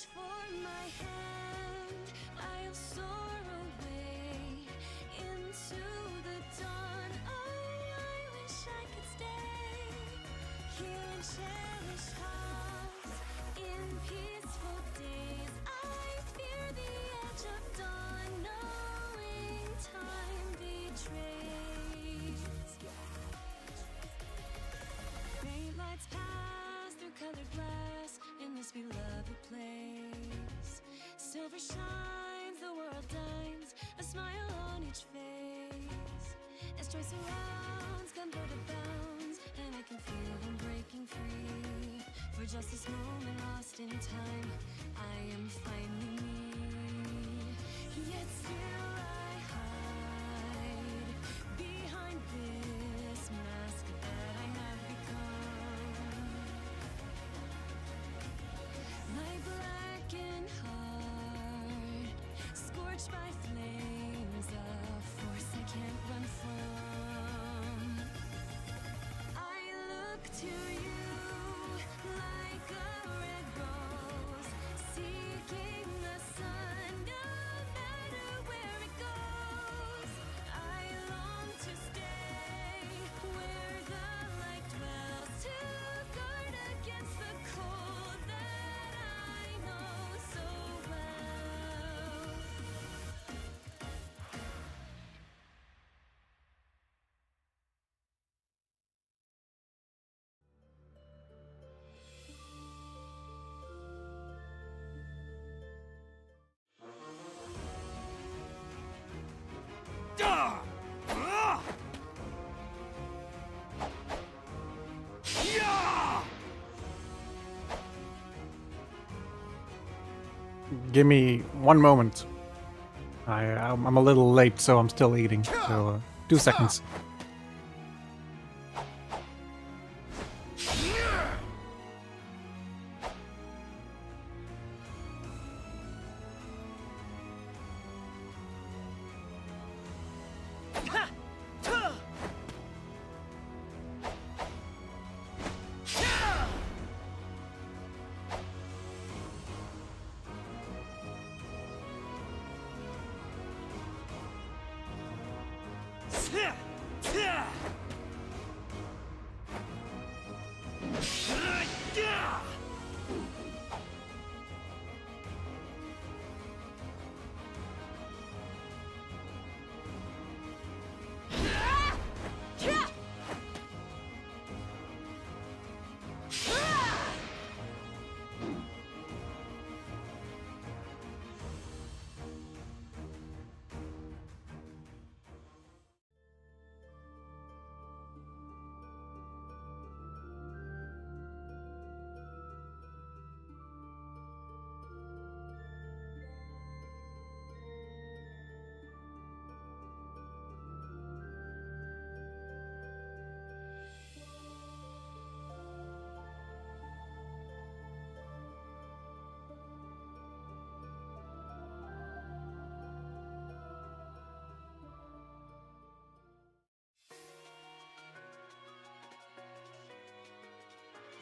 Reach for my hand, I'll soar away into the dawn. Oh, I wish I could stay here and cherish hearts in peaceful days. I fear the edge of dawn, knowing time betrays. Faint lights pass through colored glass in this beloved place. Silver shines, the world dines, a smile on each face. As joy surrounds, come out of bounds, and I can feel them breaking free. For just this moment lost in time, I am finally me. Yet still I hide behind this mask that I have become. My blackened heart, scorched by flames, a force I can't run from. I look to you like a red rose, seeking the sun, no matter where it goes. I long to stay where the light dwells, to guard against the cold that I know so well. Give me one moment. I'm a little late, so I'm still eating. So 2 seconds.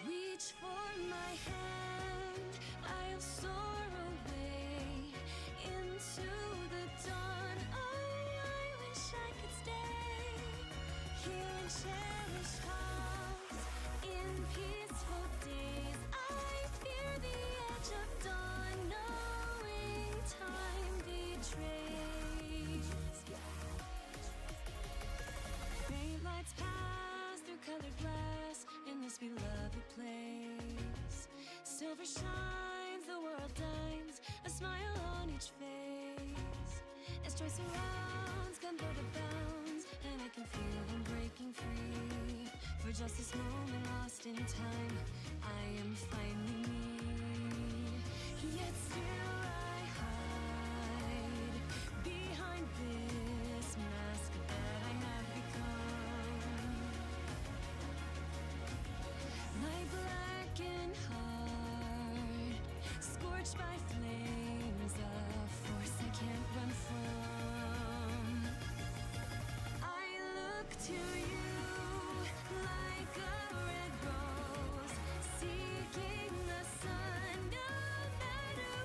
Reach for my hand, I'll soar away into the dawn. Oh, I wish I could stay here and cherish hearts in peaceful days. I fear the edge of dawn, knowing time betrays. Faint lights pass through colored glass in this beloved place. Silver shines, the world dines, a smile on each face. As joy surrounds, come out of bounds, and I can feel them breaking free. For just this moment lost in time, I am finally me. Yet still I hide behind this mask that I have become. My blackened heart, scorched by flames, a force I can't run from. I look to you like a red rose, seeking the sun, no matter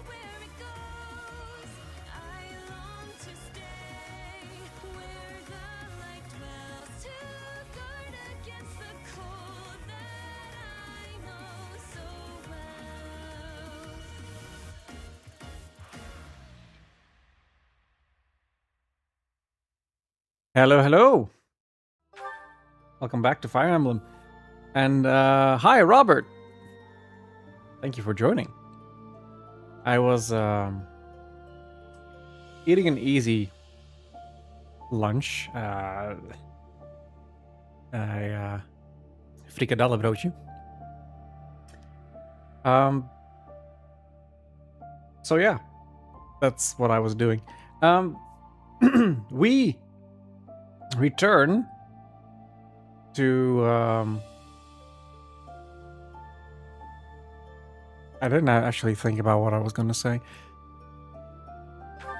Hello, hello. Welcome back to Fire Emblem. And hi, Robert. Thank you for joining. I was eating an easy lunch. Frikadellebroodje. So yeah, that's what I was doing. We return to I didn't actually think about what I was gonna say.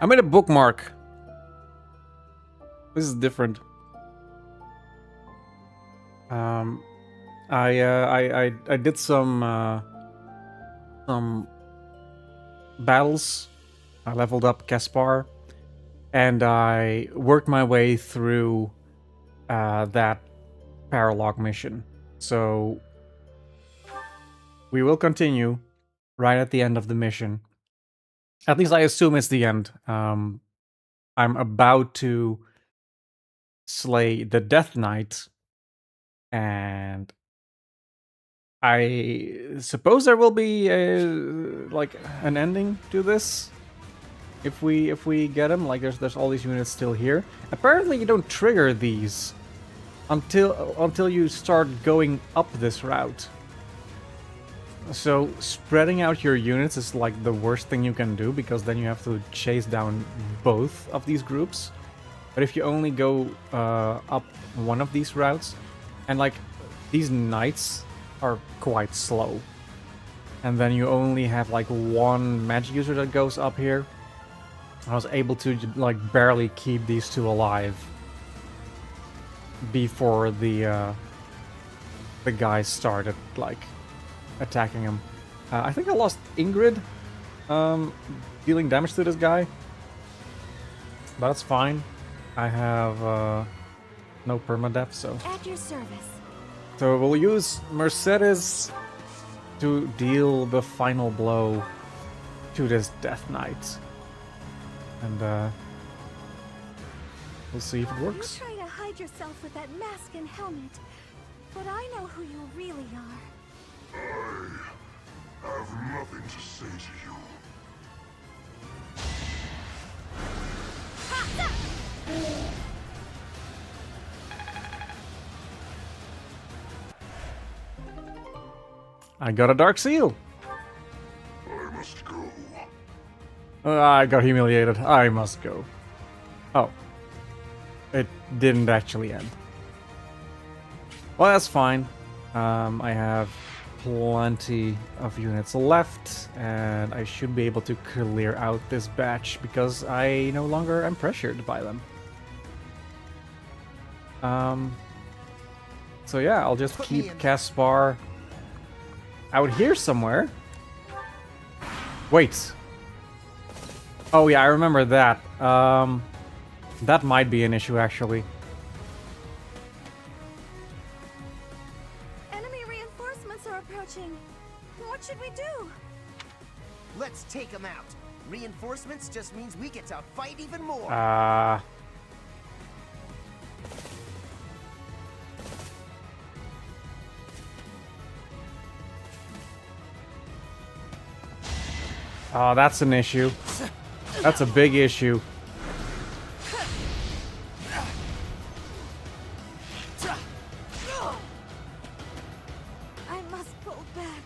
I made a bookmark. This is different. I did some battles. I leveled up Caspar, and I worked my way through that paralog mission. So we will continue right at the end of the mission. At least I assume it's the end. I'm about to slay the Death Knight, and I suppose there will be like an ending to this if we get him. Like there's all these units still here. Apparently you don't trigger these until you start going up this route. So spreading out your units is like the worst thing you can do, because then you have to chase down both of these groups. But if you only go up one of these routes, and like these knights are quite slow, and then you only have like one magic user that goes up here, I was able to like barely keep these two alive before the guys started like attacking him. I think I lost Ingrid dealing damage to this guy, but that's fine. I have no permadeath, so At your service. So we'll use Mercedes to deal the final blow to this Death Knight. And we'll see if it works. You try to hide yourself with that mask and helmet, but I know who you really are. I have nothing to say to you. I got a Dark Seal. I must go. I got humiliated. I must go. Oh. It didn't actually end. Well, that's fine. I have plenty of units left, and I should be able to clear out this batch because I no longer am pressured by them. So yeah, I'll just keep Caspar out here somewhere. Wait. Oh yeah, I remember that. That might be an issue actually. Enemy reinforcements are approaching. What should we do? Let's take them out. Reinforcements just means we get to fight even more. Oh, that's an issue. That's a big issue. I must pull back.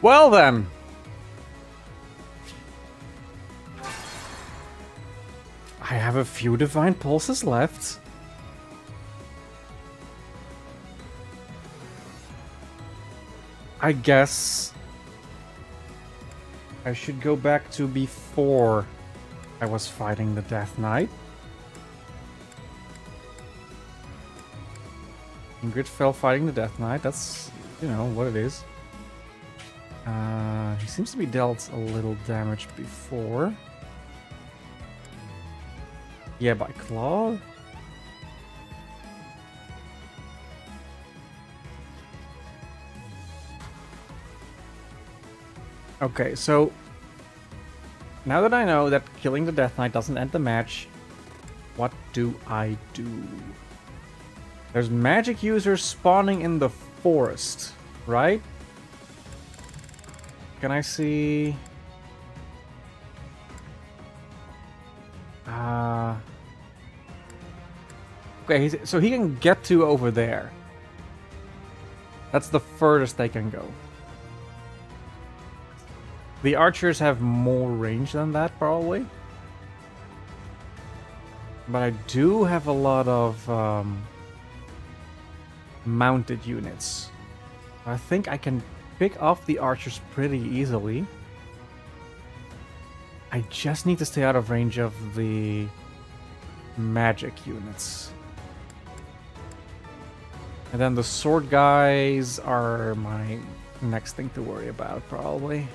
Well then. I have a few divine pulses left. I guess I should go back to before I was fighting the Death Knight. Ingrid fell fighting the Death Knight. That's, you know, what it is. He seems to be dealt a little damage before. Yeah, by Claw. Okay, so Now that I know that killing the Death Knight doesn't end the match, what do I do? There's magic users spawning in the forest, right? Can I see... Okay, so he can get to over there. That's the furthest they can go. The archers have more range than that, probably. But I do have a lot of mounted units. I think I can pick off the archers pretty easily. I just need to stay out of range of the magic units. And then the sword guys are my next thing to worry about, probably.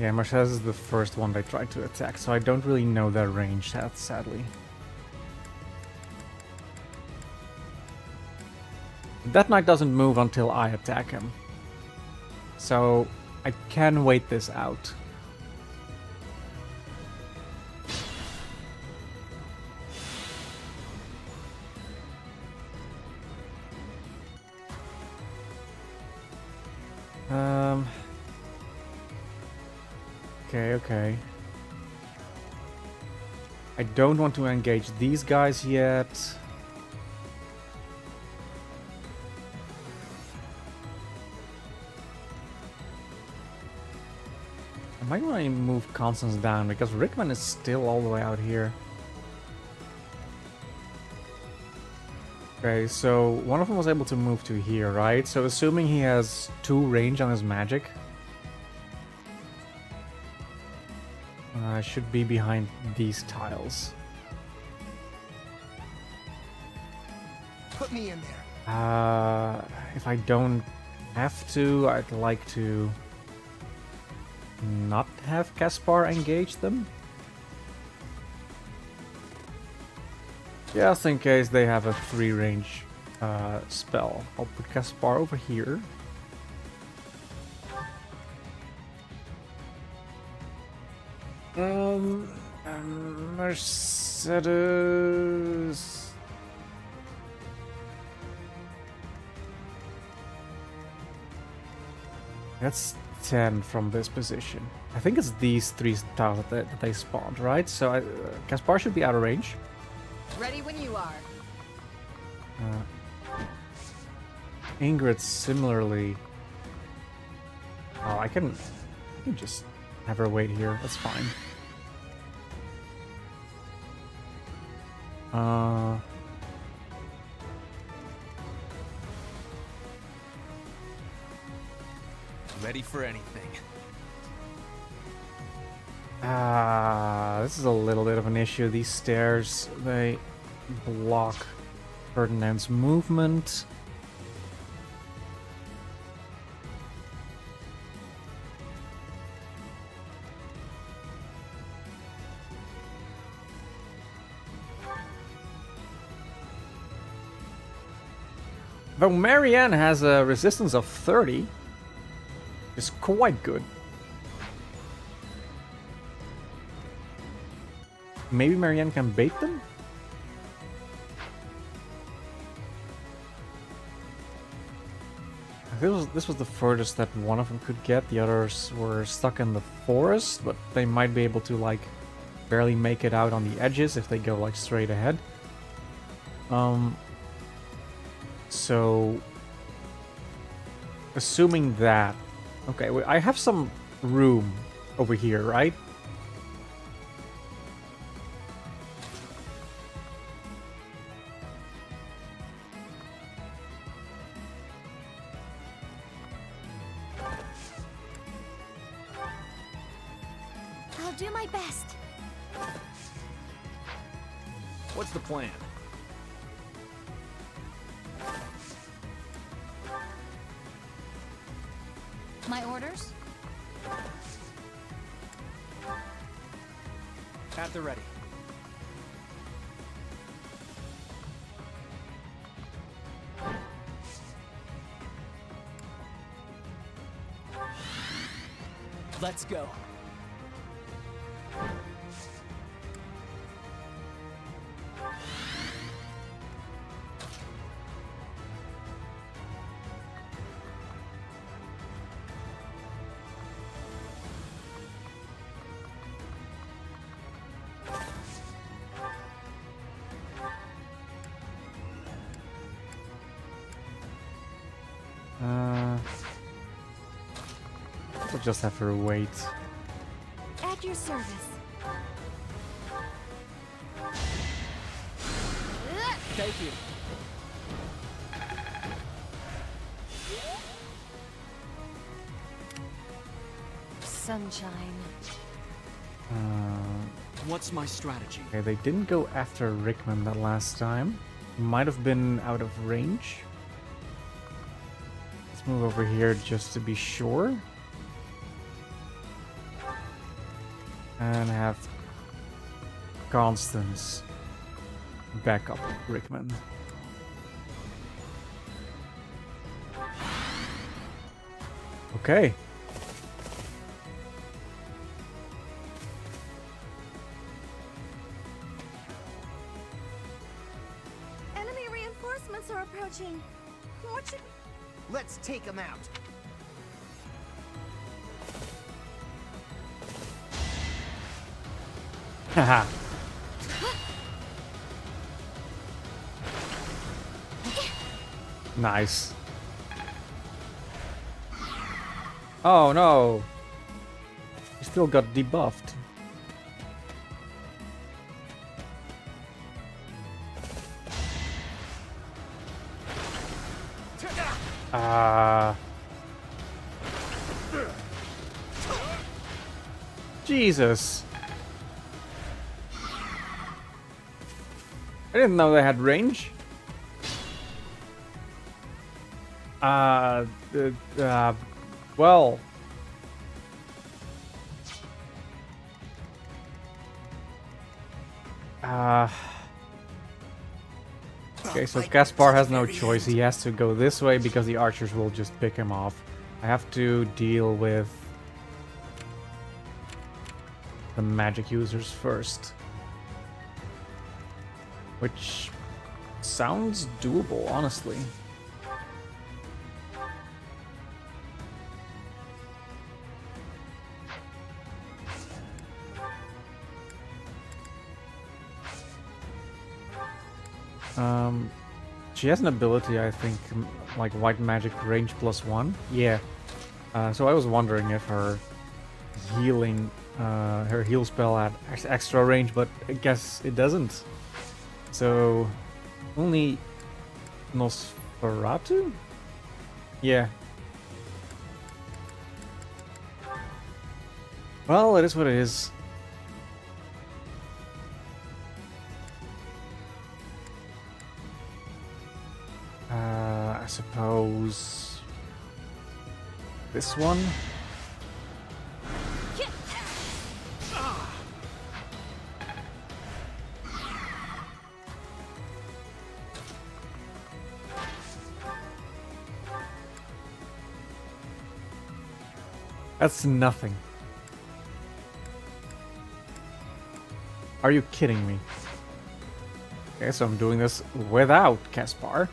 Yeah, Marcellus is the first one they tried to attack, so I don't really know their range, sadly. That Knight doesn't move until I attack him. So I can wait this out. Okay. I don't want to engage these guys yet. I might want to move Constance down because Rickman is still all the way out here. Okay, so one of them was able to move to here, right? So assuming he has 2 range on his magic, should be behind these tiles. Put me in there. If I don't have to, I'd like to not have Caspar engage them. Just in case they have a 3 range spell. I'll put Caspar over here. Mercedes. That's 10 from this position. I think it's these 3 tiles that they spawned, right? So Caspar should be out of range. Ready when you are. Ingrid similarly. Oh, I can just have her wait here. That's fine. Ready for anything. This is a little bit of an issue. These stairs, they block Ferdinand's movement. Though Marianne has a resistance of 30, it's quite good. Maybe Marianne can bait them? This was the furthest that one of them could get. The others were stuck in the forest, but they might be able to like barely make it out on the edges if they go like straight ahead. So assuming that, okay, I have some room over here, right? I'll do my best. What's the plan? My orders? At the ready. Let's go. We'll just have her wait. At your service. Thank you. Sunshine. What's my strategy? Okay, they didn't go after Rickman that last time. Might have been out of range. Let's move over here just to be sure. And have Constance back up Rickman. Okay. Enemy reinforcements are approaching. What should Let's take them out. Haha. Nice. Oh no. He still got debuffed. Jesus. I didn't know they had range. Well. Okay, so Caspar has no choice. He has to go this way because the archers will just pick him off. I have to deal with the magic users first. Which sounds doable, honestly. She has an ability, I think, like white magic range +1. Yeah. So I was wondering if her healing, her heal spell had extra range, but I guess it doesn't. So only Nosferatu? Yeah. Well, it is what it is. I suppose this one. That's nothing. Are you kidding me? Okay, so I'm doing this without Caspar.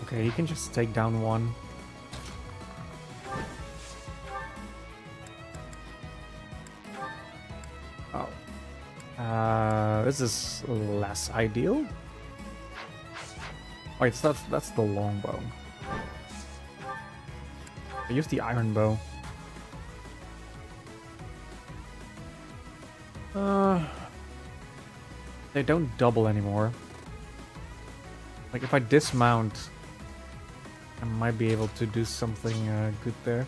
Okay, he can just take down one. Oh. This is less ideal. Wait, that's the longbow. I use the iron bow. They don't double anymore. Like if I dismount, I might be able to do something good there.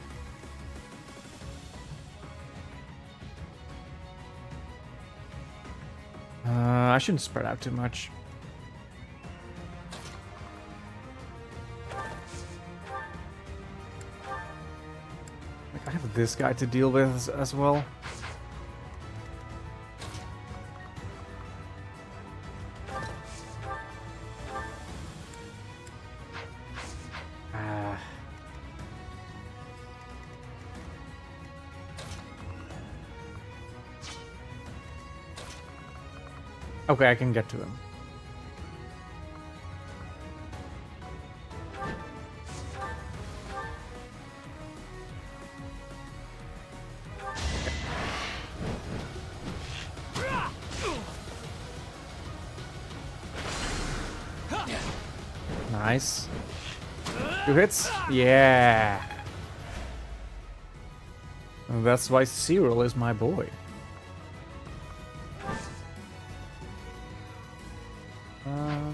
I shouldn't spread out too much. Like I have this guy to deal with as well. Okay, I can get to him. Nice. 2 hits? Yeah. And that's why Cyril is my boy.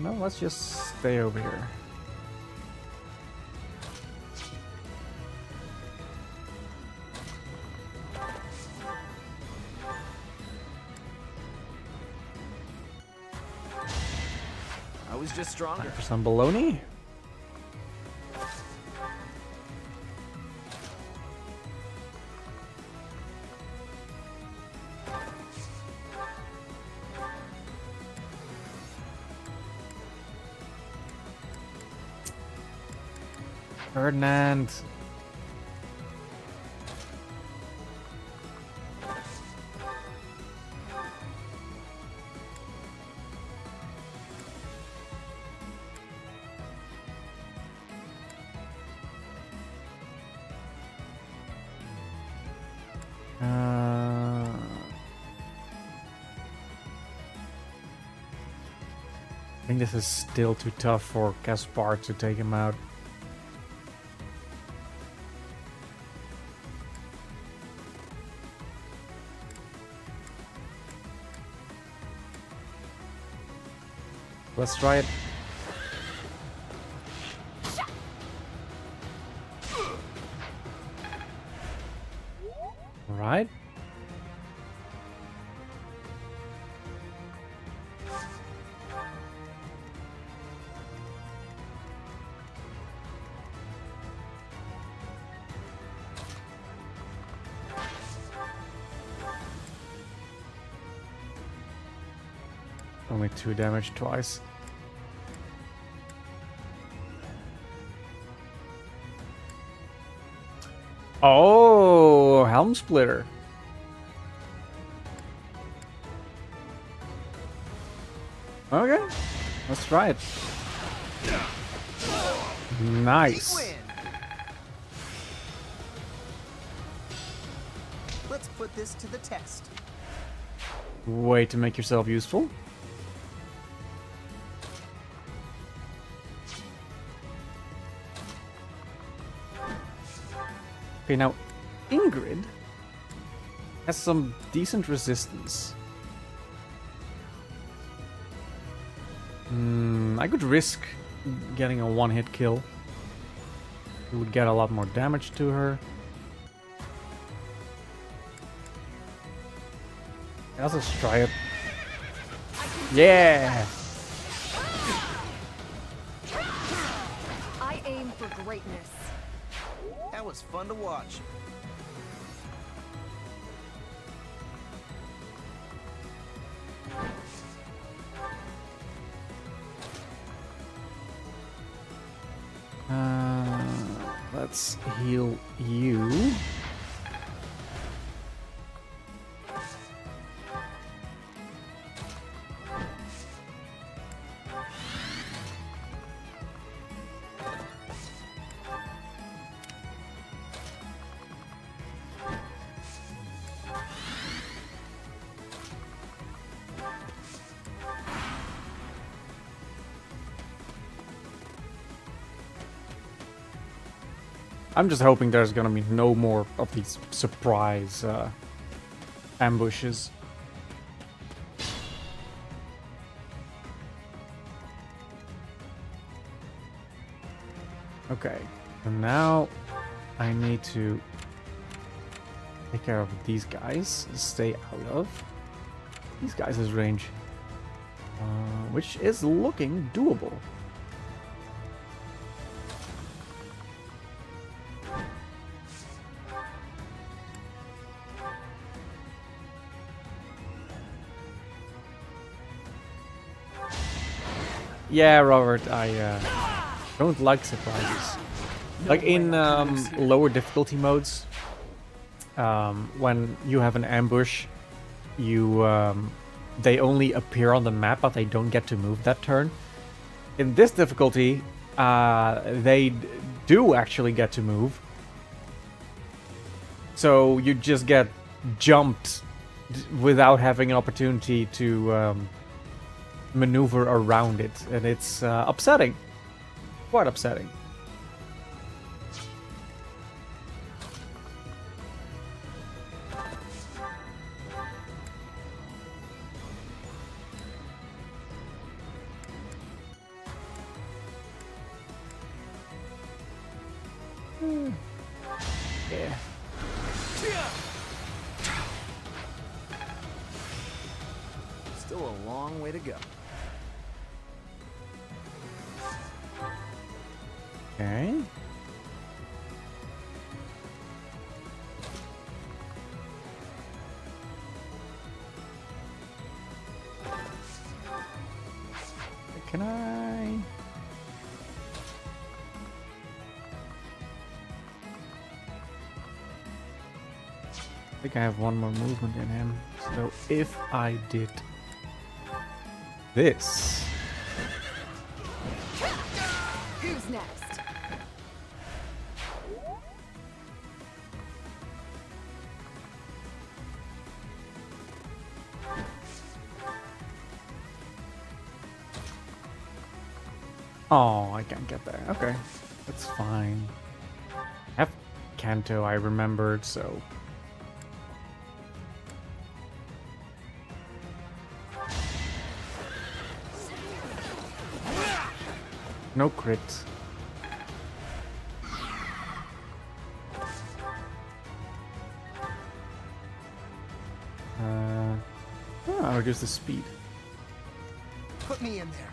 No, let's just stay over here. I was just stronger. For some baloney. Ferdinand. I think this is still too tough for Caspar to take him out. Let's try it. All right. Only 2 damage twice. Oh, Helm Splitter. Okay, let's try it. Nice. Win. Let's put this to the test. Way to make yourself useful. Okay, now Ingrid has some decent resistance. I could risk getting a 1-hit kill. It would get a lot more damage to her. Let's just try it. Yeah! I aim for greatness. That was fun to watch. Let's heal you. I'm just hoping there's gonna be no more of these surprise ambushes. Okay, and now I need to take care of these guys, stay out of these guys' range, which is looking doable. Yeah, Robert, I don't like surprises. Like in lower difficulty modes, when you have an ambush, you they only appear on the map, but they don't get to move that turn. In this difficulty, they do actually get to move. So you just get jumped without having an opportunity to maneuver around it, and it's upsetting. Quite upsetting. Yeah. Still a long way to go. Okay. Can I? I think I have one more movement in him. So if I did this. Who's next? Oh, I can't get there. Okay, that's fine. I have Kanto, I remembered, so. No crit. I'll reduce the speed. Put me in there.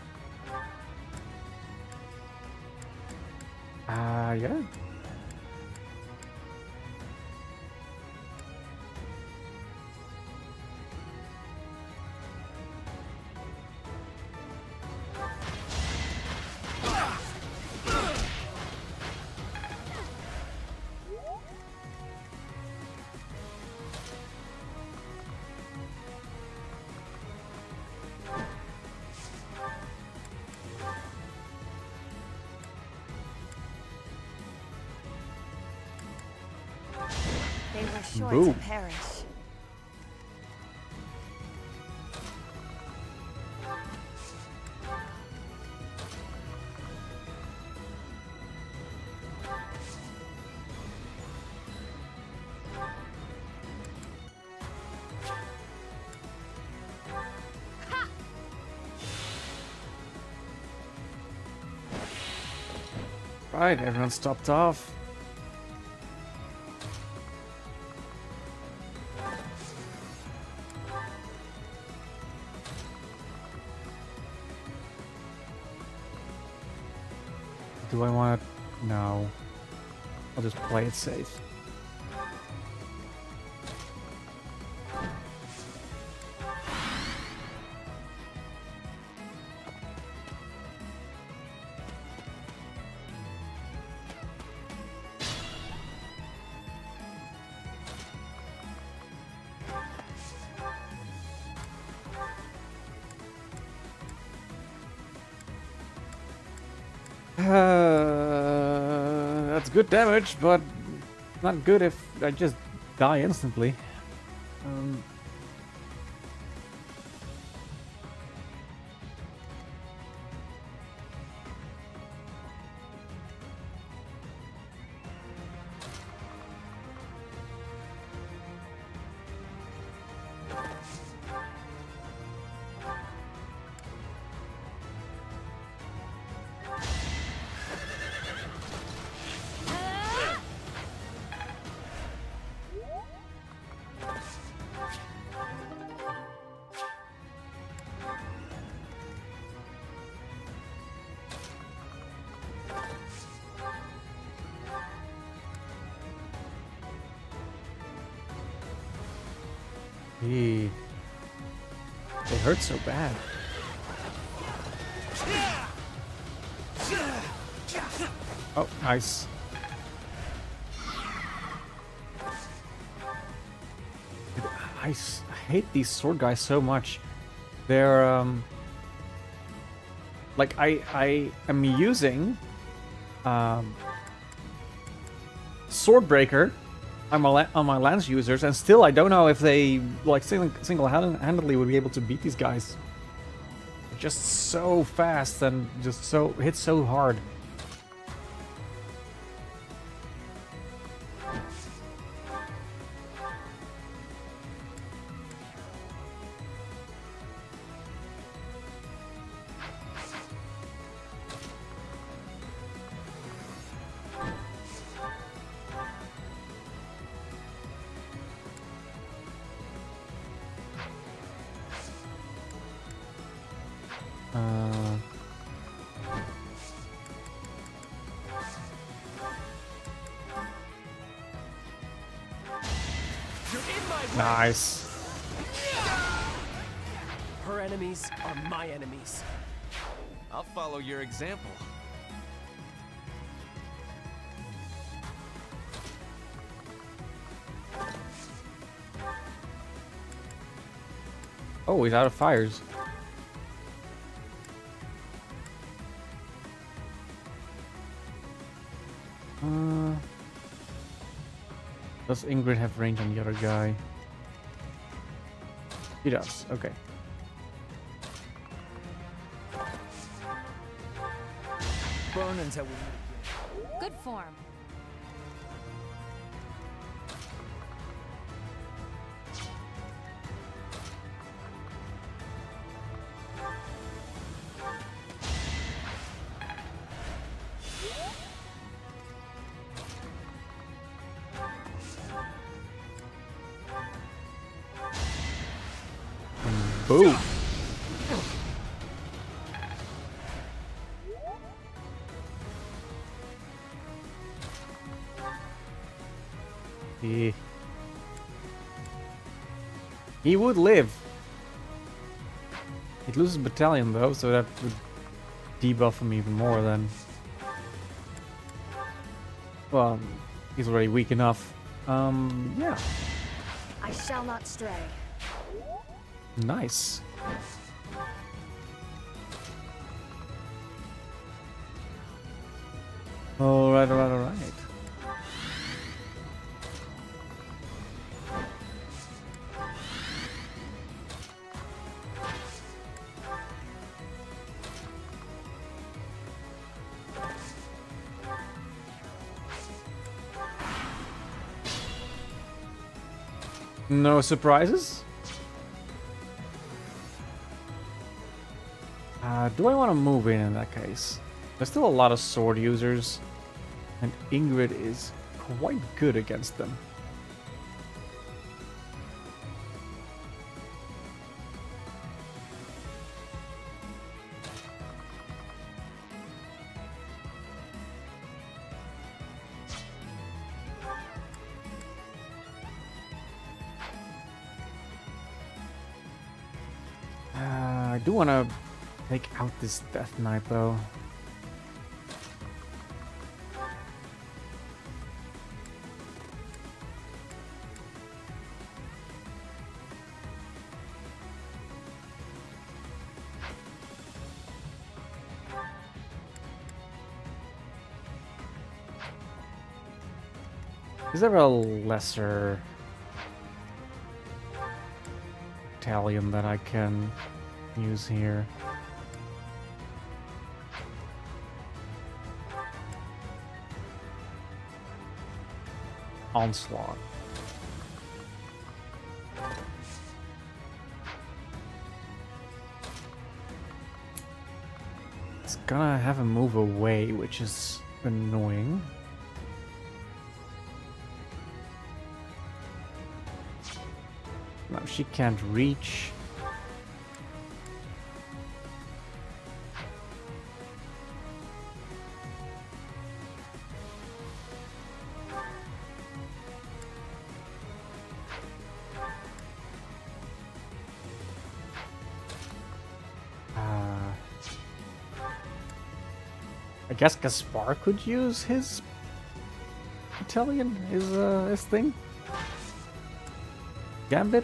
Yeah. They were sure Boom. to perish. Right, everyone stopped off. Do I want to? No. I'll just play it safe. That's good damage, but not good if I just die instantly. They hurt so bad. Oh, nice. I hate these sword guys so much. They're like I am using Swordbreaker on my lance users, and still I don't know if they like single-handedly would be able to beat these guys. They're just so fast and just so hit so hard. Nice. Her enemies are my enemies. I'll follow your example. Oh, he's out of fires. Does Ingrid have range on the other guy? He does, okay. Burn until we meet again. Good form. Boom. He would live. He'd lose his battalion though, so that would debuff him even more then. Well, he's already weak enough. Yeah. I shall not stray. Nice. Alright. No surprises? Do I want to move in that case? There's still a lot of sword users, and Ingrid is quite good against them. I do want to take out this Death Knight though. Is there a lesser battalion that I can use here? Onslaught. It's gonna have a move away, which is annoying. No, she can't reach. I guess Gaspar could use his battalion, his thing. Gambit.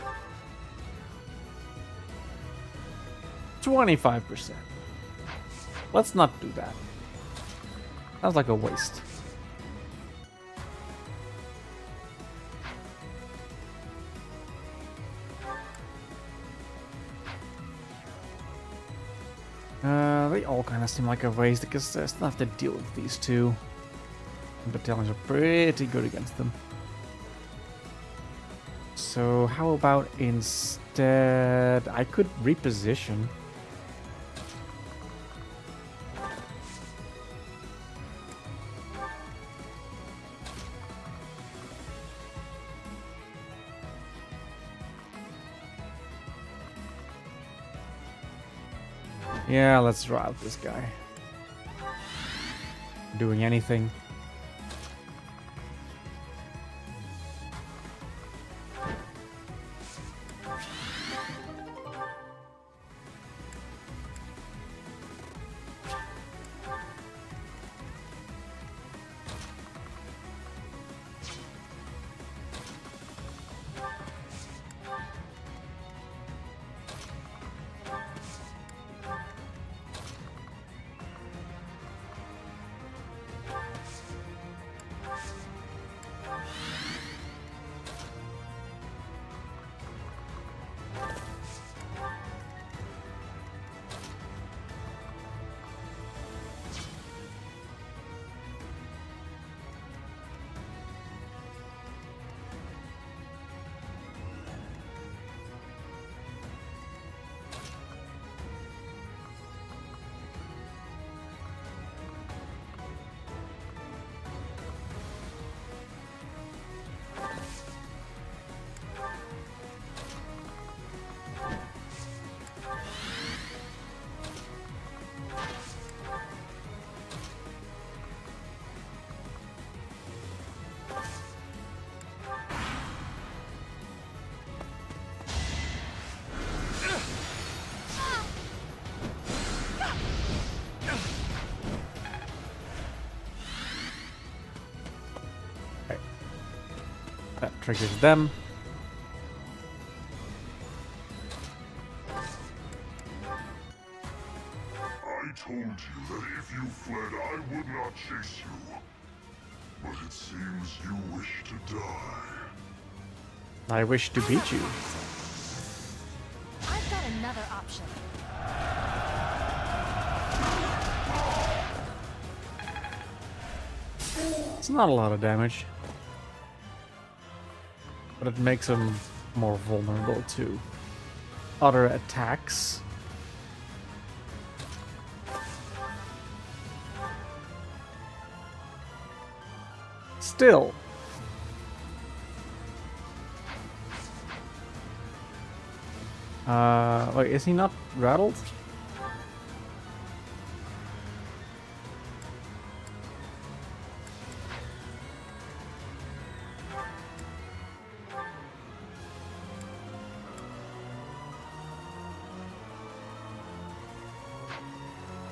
25%. Let's not do that. Sounds like a waste. They all kind of seem like a waste because I still have to deal with these two. Battalions are pretty good against them. So how about instead I could reposition. Yeah, let's draw out this guy. Doing anything. That triggers them. I told you that if you fled, I would not chase you. But it seems you wish to die. I wish to beat you. I've got another option. It's not a lot of damage. But it makes him more vulnerable to other attacks. Still. Wait, is he not rattled?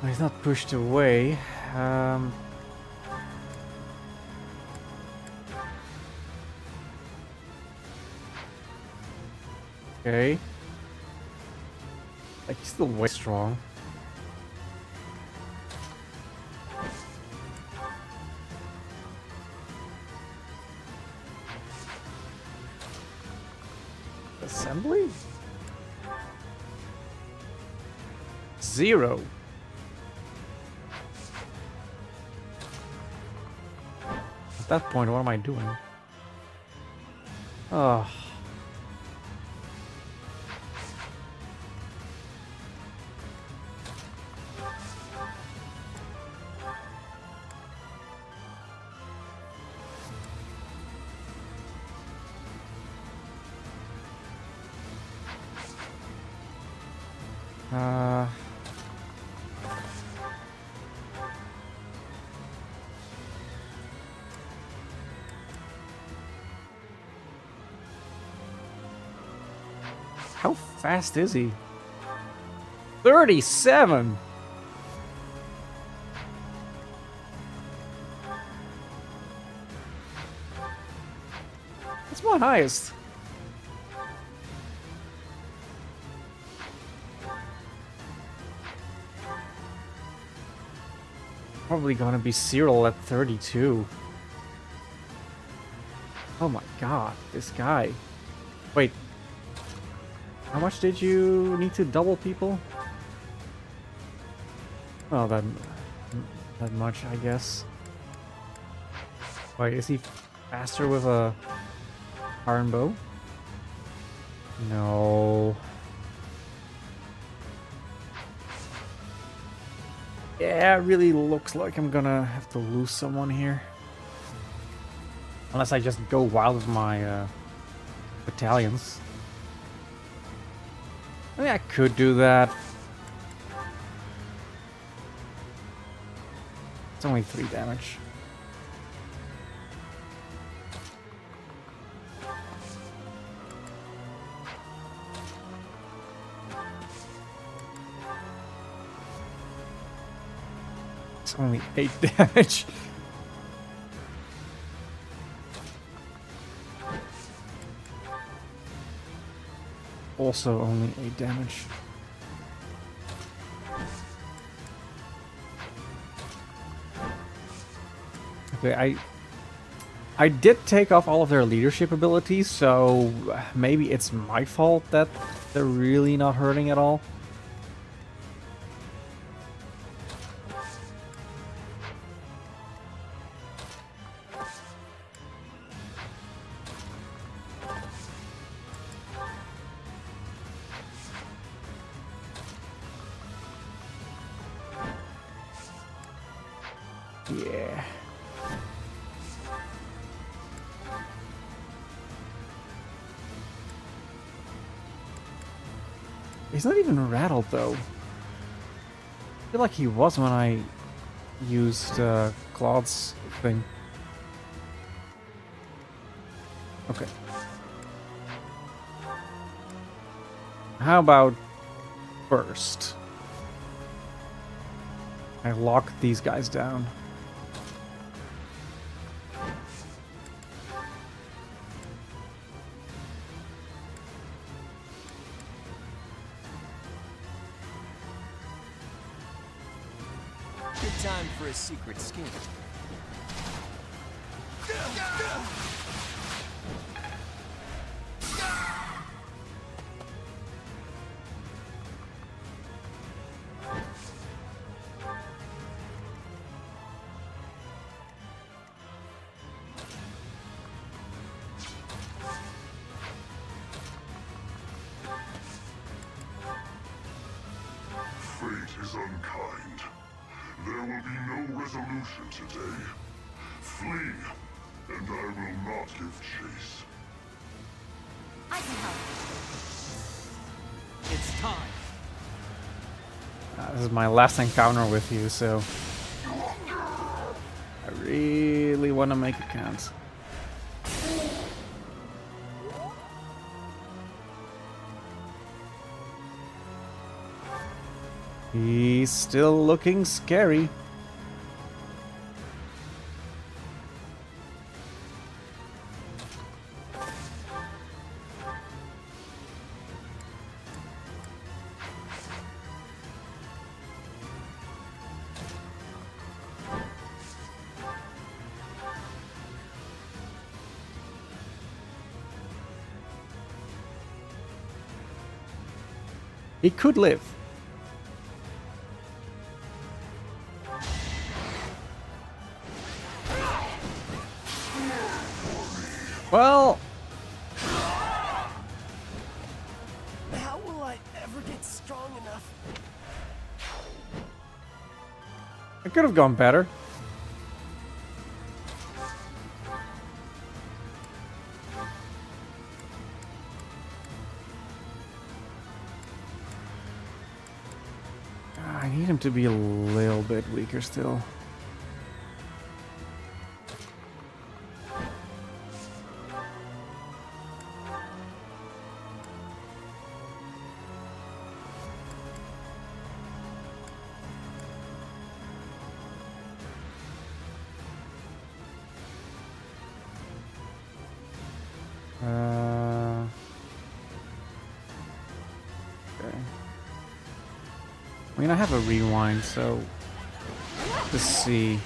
He's not pushed away. Okay. Like, he's still way strong. Assembly? 0. At that point, what am I doing? Oh. How fast is he? 37! That's my highest. probably gonna be Cyril at 32. Oh my god, this guy. Wait. How much did you need to double people? Well, that much, I guess. Wait, is he faster with a iron bow? No. Yeah, it really looks like I'm gonna have to lose someone here. Unless I just go wild with my battalions. I mean, I could do that. It's only 3 damage. It's only 8 damage. Also only 8 damage. Okay, I did take off all of their leadership abilities, so maybe it's my fault that they're really not hurting at all. Yeah. He's not even rattled though. I feel like he was when I used Claude's thing. Okay. How about first? I lock these guys down. Good time for a secret scheme. Fate is unkind. There will be no resolution today. Flee, and I will not give chase. I can help. It's time. This is my last encounter with you, so I really want to make it count. He's still looking scary. He could live. Well, How will I ever get strong enough? it could have gone better. I need him to be a little bit weaker still. Okay. I mean, I have a rewind, so Let's see.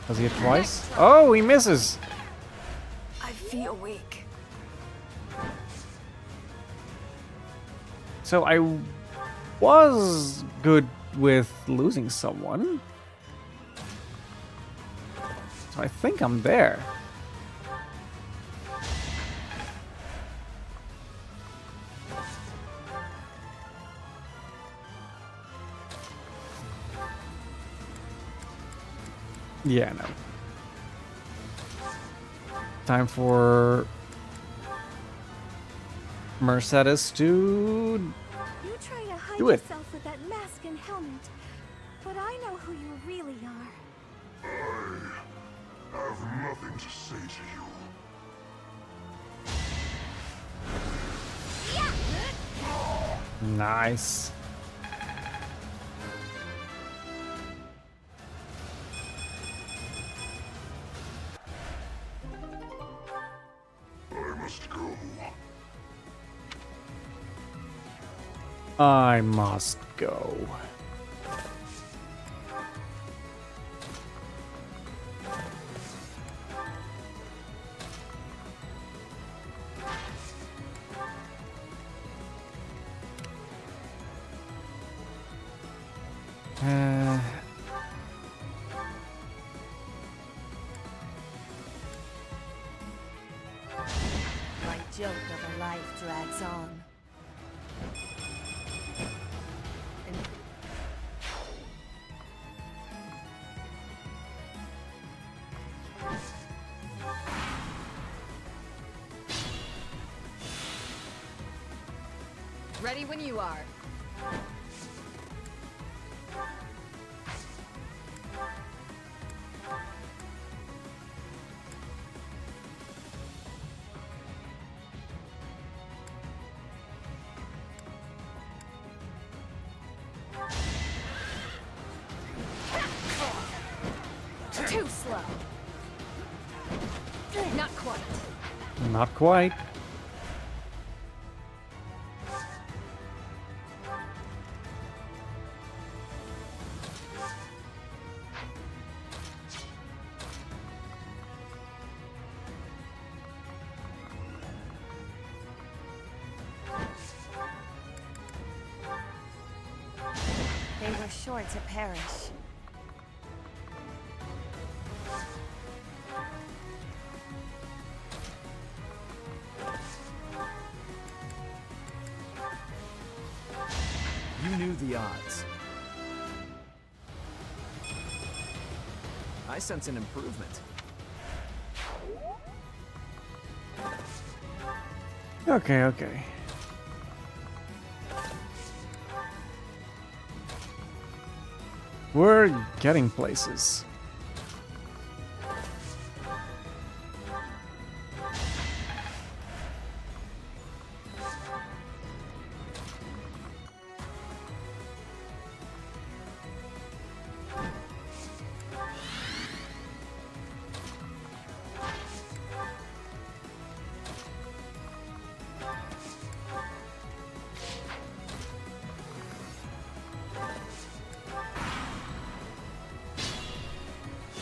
Does he hit twice? Oh, he misses! I feel weak. So I was good with losing someone. So I think I'm there. Yeah, no. Time for Mercedes to You try to hide do it. yourself with that mask and helmet, but I know who you really are. I have nothing to say to you. Nice. I must go. I must go. My joke of a life drags on. Ready when you are. Too slow. Not quite. Not quite. They were sure to perish. You knew the odds. I sense an improvement. Okay, okay. We're getting places.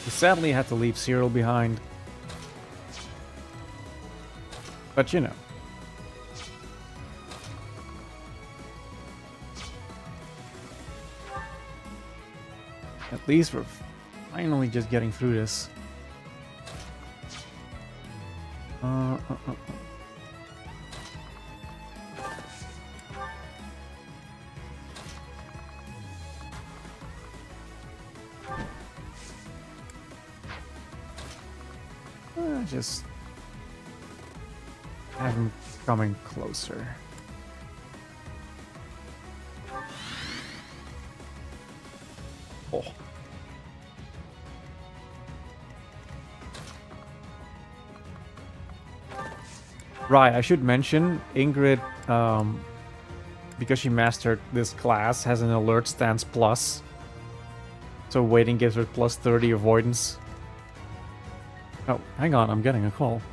We sadly had to leave Cyril behind. But you know. At least we're finally just getting through this. Just have him coming closer. Oh. Right, I should mention Ingrid, because she mastered this class, has an alert stance plus. So waiting gives her plus 30 avoidance. Oh, hang on, I'm getting a call.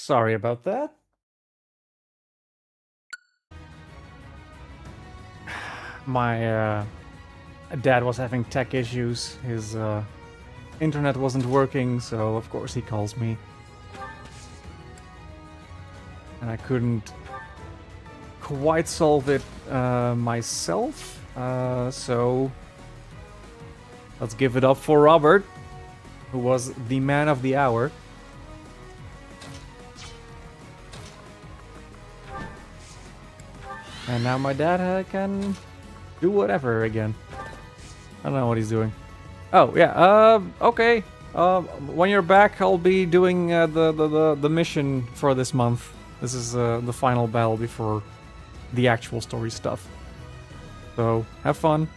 Sorry about that. My dad was having tech issues. His internet wasn't working, so of course he calls me. And I couldn't quite solve it myself, so let's give it up for Robert, who was the man of the hour. And now my dad can do whatever again. I don't know what he's doing. Oh, yeah, okay. When you're back, I'll be doing the mission for this month. This is the final battle before the actual story stuff. So, have fun.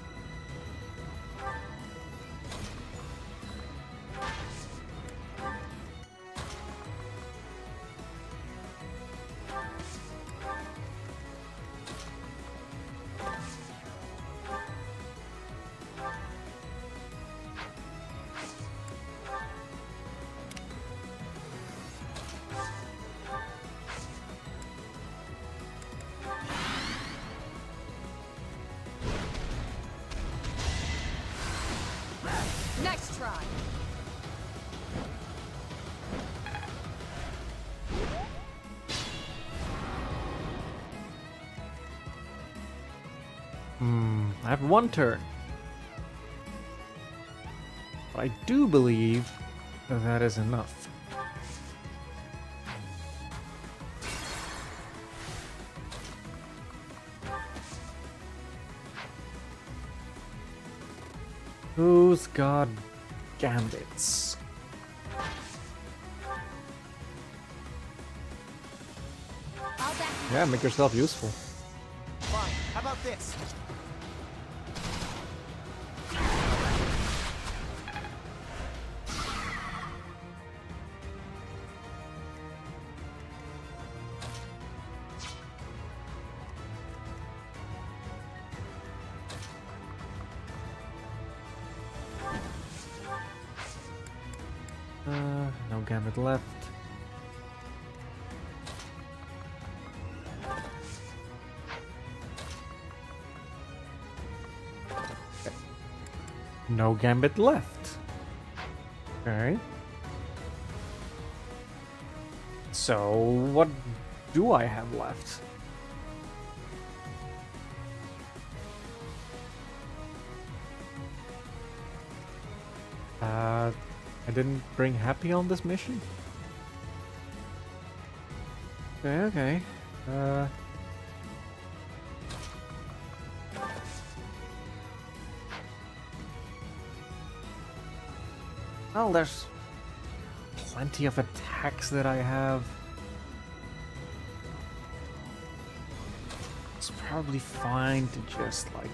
Next try. I have one turn. But I do believe that is enough. Who's got gambits? I'll back you. Yeah, make yourself useful. Fine, how about this? No gambit left. Okay. No gambit left. Okay. So, what do I have left? I didn't bring Happy on this mission? Okay. Well, there's plenty of attacks that I have. It's probably fine to just, like...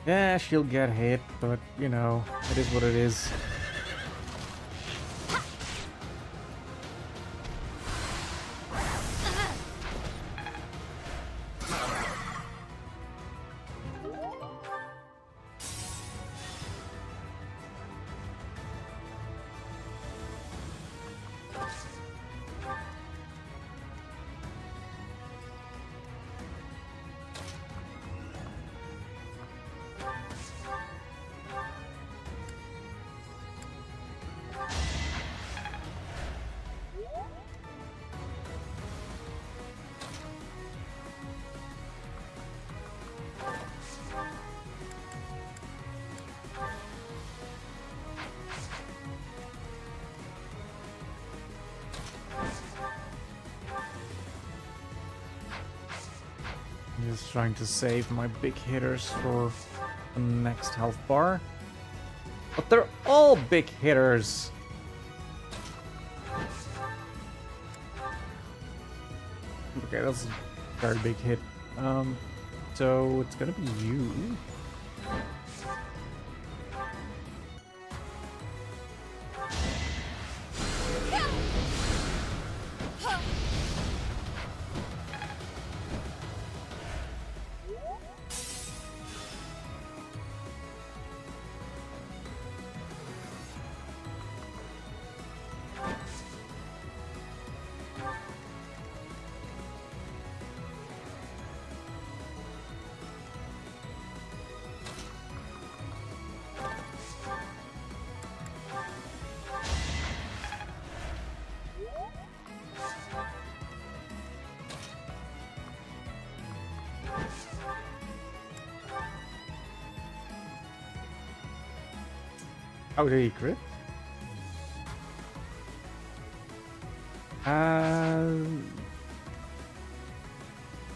Yeah, she'll get hit, but, you know, it is what it is. Just trying to save my big hitters for the next health bar. But they're all big hitters! Okay, that's a very big hit. So it's gonna be you. Oh, did he crit?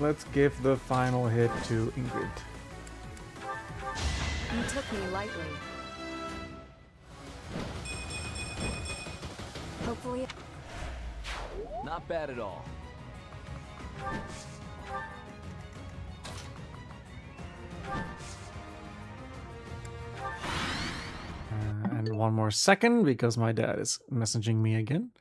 Let's give the final hit to Ingrid. You took me lightly. Hopefully. Not bad at all. And one more second because my dad is messaging me again.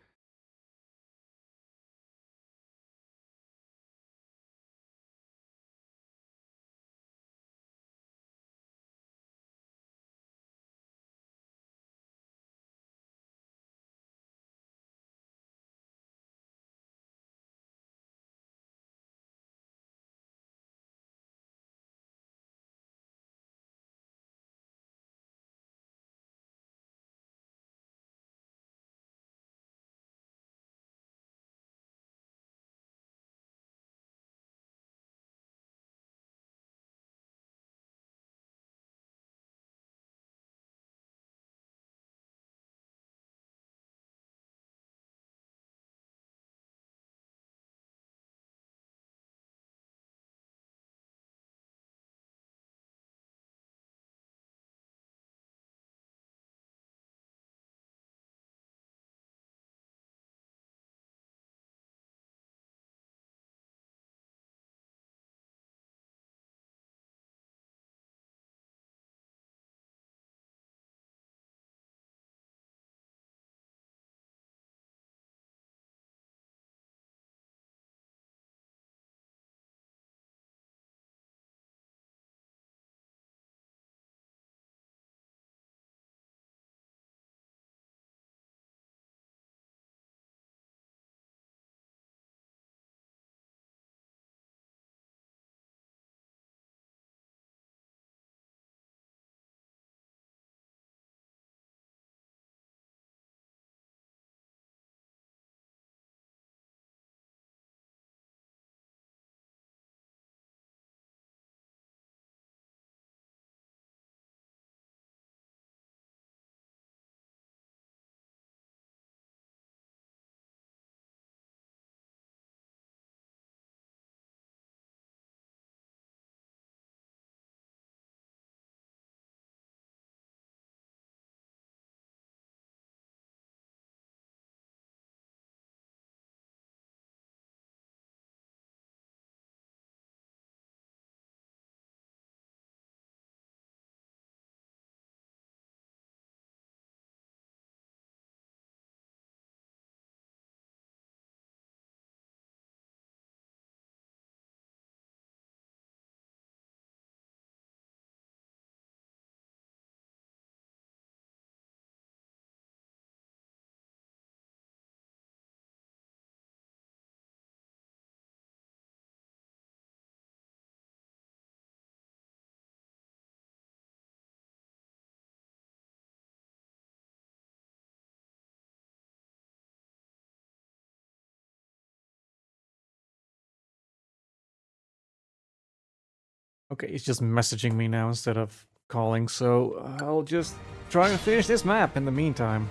Okay, he's just messaging me now instead of calling, so I'll just try and finish this map in the meantime.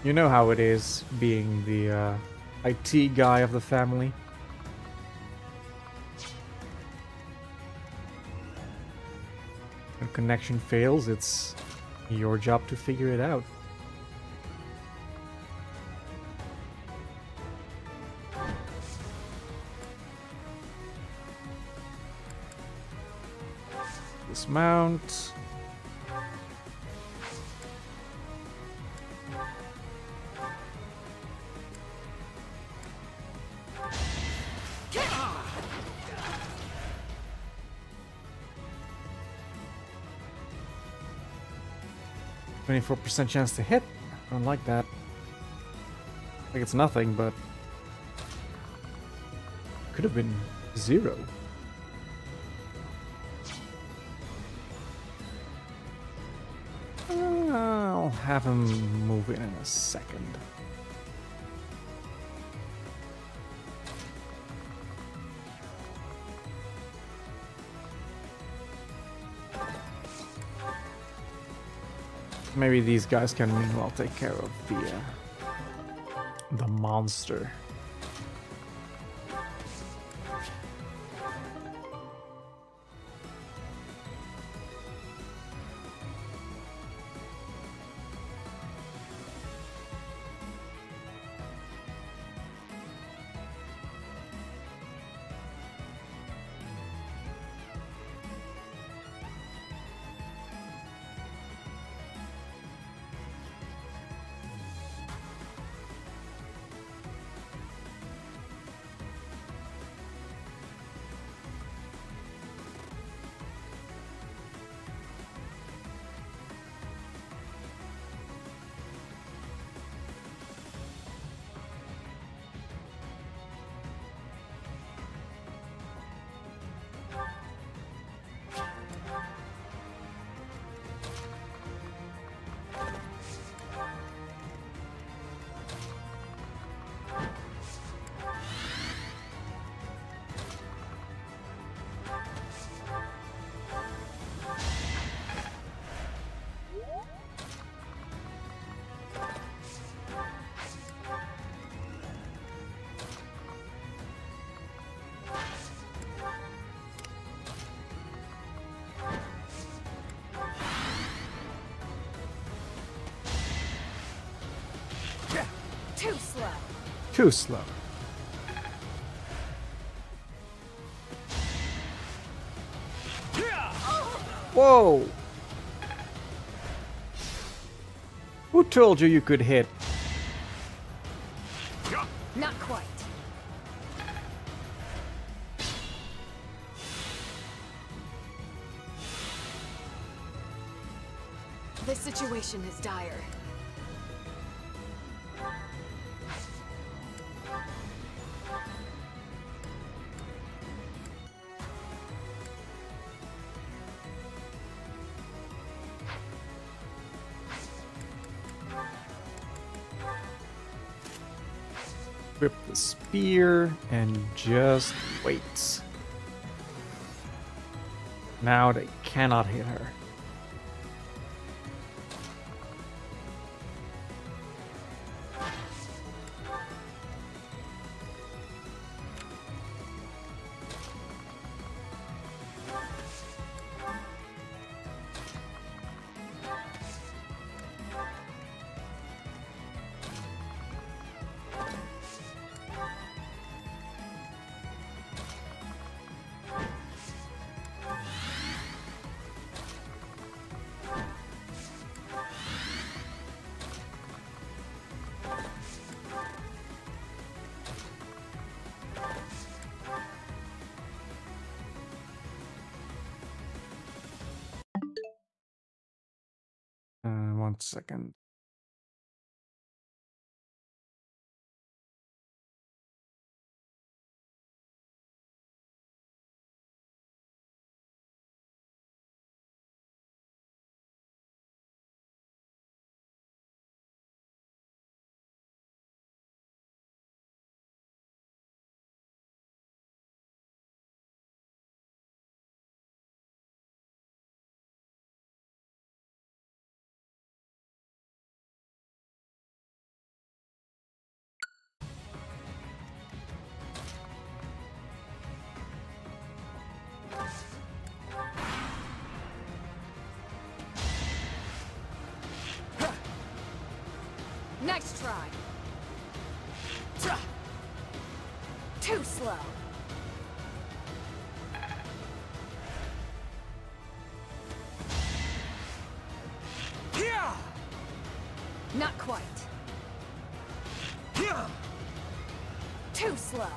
You know how it is being the IT guy of the family. When connection fails, it's your job to figure it out. Dismount. %24% chance to hit. I don't like that. Like it's nothing, but could have been 0. I'll have him move in a second. Maybe these guys can meanwhile take care of the monster. Too slow. Too slow. Whoa! Who told you you could hit? Not quite. This situation is dire. Whip the spear and just wait. Now they cannot hit her. One second. Next try. Too slow. Not quite. Too slow.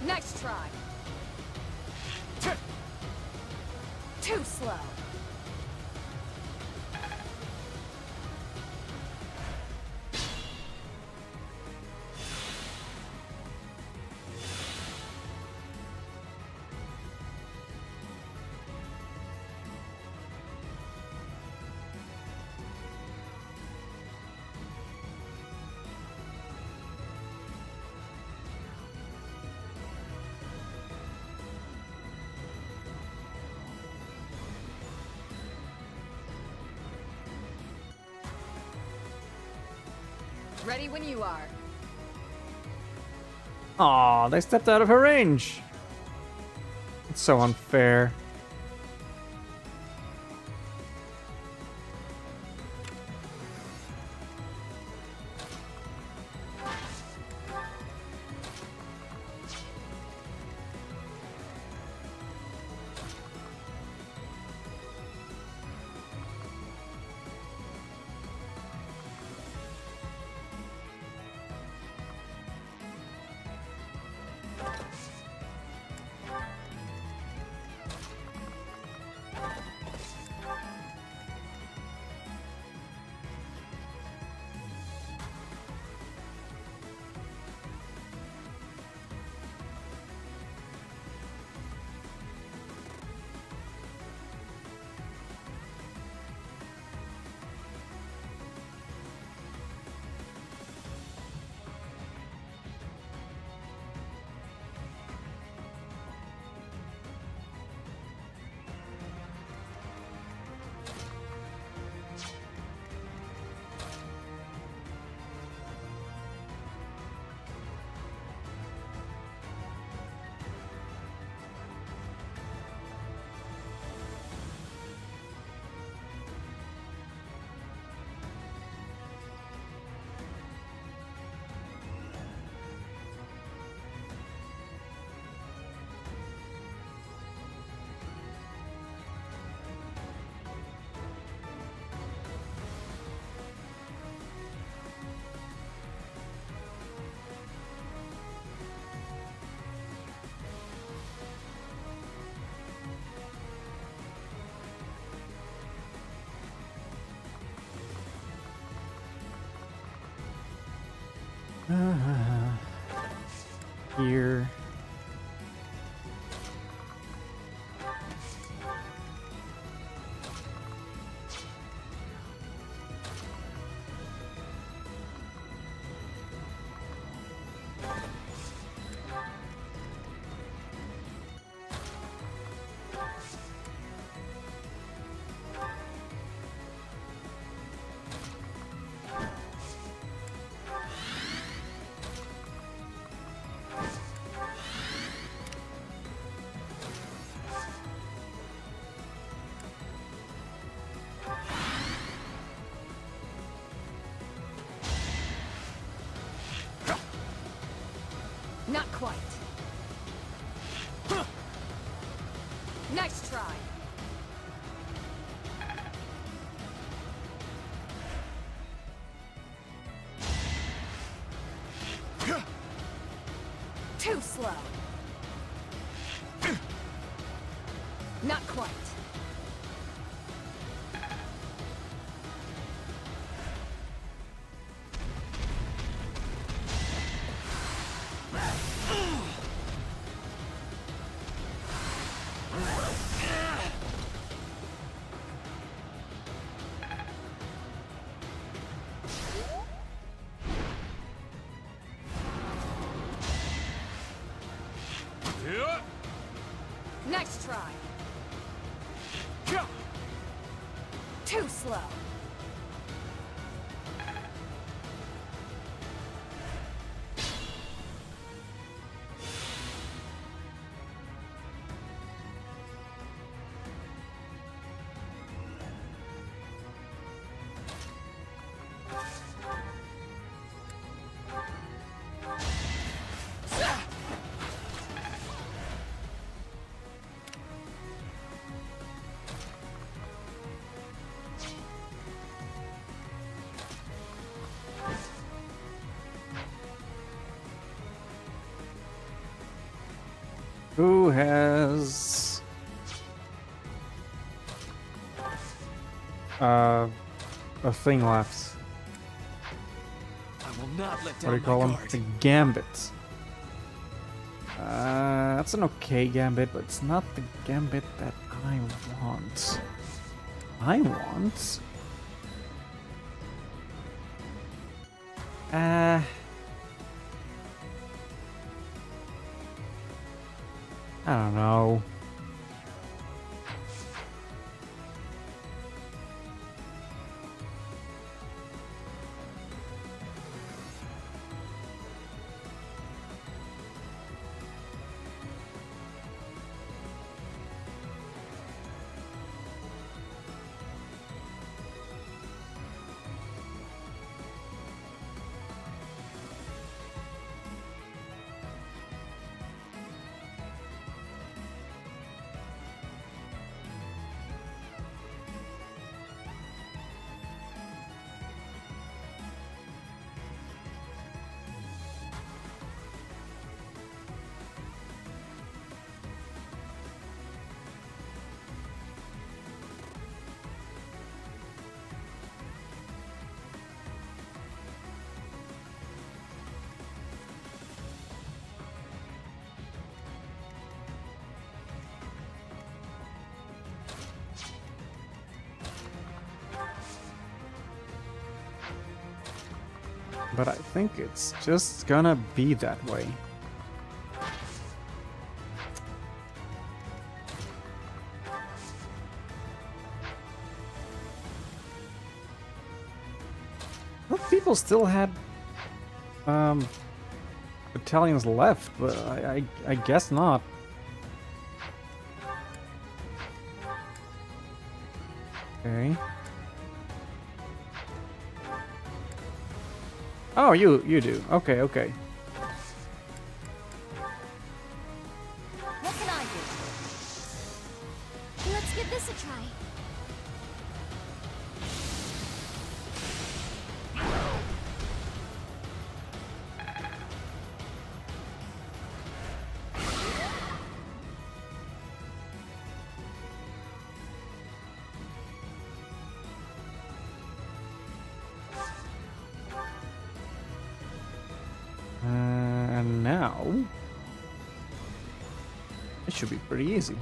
Next try. Too slow. Ready when you are. Aw, they stepped out of her range. It's so unfair. Here. Not quite. Next try. Too slow. Not quite. Next try. Too slow. Who has a thing left? I will not let What do down you call my him? guard. The Gambit. That's an okay Gambit, but it's not the Gambit that I want. I want... I don't know. But I think it's just gonna be that way. Well, people still had battalions left, but I guess not. Okay. Oh, you do. Okay, okay. What can I do? Let's give this a try. And now it should be pretty easy.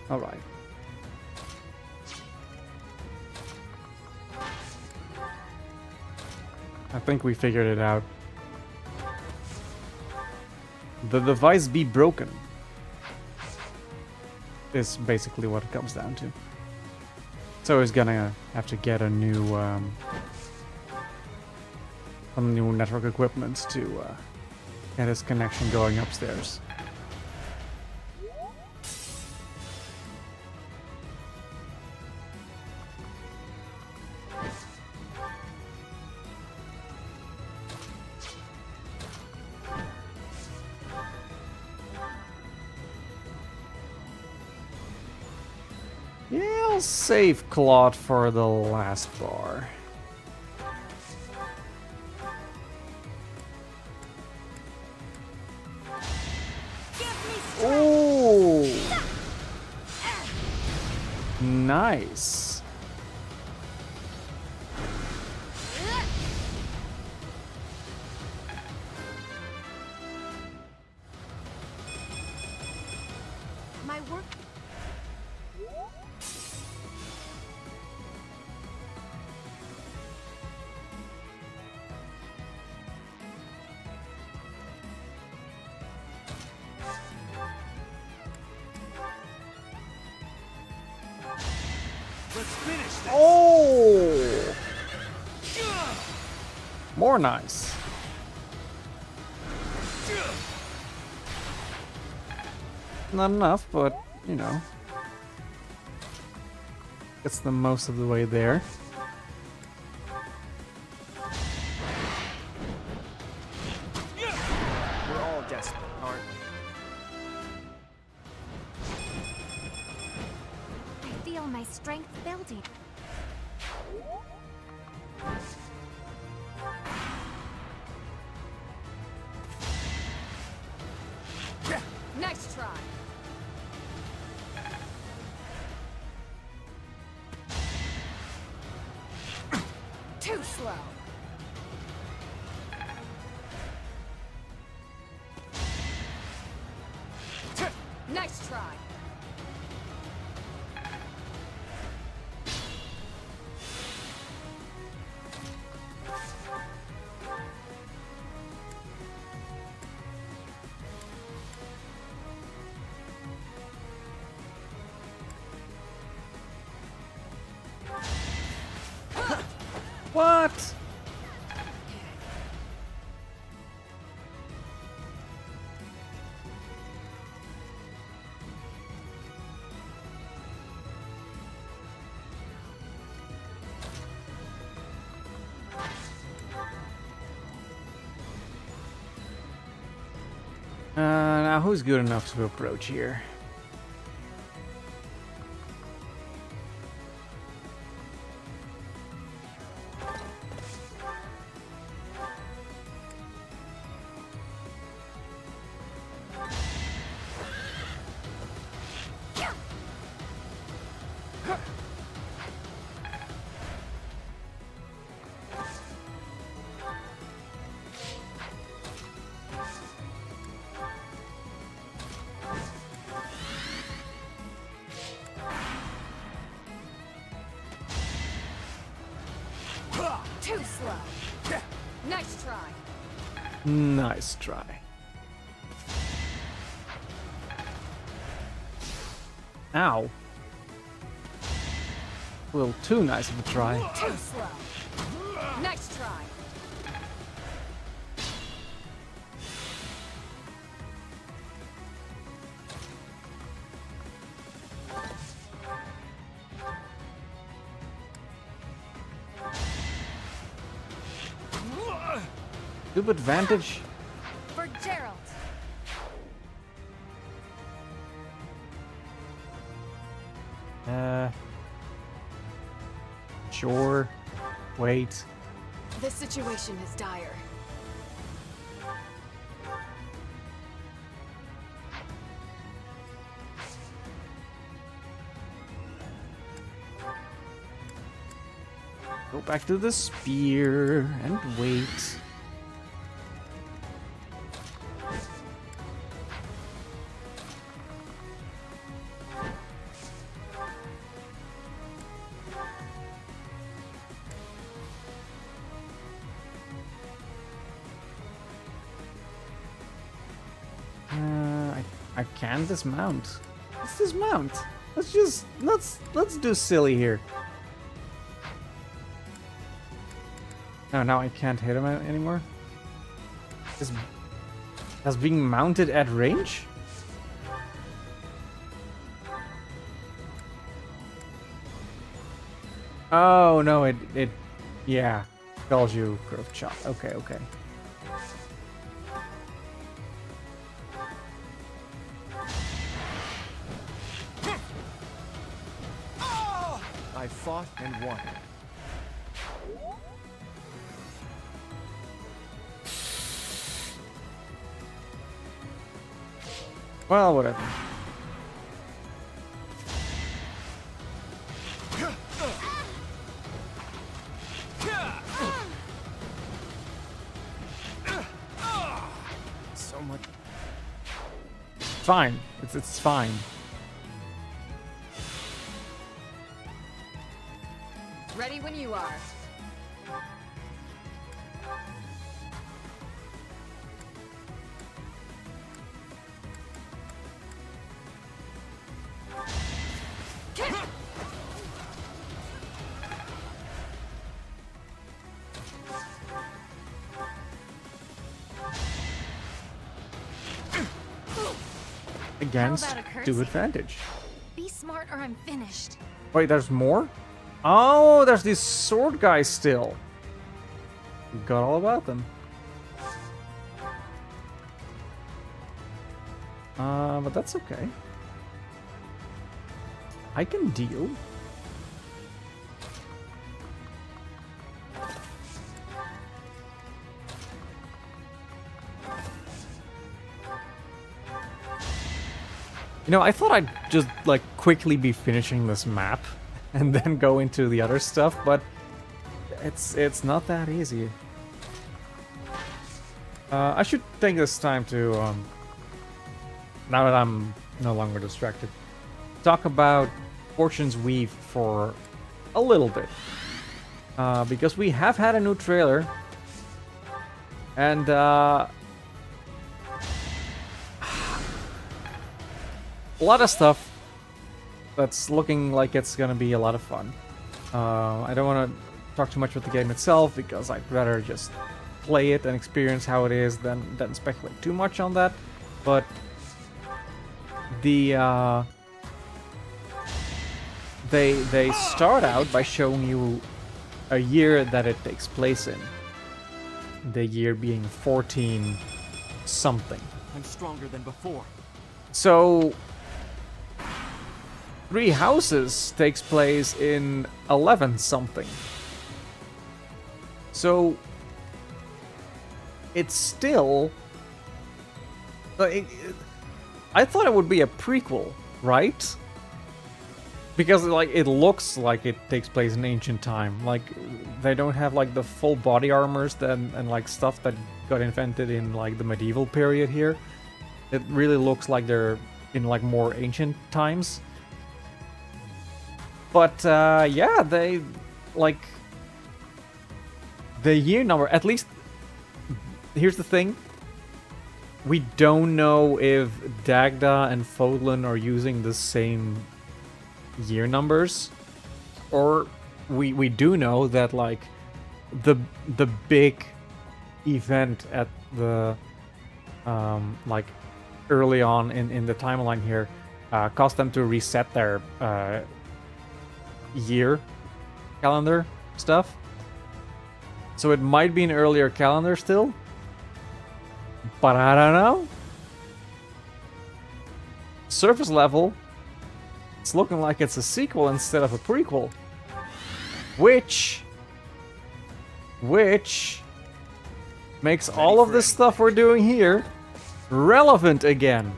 All right. I think we figured it out. The device be broken is basically what it comes down to. So he's gonna have to get a new network equipment to get his connection going upstairs. Yeah, I'll save Claude for the last bar. Oh, nice. My work. Let's finish this. Oh, more nice. Not enough, but you know, it's the most of the way there. We're all desperate, aren't we? I feel my strength building. Nice try. Too slow. Nice try. What? Now who's good enough to approach here? Too slow. Nice try. Nice try. Ow. A little too nice of a try. Too slow. Nice try. Good advantage. For Gerald. Sure. Wait. This situation is dire. Go back to the spear and wait. I can't dismount. Let's dismount. Let's do silly here. No, now I can't hit him anymore. Is being mounted at range? Oh no, it yeah, calls you curved shot. Okay, okay. fought and won. Well, whatever. So much. Fine. It's fine. Ready when you are. Against How about a curse? do advantage. Be smart or I'm finished. Wait, there's more? Oh, there's these sword guys still. Forgot all about them. But that's okay. I can deal. You know, I thought I'd just, like, quickly be finishing this map and then go into the other stuff, but it's not that easy. I should take this time to, now that I'm no longer distracted, talk about Fortune's Weave for a little bit. Because we have had a new trailer, and a lot of stuff that's looking like it's gonna be a lot of fun. I don't want to talk too much about the game itself because I'd rather just play it and experience how it is than speculate too much on that. But the they start out by showing you a year that it takes place in. The year being 14 something. I'm stronger than before. So Three Houses takes place in 11 something. So it's still I thought it would be a prequel, right? Because like it looks like it takes place in ancient time. Like they don't have like the full body armors and like stuff that got invented in like the medieval period here. It really looks like they're in like more ancient times. But yeah, they like the year number, at least here's the thing. We don't know if Dagda and Fodlan are using the same year numbers, or we do know that like the big event at the like early on in the timeline here caused them to reset their year calendar stuff. So it might be an earlier calendar still, but I don't know. Surface level, it's looking like it's a sequel instead of a prequel. Which makes all of this stuff we're doing here relevant again.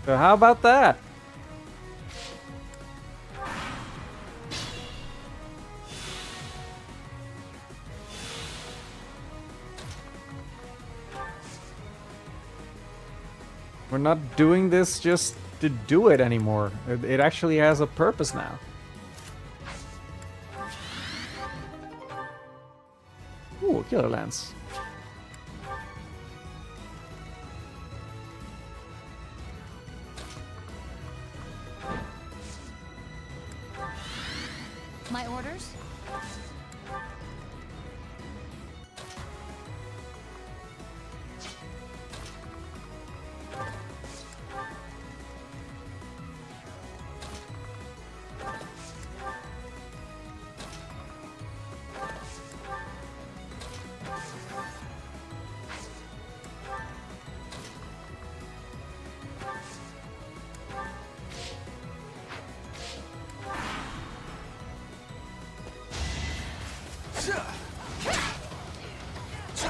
So how about that? We're not doing this just to do it anymore. It actually has a purpose now. Ooh, Killer Lance. My orders?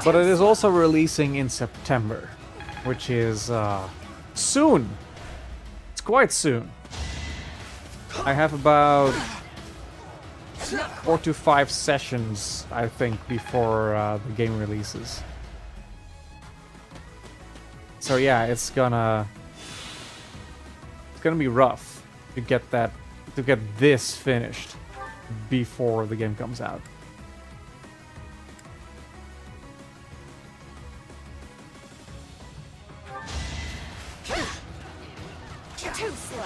But it is also releasing in September, which is soon. It's quite soon. I have about 4 to 5 sessions, I think, before the game releases. So yeah, it's gonna be rough to get this finished before the game comes out. Too slow.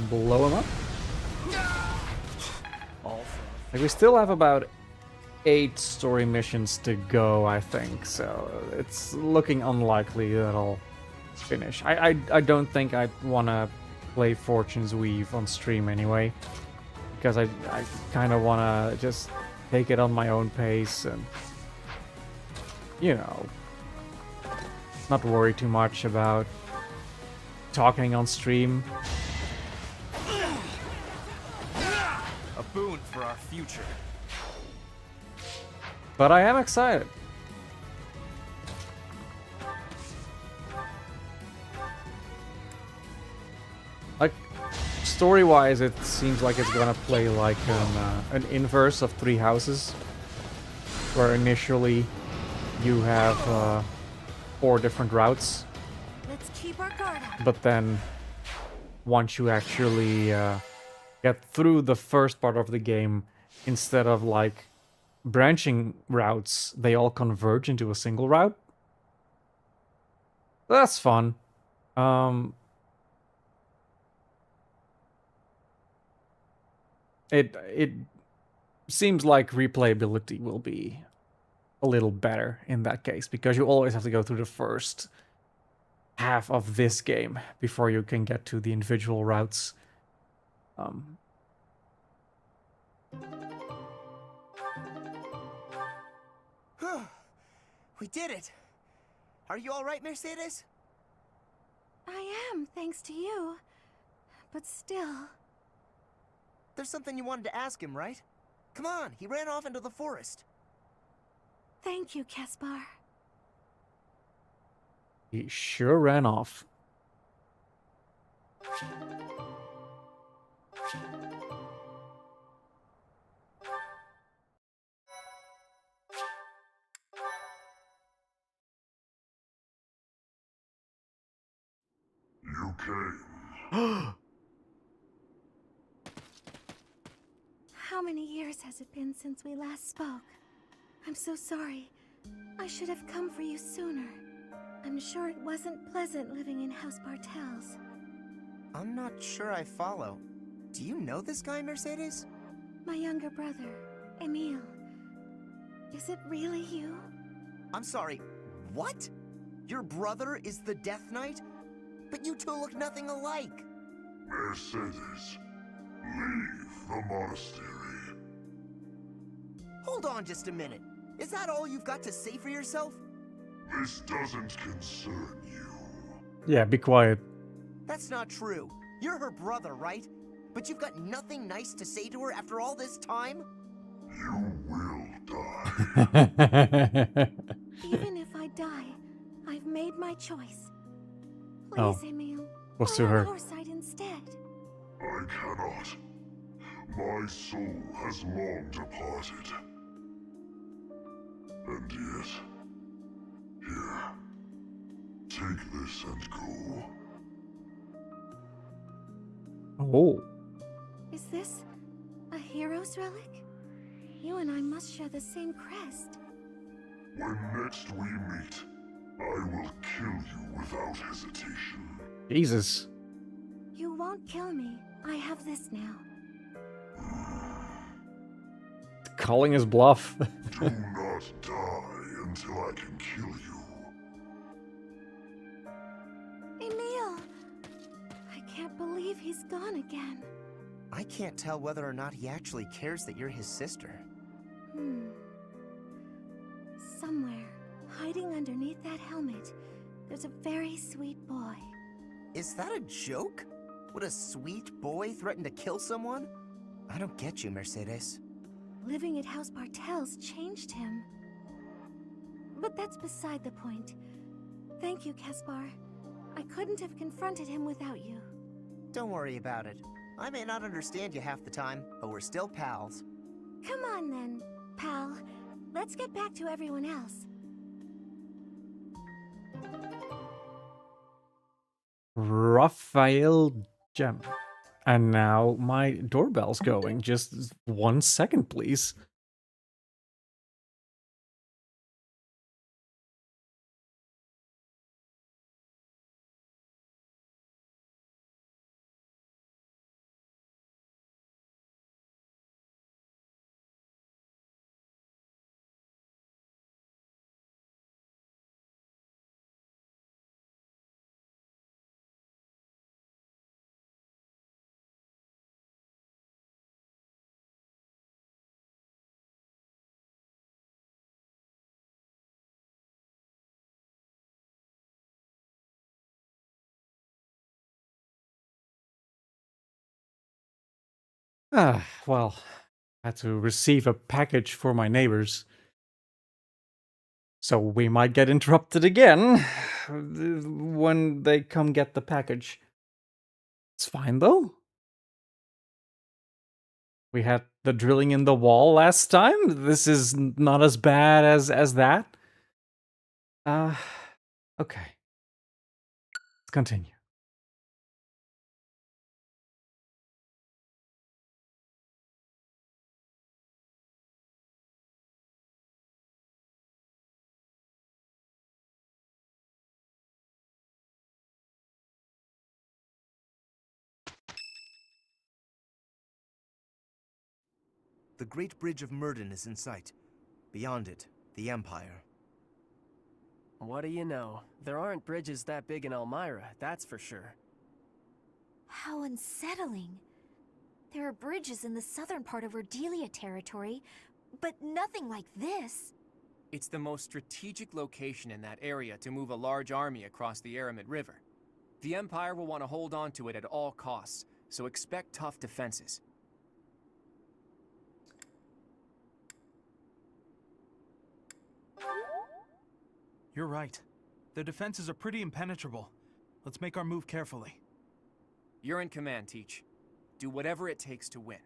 Blow him up. All Like, we still have about 8 story missions to go, I think, so it's looking unlikely that I'll finish. I don't think I'd want to play Fortune's Weave on stream anyway, because I kind of want to just take it on my own pace and, you know, not worry too much about talking on stream. a boon for our future. But I am excited. Like, story-wise, it seems like it's gonna play like an inverse of Three Houses, where initially you have 4 different routes, Let's keep our guard up. but then once you actually get through the first part of the game, instead of like branching routes, they all converge into a single route. That's fun. It seems like replayability will be a little better in that case, because you always have to go through the first half of this game before you can get to the individual routes. We did it! Are you alright, Mercedes? I am, thanks to you. But still... There's something you wanted to ask him, right? Come on, he ran off into the forest. Thank you, Caspar. He sure ran off. You came. How many years has it been since we last spoke? I'm so sorry. I should have come for you sooner. I'm sure it wasn't pleasant living in House Bartels. I'm not sure I follow. Do you know this guy, Mercedes? My younger brother, Emile. Is it really you? I'm sorry, what? Your brother is the Death Knight? But you two look nothing alike. Mercedes, leave the monastery. Hold on just a minute. Is that all you've got to say for yourself? This doesn't concern you. Yeah, be quiet. That's not true. You're her brother, right? But you've got nothing nice to say to her after all this time? You will die. Even if I die, I've made my choice. Please, Oh. Emile. What's fly to on her? our side instead. I cannot. My soul has long departed. And yet, here, take this and go. Oh. Is this a hero's relic? You and I must share the same crest. When next we meet, I will kill you without hesitation. Jesus. You won't kill me. I have this now. Calling his bluff. Do not die until I can kill you. Emile! I can't believe he's gone again. I can't tell whether or not he actually cares that you're his sister. Somewhere, hiding underneath that helmet, there's a very sweet boy. Is that a joke? Would a sweet boy threaten to kill someone? I don't get you, Mercedes. Living at House Bartels changed him. But that's beside the point. Thank you, Caspar. I couldn't have confronted him without you. Don't worry about it. I may not understand you half the time, but we're still pals. Come on then, pal. Let's get back to everyone else. Raphael Gem. And now my doorbell's going. Just 1 second, please. Ah, well, I had to receive a package for my neighbors. So we might get interrupted again when they come get the package. It's fine though. We had the drilling in the wall last time. This is not as bad as that. Okay. Let's continue. The Great Bridge of Murden is in sight. Beyond it, the Empire. What do you know? There aren't bridges that big in Elmira, that's for sure. How unsettling. There are bridges in the southern part of Ordelia territory, but nothing like this. It's the most strategic location in that area to move a large army across the Aramid River. The Empire will want to hold on to it at all costs, so expect tough defenses. You're right. Their defenses are pretty impenetrable. Let's make our move carefully. You're in command, Teach. Do whatever it takes to win.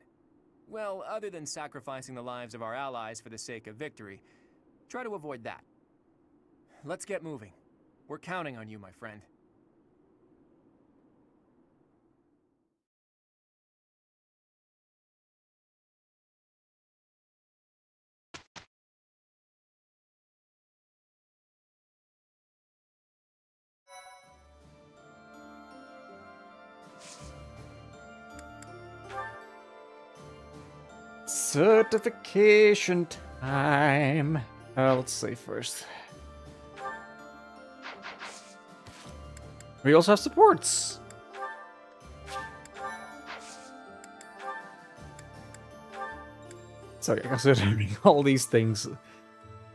Well, other than sacrificing the lives of our allies for the sake of victory, try to avoid that. Let's get moving. We're counting on you, my friend. Certification time. Let's see first. We also have supports. So considering all these things,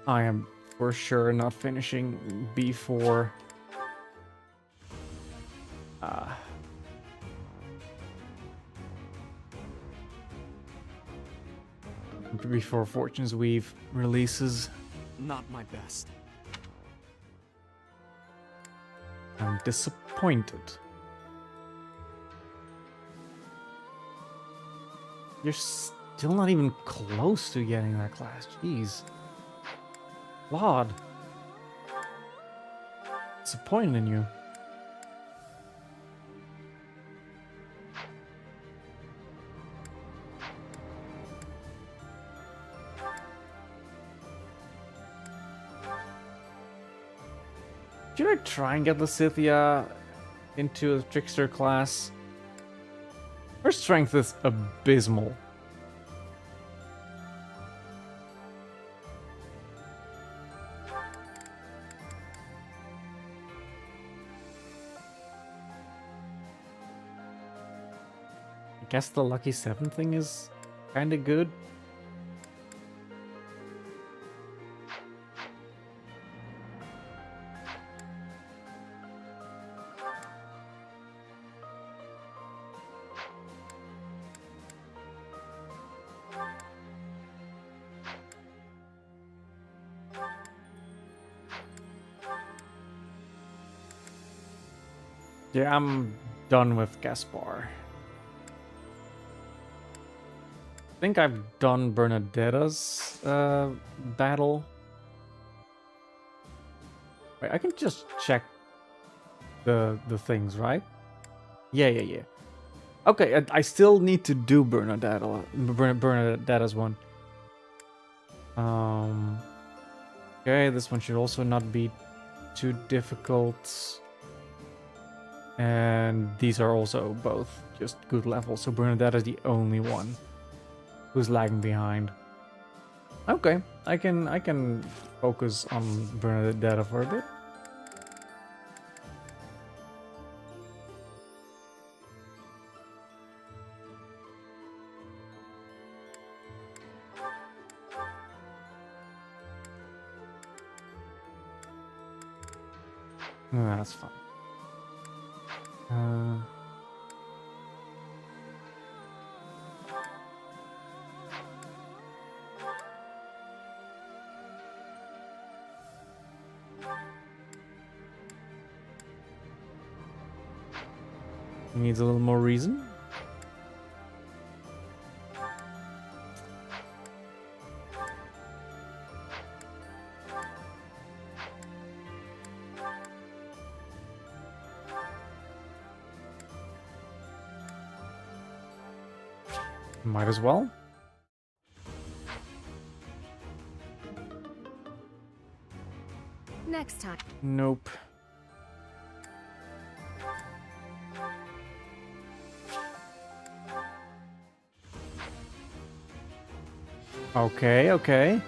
I am for sure not finishing before before Fortune's Weave releases. Not my best. I'm disappointed. You're still not even close to getting that class. Jeez. Lord. Disappointed in you. Should I try and get Lysithia into a trickster class? Her strength is abysmal. I guess the lucky 7 thing is kinda good. Yeah, I'm done with Gaspar. I think I've done Bernadetta's battle. Wait, I can just check the things, right? Yeah. Okay, I still need to do Bernadetta's one. Okay, this one should also not be too difficult. And these are also both just good levels, so Bernadette is the only one who's lagging behind. Okay, I can focus on Bernadette for a bit. That's fine. Needs a little more reason. Might as well. Next time. Nope. Okay.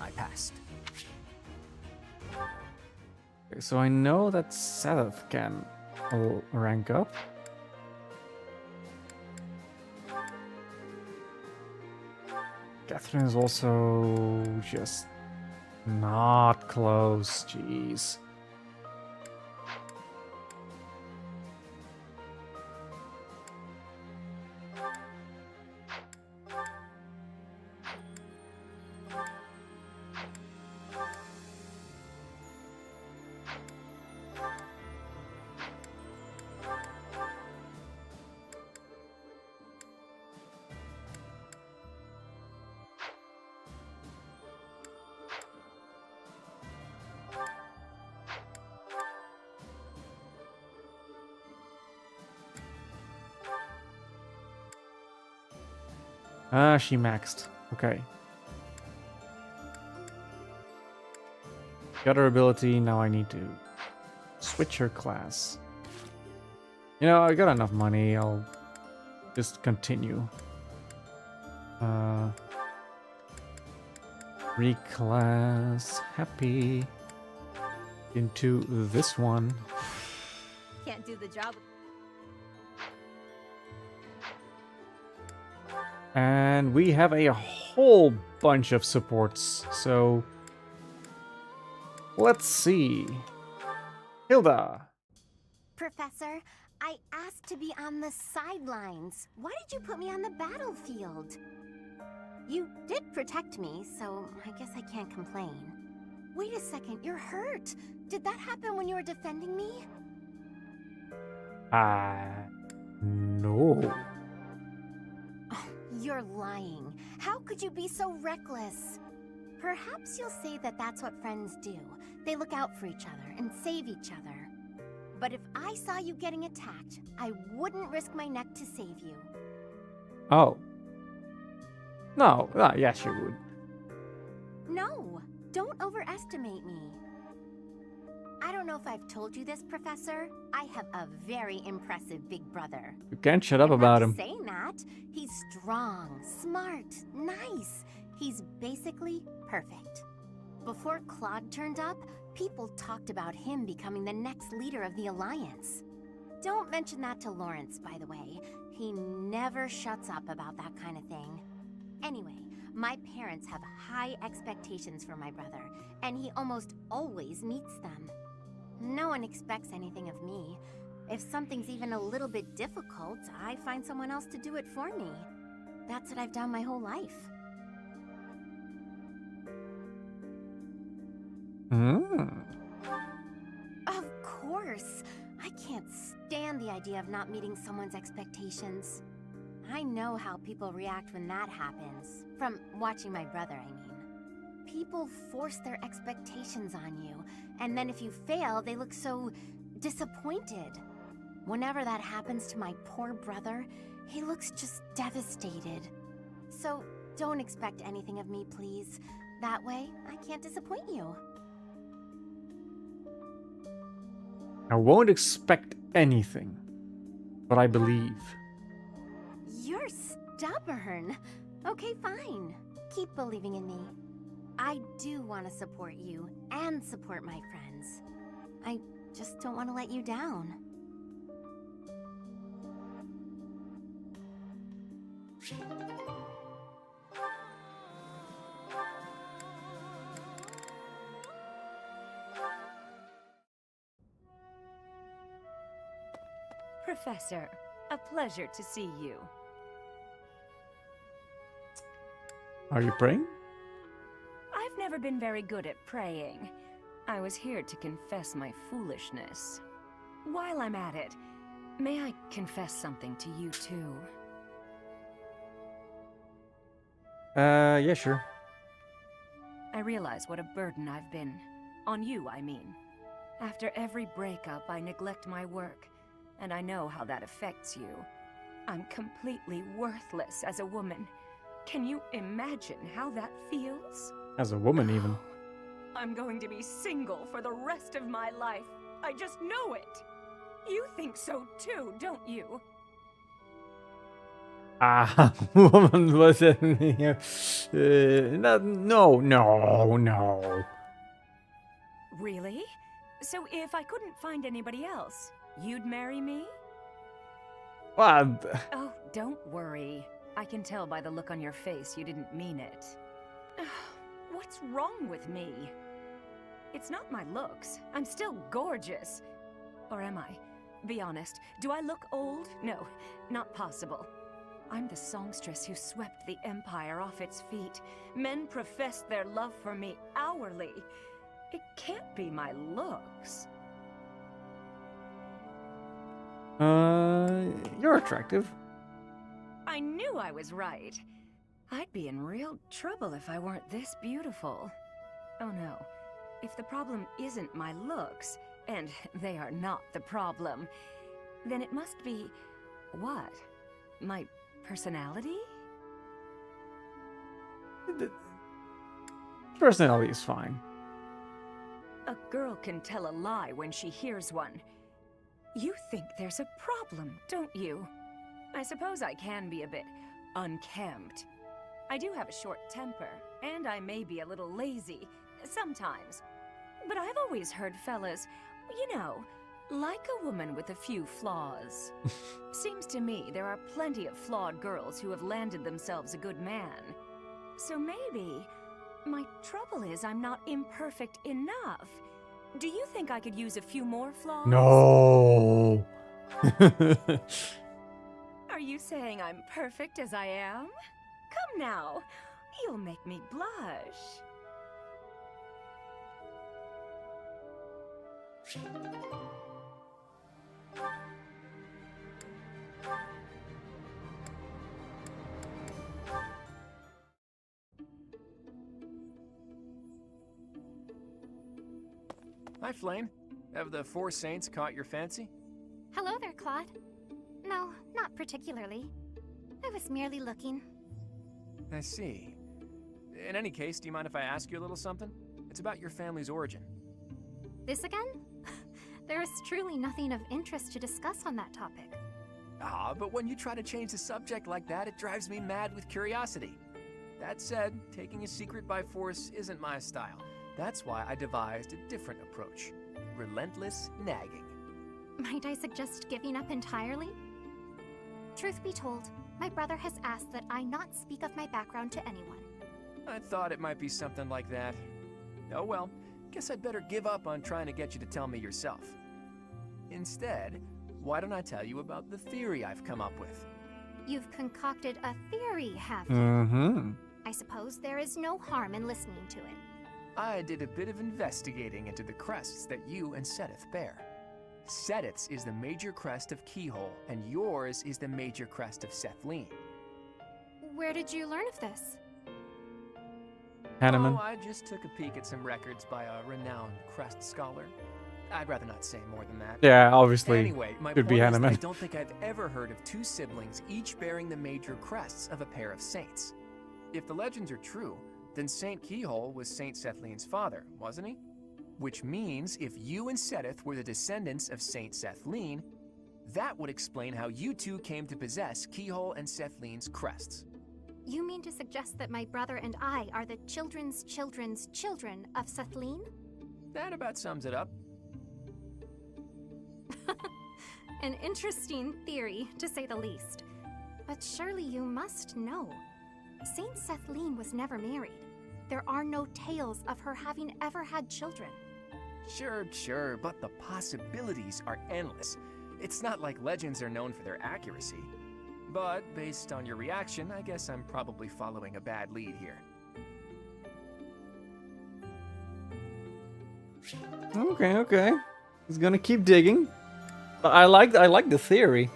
I passed. Okay, so I know that Seth can rank up. Catherine is also just not close. Jeez. Ah, she maxed. Okay. Got her ability, now I need to switch her class. You know, I got enough money, I'll just continue. Reclass, happy, into this one. Can't do the job. And we have a whole bunch of supports, so let's see. Hilda. Professor, I asked to be on the sidelines. Why did you put me on the battlefield? You did protect me, so I guess I can't complain. Wait a second, you're hurt. Did that happen when you were defending me? No. You're lying. How could you be so reckless? Perhaps you'll say that that's what friends do. They look out for each other and save each other. But if I saw you getting attacked, I wouldn't risk my neck to save you. Oh. No, yes you would. No, don't overestimate me. I don't know if I've told you this, Professor. I have a very impressive big brother. You can't shut up I'm about not him. saying that. He's strong, smart, nice. He's basically perfect. Before Claude turned up, people talked about him becoming the next leader of the Alliance. Don't mention that to Lawrence, by the way. He never shuts up about that kind of thing. Anyway, my parents have high expectations for my brother, and he almost always meets them. No one expects anything of me. If something's even a little bit difficult, I find someone else to do it for me. That's what I've done my whole life. Mm. Of course. I can't stand the idea of not meeting someone's expectations. I know how people react when that happens. From watching my brother, I mean. People force their expectations on you, and then if you fail, they look so disappointed. Whenever that happens to my poor brother, he looks just devastated. So don't expect anything of me, please. That way, I can't disappoint you. I won't expect anything, but I believe. You're stubborn. Okay, fine. Keep believing in me. I do want to support you and support my friends. I just don't want to let you down. Professor, a pleasure to see you. Are you praying? I've never been very good at praying. I was here to confess my foolishness. While I'm at it, may I confess something to you too? Yeah, sure. I realize what a burden I've been. On you, I mean. After every breakup, I neglect my work, and I know how that affects you. I'm completely worthless as a woman. Can you imagine how that feels? As a woman, even. I'm going to be single for the rest of my life. I just know it. You think so too, don't you? Ah, woman was it? No. Really? So if I couldn't find anybody else, you'd marry me? Well, Oh, don't worry. I can tell by the look on your face you didn't mean it. What's wrong with me? It's not my looks. I'm still gorgeous. Or am I? Be honest. Do I look old? No, not possible. I'm the songstress who swept the Empire off its feet. Men professed their love for me hourly. It can't be my looks. You're attractive. I knew I was right. I'd be in real trouble if I weren't this beautiful. Oh no. If the problem isn't my looks, and they are not the problem, then it must be... what? My personality? Personality is fine. A girl can tell a lie when she hears one. You think there's a problem, don't you? I suppose I can be a bit unkempt. I do have a short temper, and I may be a little lazy, sometimes. But I've always heard fellas, you know, like a woman with a few flaws. Seems to me there are plenty of flawed girls who have landed themselves a good man. So maybe my trouble is I'm not imperfect enough. Do you think I could use a few more flaws? No. Are you saying I'm perfect as I am? Come now, you'll make me blush. Hi, Flame. Have the Four Saints caught your fancy? Hello there, Claude. No, not particularly. I was merely looking. I see. In any case, do you mind if I ask you a little something? It's about your family's origin. This again? There is truly nothing of interest to discuss on that topic. Ah, but when you try to change the subject like that, it drives me mad with curiosity. That said, taking a secret by force isn't my style. That's why I devised a different approach. Relentless nagging. Might I suggest giving up entirely? Truth be told, my brother has asked that I not speak of my background to anyone. I thought it might be something like that. Oh well, guess I'd better give up on trying to get you to tell me yourself. Instead, why don't I tell you about the theory I've come up with? You've concocted a theory, have you? Mm-hmm. I suppose there is no harm in listening to it. I did a bit of investigating into the crests that you and Seteth bear. Seteth's is the major crest of Keyhole, and yours is the major crest of Sethlene. Where did you learn of this? Hanneman. Oh, I just took a peek at some records by a renowned crest scholar. I'd rather not say more than that. Yeah, obviously. Anyway, my could point be is that I Hanneman. don't think I've ever heard of two siblings each bearing the major crests of a pair of saints. If the legends are true, then Saint Keyhole was Saint Sethlene's father, wasn't he? Which means if you and Seteth were the descendants of Saint Sethlene, that would explain how you two came to possess Keyhole and Sethlene's crests. You mean to suggest that my brother and I are the children's children's children of Sethlene? That about sums it up. An interesting theory, to say the least. But surely you must know. Saint Sethlene was never married. There are no tales of her having ever had children. Sure, but the possibilities are endless. It's not like legends are known for their accuracy. But based on your reaction, I guess I'm probably following a bad lead here. Okay. He's gonna keep digging. But I like the theory.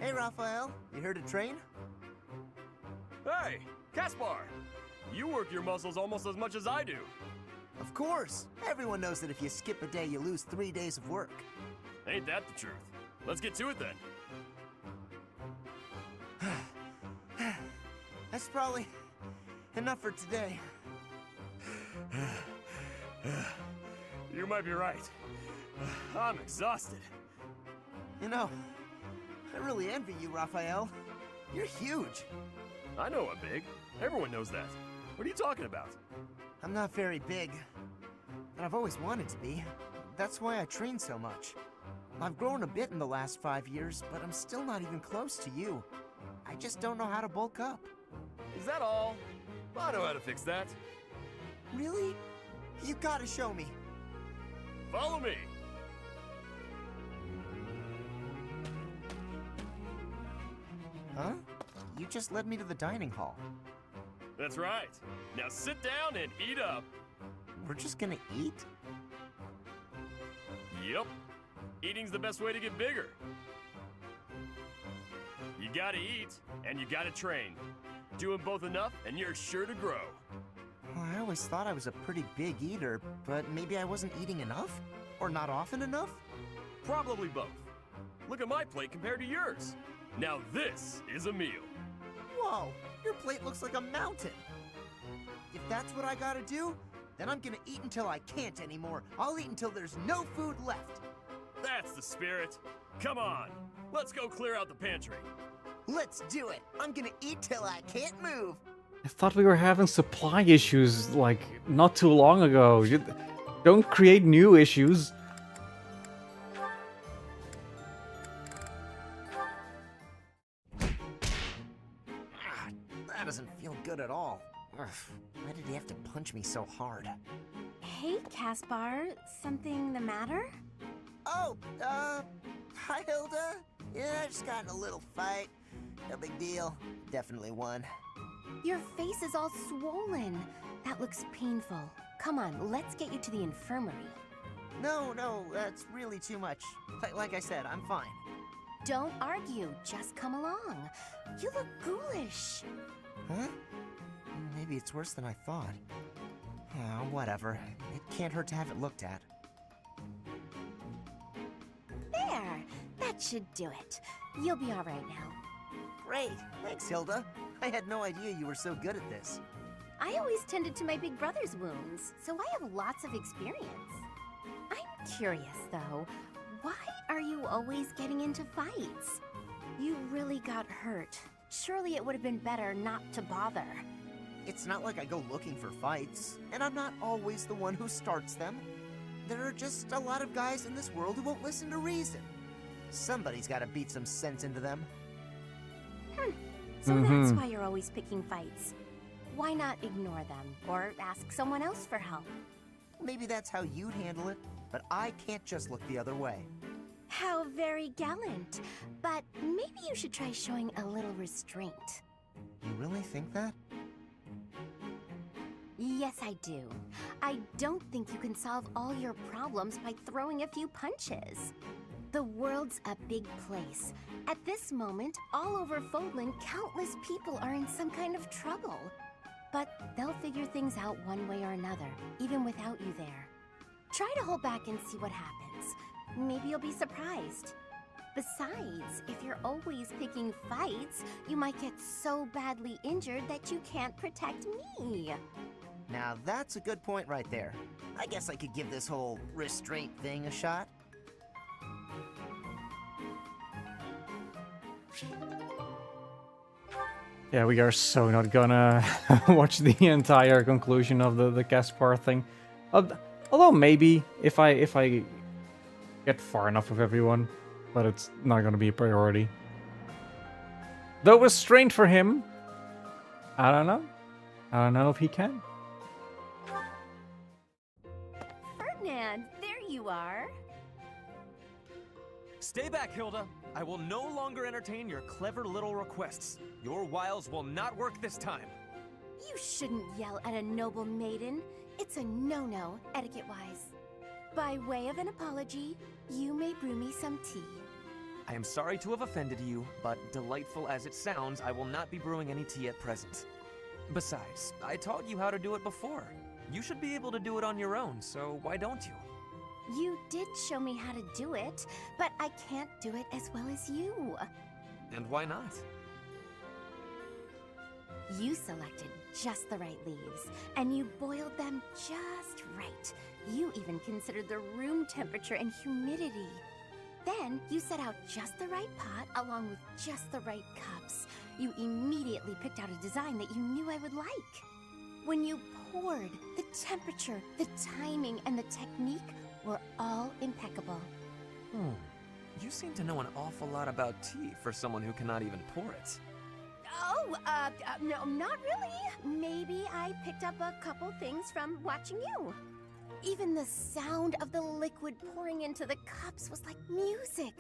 Hey, Raphael, you heard a train? Hey, Caspar! You work your muscles almost as much as I do. Of course. Everyone knows that if you skip a day, you lose 3 days of work. Ain't that the truth? Let's get to it then. That's probably enough for today. You might be right. I'm exhausted. You know, I really envy you, Raphael. You're huge. I know I'm big. Everyone knows that. What are you talking about? I'm not very big, but I've always wanted to be. That's why I train so much. I've grown a bit in the last 5 years, but I'm still not even close to you. I just don't know how to bulk up. Is that all? I know how to fix that. Really? You gotta show me. Follow me. Huh? You just led me to the dining hall. That's right. Now sit down and eat up. We're just gonna eat? Yep. Eating's the best way to get bigger. You gotta eat, and you gotta train. Do them both enough, and you're sure to grow. Well, I always thought I was a pretty big eater, but maybe I wasn't eating enough? Or not often enough? Probably both. Look at my plate compared to yours. Now this is a meal. Whoa, your plate looks like a mountain. If that's what I gotta do, then I'm gonna eat until I can't anymore. I'll eat until there's no food left. That's the spirit. Come on, let's go clear out the pantry. Let's do it. I'm gonna eat till I can't move. I thought we were having supply issues, like, not too long ago. Don't create new issues. That doesn't feel good at all. Ugh, why did he have to punch me so hard? Hey, Caspar, something the matter? Oh, hi, Hilda. Yeah, I just got in a little fight. No big deal. Definitely won. Your face is all swollen. That looks painful. Come on, let's get you to the infirmary. No, that's really too much. Like I said, I'm fine. Don't argue, just come along. You look ghoulish. Huh? Maybe it's worse than I thought. Oh, whatever. It can't hurt to have it looked at. There, that should do it. You'll be all right now. Great. Thanks, Hilda. I had no idea you were so good at this. I always tended to my big brother's wounds, so I have lots of experience. I'm curious, though. Why are you always getting into fights? You really got hurt. Surely it would have been better not to bother. It's not like I go looking for fights, and I'm not always the one who starts them. There are just a lot of guys in this world who won't listen to reason. Somebody's gotta beat some sense into them. So that's why you're always picking fights. Why not ignore them, or ask someone else for help? Maybe that's how you'd handle it, but I can't just look the other way. How very gallant. But maybe you should try showing a little restraint. You really think that? Yes, I do. I don't think you can solve all your problems by throwing a few punches. The world's a big place. At this moment, all over Fodlan, countless people are in some kind of trouble. But they'll figure things out one way or another, even without you there. Try to hold back and see what happens. Maybe you'll be surprised. Besides, if you're always picking fights, you might get so badly injured that you can't protect me. Now that's a good point right there. I guess I could give this whole restraint thing a shot. Yeah, we are so not gonna watch the entire conclusion of the Caspar thing. Although maybe if I get far enough with everyone, but it's not gonna be a priority. Though restraint for him, I don't know. I don't know if he can. Ferdinand, there you are. Stay back, Hilda. I will no longer entertain your clever little requests. Your wiles will not work this time. You shouldn't yell at a noble maiden. It's a no-no, etiquette-wise. By way of an apology, you may brew me some tea. I am sorry to have offended you, but delightful as it sounds, I will not be brewing any tea at present. Besides, I taught you how to do it before. You should be able to do it on your own, so why don't you? You did show me how to do it, but I can't do it as well as you. And why not? You selected just the right leaves, and you boiled them just right. You even considered the room temperature and humidity. Then you set out just the right pot along with just the right cups. You immediately picked out a design that you knew I would like. When you poured, the temperature, the timing, and the technique were all impeccable. You seem to know an awful lot about tea for someone who cannot even pour it. Oh, no, not really. Maybe I picked up a couple things from watching you. Even the sound of the liquid pouring into the cups was like music.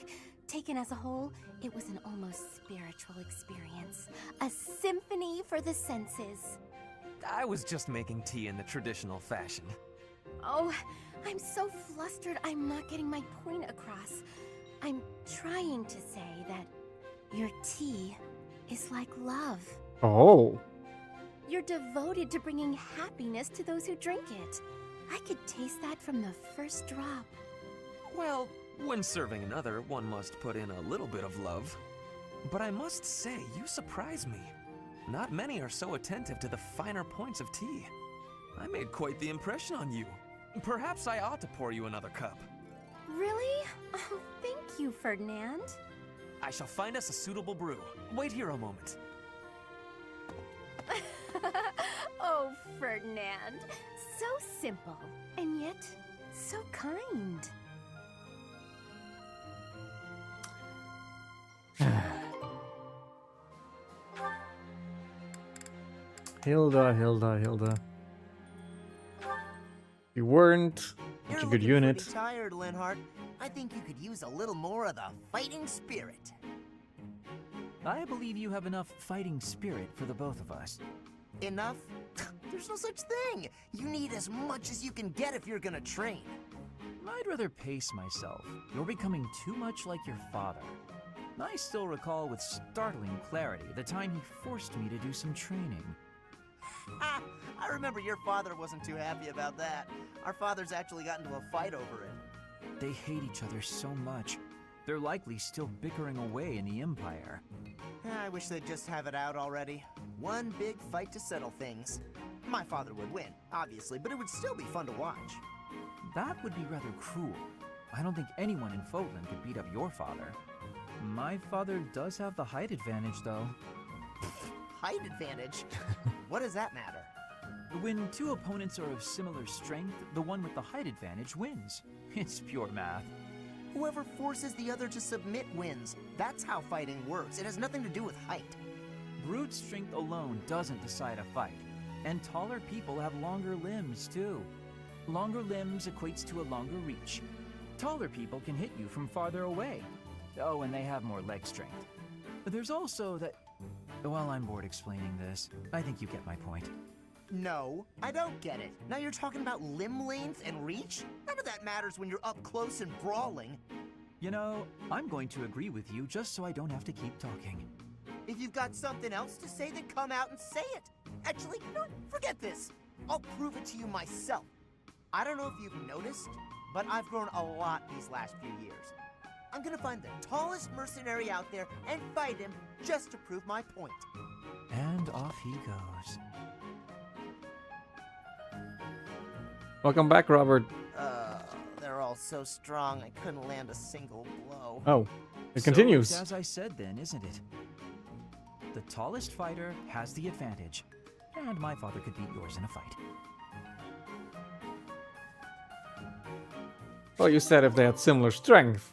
Taken as a whole, it was an almost spiritual experience. A symphony for the senses. I was just making tea in the traditional fashion. Oh, I'm so flustered I'm not getting my point across. I'm trying to say that your tea is like love. Oh. You're devoted to bringing happiness to those who drink it. I could taste that from the first drop. Well, when serving another, one must put in a little bit of love. But I must say, you surprise me. Not many are so attentive to the finer points of tea. I made quite the impression on you. Perhaps I ought to pour you another cup. Really? Oh, thank you, Ferdinand. I shall find us a suitable brew. Wait here a moment. Oh, Ferdinand. So simple, and yet so kind. Hilda. You weren't such a good unit. You're tired, Linhardt. I think you could use a little more of the fighting spirit. I believe you have enough fighting spirit for the both of us. Enough? There's no such thing. You need as much as you can get if you're gonna train. I'd rather pace myself. You're becoming too much like your father. I still recall with startling clarity the time he forced me to do some training. I remember your father wasn't too happy about that. Our fathers actually got into a fight over it. They hate each other so much. They're likely still bickering away in the Empire. I wish they'd just have it out already. One big fight to settle things. My father would win, obviously, but it would still be fun to watch. That would be rather cruel. I don't think anyone in Fodlan could beat up your father. My father does have the height advantage, though. Height advantage? What does that matter? When two opponents are of similar strength, the one with the height advantage wins. It's pure math. Whoever forces the other to submit wins. That's how fighting works. It has nothing to do with height. Brute strength alone doesn't decide a fight. And taller people have longer limbs, too. Longer limbs equates to a longer reach. Taller people can hit you from farther away. Oh, and they have more leg strength. There's also that... Well, I'm bored explaining this. I think you get my point. No, I don't get it. Now you're talking about limb length and reach? None of that matters when you're up close and brawling. You know, I'm going to agree with you just so I don't have to keep talking. If you've got something else to say, then come out and say it. Actually, no, forget this. I'll prove it to you myself. I don't know if you've noticed, but I've grown a lot these last few years. I'm gonna find the tallest mercenary out there and fight him just to prove my point. And off he goes. Welcome back, Robert. They're all so strong I couldn't land a single blow. Oh, it continues. So, as I said then, isn't it? The tallest fighter has the advantage, and my father could beat yours in a fight. Well, you said if they had similar strength.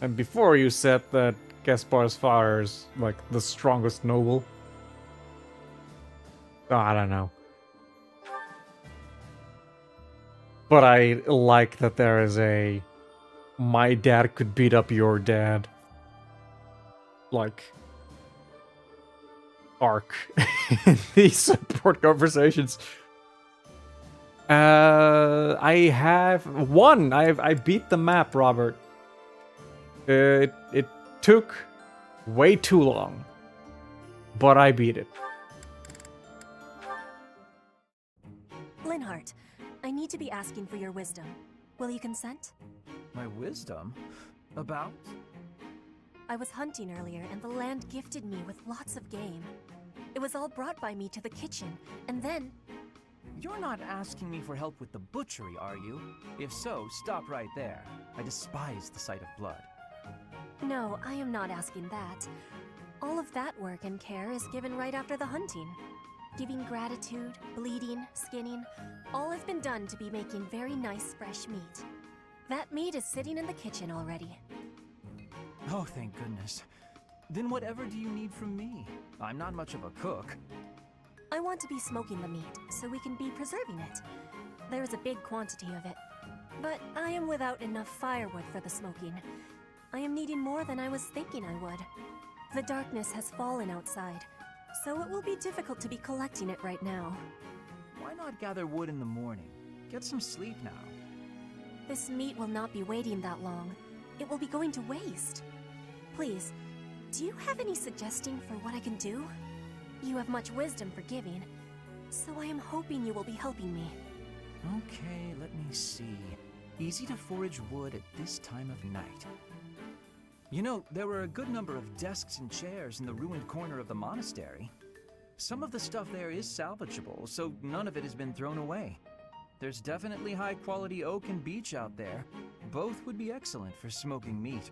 And before you said that Gaspar's father is, like, the strongest noble. Oh, I don't know. But I like that there is a... My dad could beat up your dad. Like... arc in these support conversations. I have won. I beat the map, Robert. It took way too long, but I beat it. Linhardt, I need to be asking for your wisdom. Will you consent? My wisdom? About? I was hunting earlier, and the land gifted me with lots of game. It was all brought by me to the kitchen, and then... You're not asking me for help with the butchery, are you? If so, stop right there. I despise the sight of blood. No, I am not asking that. All of that work and care is given right after the hunting. Giving gratitude, bleeding, skinning, all has been done to be making very nice fresh meat. That meat is sitting in the kitchen already. Oh, thank goodness. Then whatever do you need from me? I'm not much of a cook. I want to be smoking the meat, so we can be preserving it. There is a big quantity of it. But I am without enough firewood for the smoking. I am needing more than I was thinking I would. The darkness has fallen outside, so it will be difficult to be collecting it right now. Why not gather wood in the morning? Get some sleep now. This meat will not be waiting that long. It will be going to waste. Please, do you have any suggestion for what I can do? You have much wisdom for giving, so I am hoping you will be helping me. Okay, let me see. Easy to forage wood at this time of night. You know, there were a good number of desks and chairs in the ruined corner of the monastery. Some of the stuff there is salvageable, so none of it has been thrown away. There's definitely high-quality oak and beech out there. Both would be excellent for smoking meat.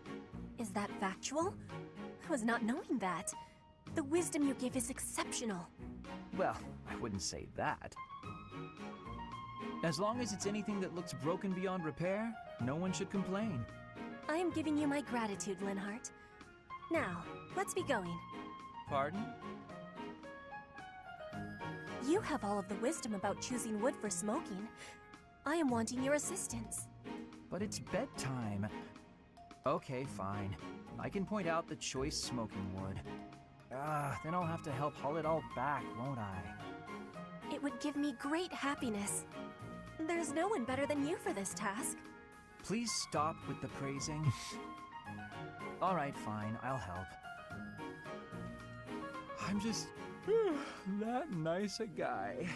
Is that factual? I was not knowing that. The wisdom you give is exceptional. Well, I wouldn't say that. As long as it's anything that looks broken beyond repair, no one should complain. I am giving you my gratitude, Linhardt. Now, let's be going. Pardon? You have all of the wisdom about choosing wood for smoking. I am wanting your assistance. But it's bedtime. Okay, fine. I can point out the choice smoking wood. Then I'll have to help haul it all back, won't I? It would give me great happiness. There's no one better than you for this task. Please stop with the praising. All right, fine, I'll help. I'm just that nice a guy.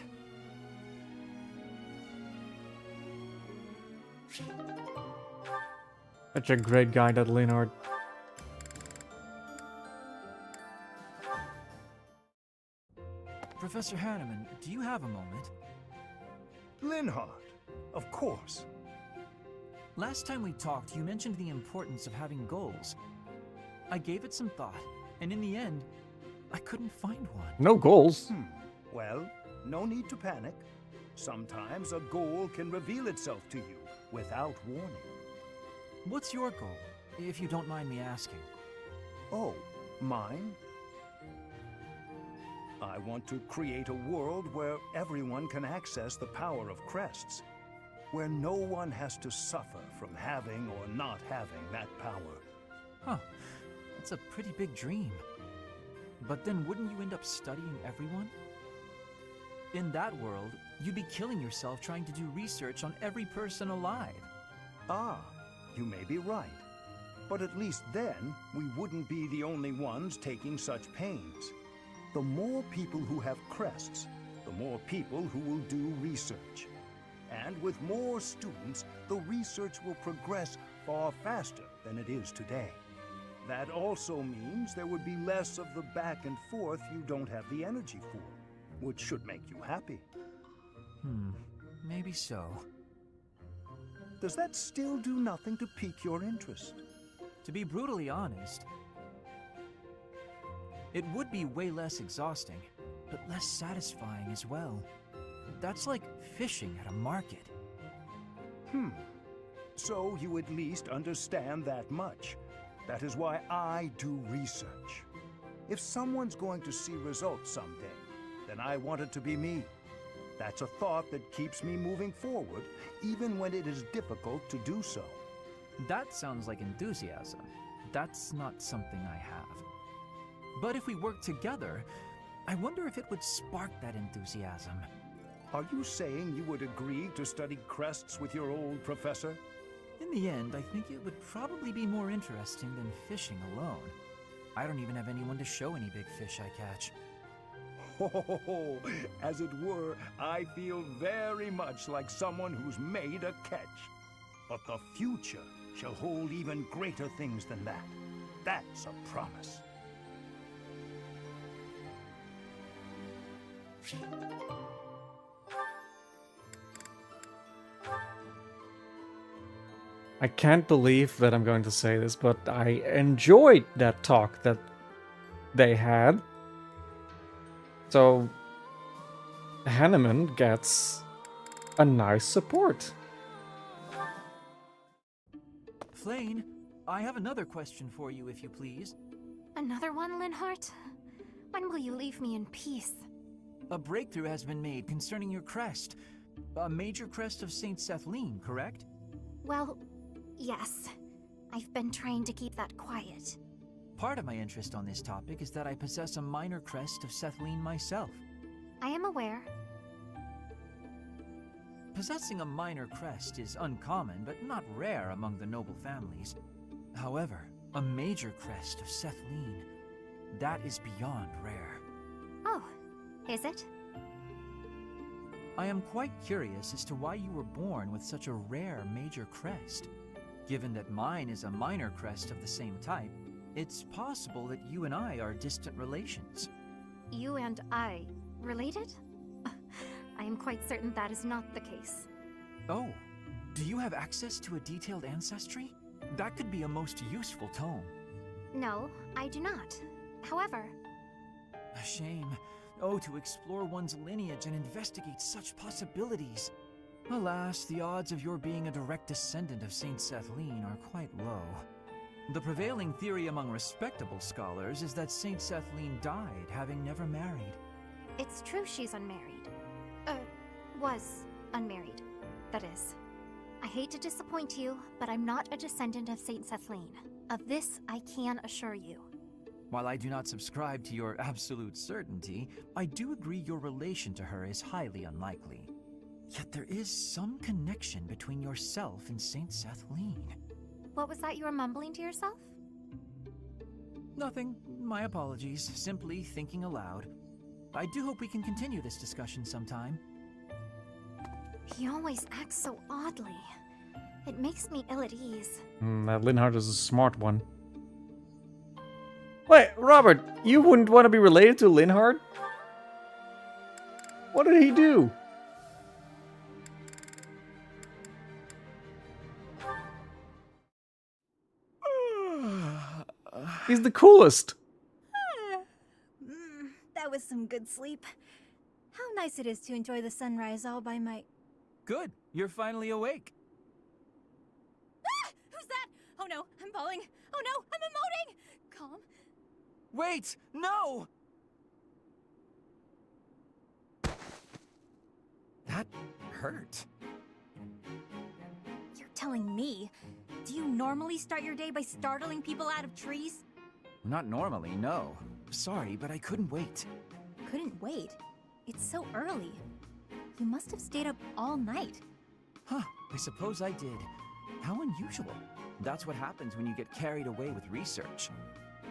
Such a great guy, that Leonard. Professor Hanneman, do you have a moment? Linhardt, of course. Last time we talked, you mentioned the importance of having goals. I gave it some thought, and in the end, I couldn't find one. No goals? Well, no need to panic. Sometimes a goal can reveal itself to you without warning. What's your goal, if you don't mind me asking? Oh, mine? I want to create a world where everyone can access the power of crests. where no one has to suffer from having or not having that power. Huh. That's a pretty big dream. But then wouldn't you end up studying everyone? In that world, you'd be killing yourself trying to do research on every person alive. Ah, you may be right. But at least then, we wouldn't be the only ones taking such pains. The more people who have crests, the more people who will do research. And with more students, the research will progress far faster than it is today. That also means there would be less of the back and forth you don't have the energy for, which should make you happy. Maybe so. Does that still do nothing to pique your interest? To be brutally honest, it would be way less exhausting, but less satisfying as well. That's like fishing at a market. So you at least understand that much. That is why I do research. If someone's going to see results someday, then I want it to be me. That's a thought that keeps me moving forward, even when it is difficult to do so. That sounds like enthusiasm. That's not something I have. But if we work together, I wonder if it would spark that enthusiasm. Are you saying you would agree to study crests with your old professor? In the end, I think it would probably be more interesting than fishing alone. I don't even have anyone to show any big fish I catch. Oh, as it were, I feel very much like someone who's made a catch. But the future shall hold even greater things than that. That's a promise. I can't believe that I'm going to say this, but I enjoyed that talk that they had. So, Hanneman gets a nice support. Flane, I have another question for you, if you please. Another one, Linhardt? When will you leave me in peace? A breakthrough has been made concerning your crest. A major crest of Saint Sethleen, correct? Well, yes. I've been trying to keep that quiet. Part of my interest on this topic is that I possess a minor crest of Sethleen myself. I am aware. Possessing a minor crest is uncommon, but not rare among the noble families. However, a major crest of Sethleen, that is beyond rare. Oh, is it? I am quite curious as to why you were born with such a rare major crest. Given that mine is a minor crest of the same type, it's possible that you and I are distant relations. You and I related? I am quite certain that is not the case. Oh, do you have access to a detailed ancestry? That could be a most useful tome. No, I do not. However... A shame. Oh, to explore one's lineage and investigate such possibilities. Alas, the odds of your being a direct descendant of Saint Sethleen are quite low. The prevailing theory among respectable scholars is that Saint Sethleen died having never married. It's true she's unmarried. Was unmarried, that is. I hate to disappoint you, but I'm not a descendant of Saint Sethleen. Of this, I can assure you. While I do not subscribe to your absolute certainty, I do agree your relation to her is highly unlikely. Yet there is some connection between yourself and Saint Sethleen. What was that you were mumbling to yourself? Nothing. My apologies. Simply thinking aloud. I do hope we can continue this discussion sometime. He always acts so oddly. It makes me ill at ease. That Linhardt is a smart one. Wait, Robert, you wouldn't want to be related to Linhardt? What did he do? He's the coolest. That was some good sleep. How nice it is to enjoy the sunrise all by my... Good. You're finally awake. Ah! Who's that? Oh no, I'm falling. Oh no, I'm emoting! Calm. Wait! No! That hurt. telling me. Do you normally start your day by startling people out of trees? Not normally, no. Sorry, but I couldn't wait. Couldn't wait. It's so early. You must have stayed up all night. Huh, I suppose I did. How unusual. That's what happens when you get carried away with research.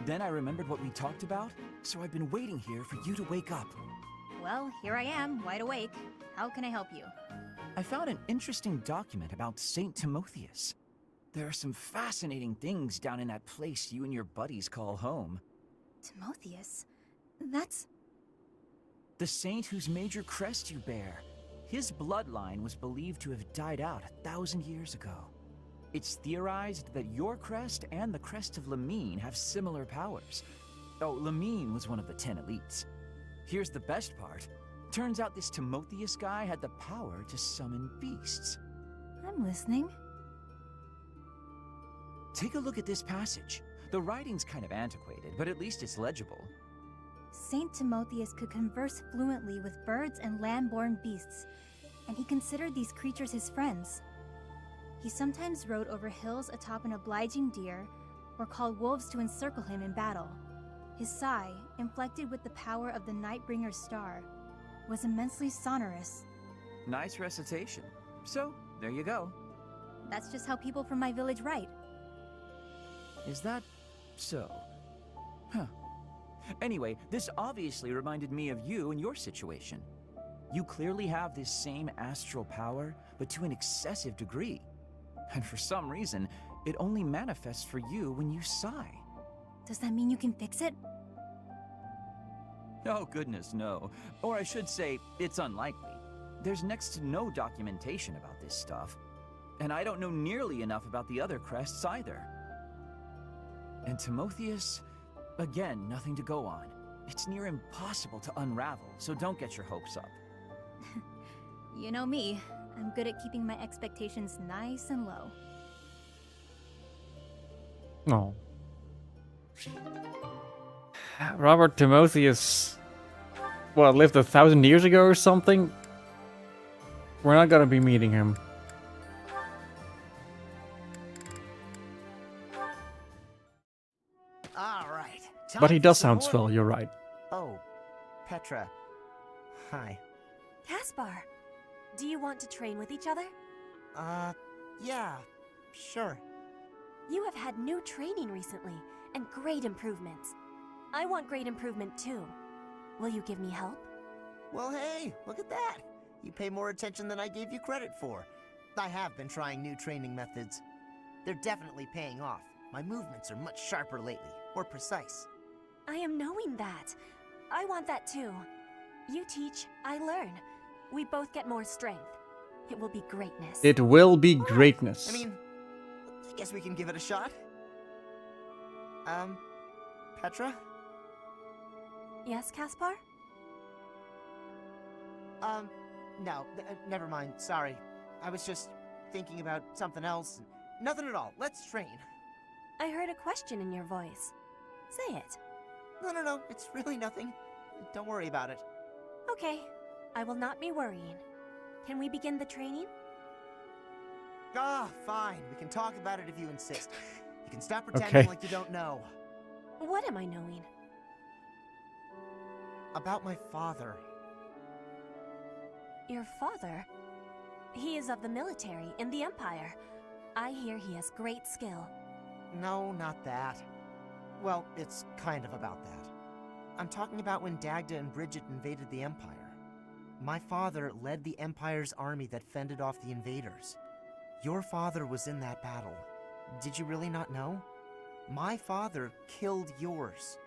Then I remembered what we talked about, so I've been waiting here for you to wake up. Well, here I am, wide awake. How can I help you? I found an interesting document about Saint Timotheus. There are some fascinating things down in that place you and your buddies call home. Timotheus? That's... The saint whose major crest you bear. His bloodline was believed to have died out 1,000 years ago. It's theorized that your crest and the crest of Lamine have similar powers. Oh, Lamine was one of the 10 elites. Here's the best part. Turns out this Timotheus guy had the power to summon beasts. I'm listening. Take a look at this passage. The writing's kind of antiquated, but at least it's legible. Saint Timotheus could converse fluently with birds and land-born beasts, and he considered these creatures his friends. He sometimes rode over hills atop an obliging deer, or called wolves to encircle him in battle. His sigh, inflected with the power of the Nightbringer's star, was immensely sonorous. Nice recitation. So, there you go. That's just how people from my village write. Is that so? Huh. Anyway, this obviously reminded me of you and your situation. You clearly have this same astral power, but to an excessive degree. And for some reason, it only manifests for you when you sigh. Does that mean you can fix it? Oh goodness, no. Or I should say, it's unlikely. There's next to no documentation about this stuff. And I don't know nearly enough about the other crests either. And Timotheus, again, nothing to go on. It's near impossible to unravel, so don't get your hopes up. You know me. I'm good at keeping my expectations nice and low. No. Robert Timotheus, what, lived 1,000 years ago or something? We're not gonna be meeting him. All right. But he does sound swell, you're right. Oh, Petra. Hi. Caspar, do you want to train with each other? Yeah, sure. You have had new training recently, and great improvements. I want great improvement too. Will you give me help? Well, hey, look at that. You pay more attention than I gave you credit for. I have been trying new training methods. They're definitely paying off. My movements are much sharper lately, more precise. I am knowing that. I want that too. You teach, I learn. We both get more strength. It will be greatness. It will be greatness. I mean, I guess we can give it a shot. Petra? Yes, Caspar? No, never mind, sorry. I was just thinking about something else. Nothing at all, let's train. I heard a question in your voice. Say it. No, it's really nothing. Don't worry about it. Okay, I will not be worrying. Can we begin the training? Ah, fine. We can talk about it if you insist. You can stop pretending like you don't know. What am I knowing? About my father. Your father? He is of the military in the Empire. I hear he has great skill. No, not that. Well, it's kind of about that. I'm talking about when Dagda and Bridget invaded the Empire. My father led the Empire's army that fended off the invaders. Your father was in that battle. Did you really not know? My father killed yours.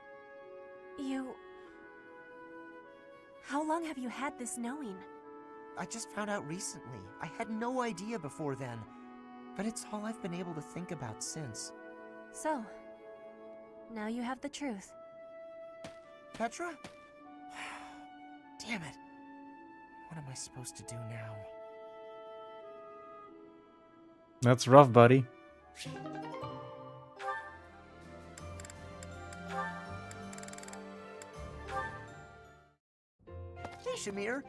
You... How long have you had this knowing? I just found out recently. I had no idea before then. But it's all I've been able to think about since. So, now you have the truth. Petra? Damn it. What am I supposed to do now? That's rough, buddy. Hey, Shamir.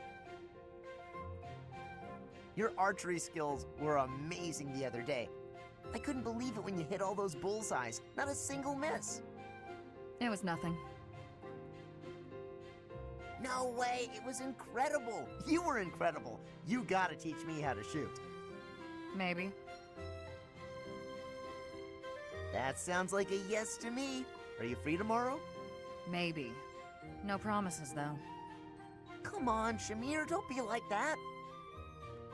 Your archery skills were amazing the other day. I couldn't believe it when you hit all those bullseyes. Not a single miss. It was nothing. No way, it was incredible. You were incredible. You gotta teach me how to shoot. Maybe. That sounds like a yes to me. Are you free tomorrow? Maybe. No promises, though. Come on, Shamir, don't be like that.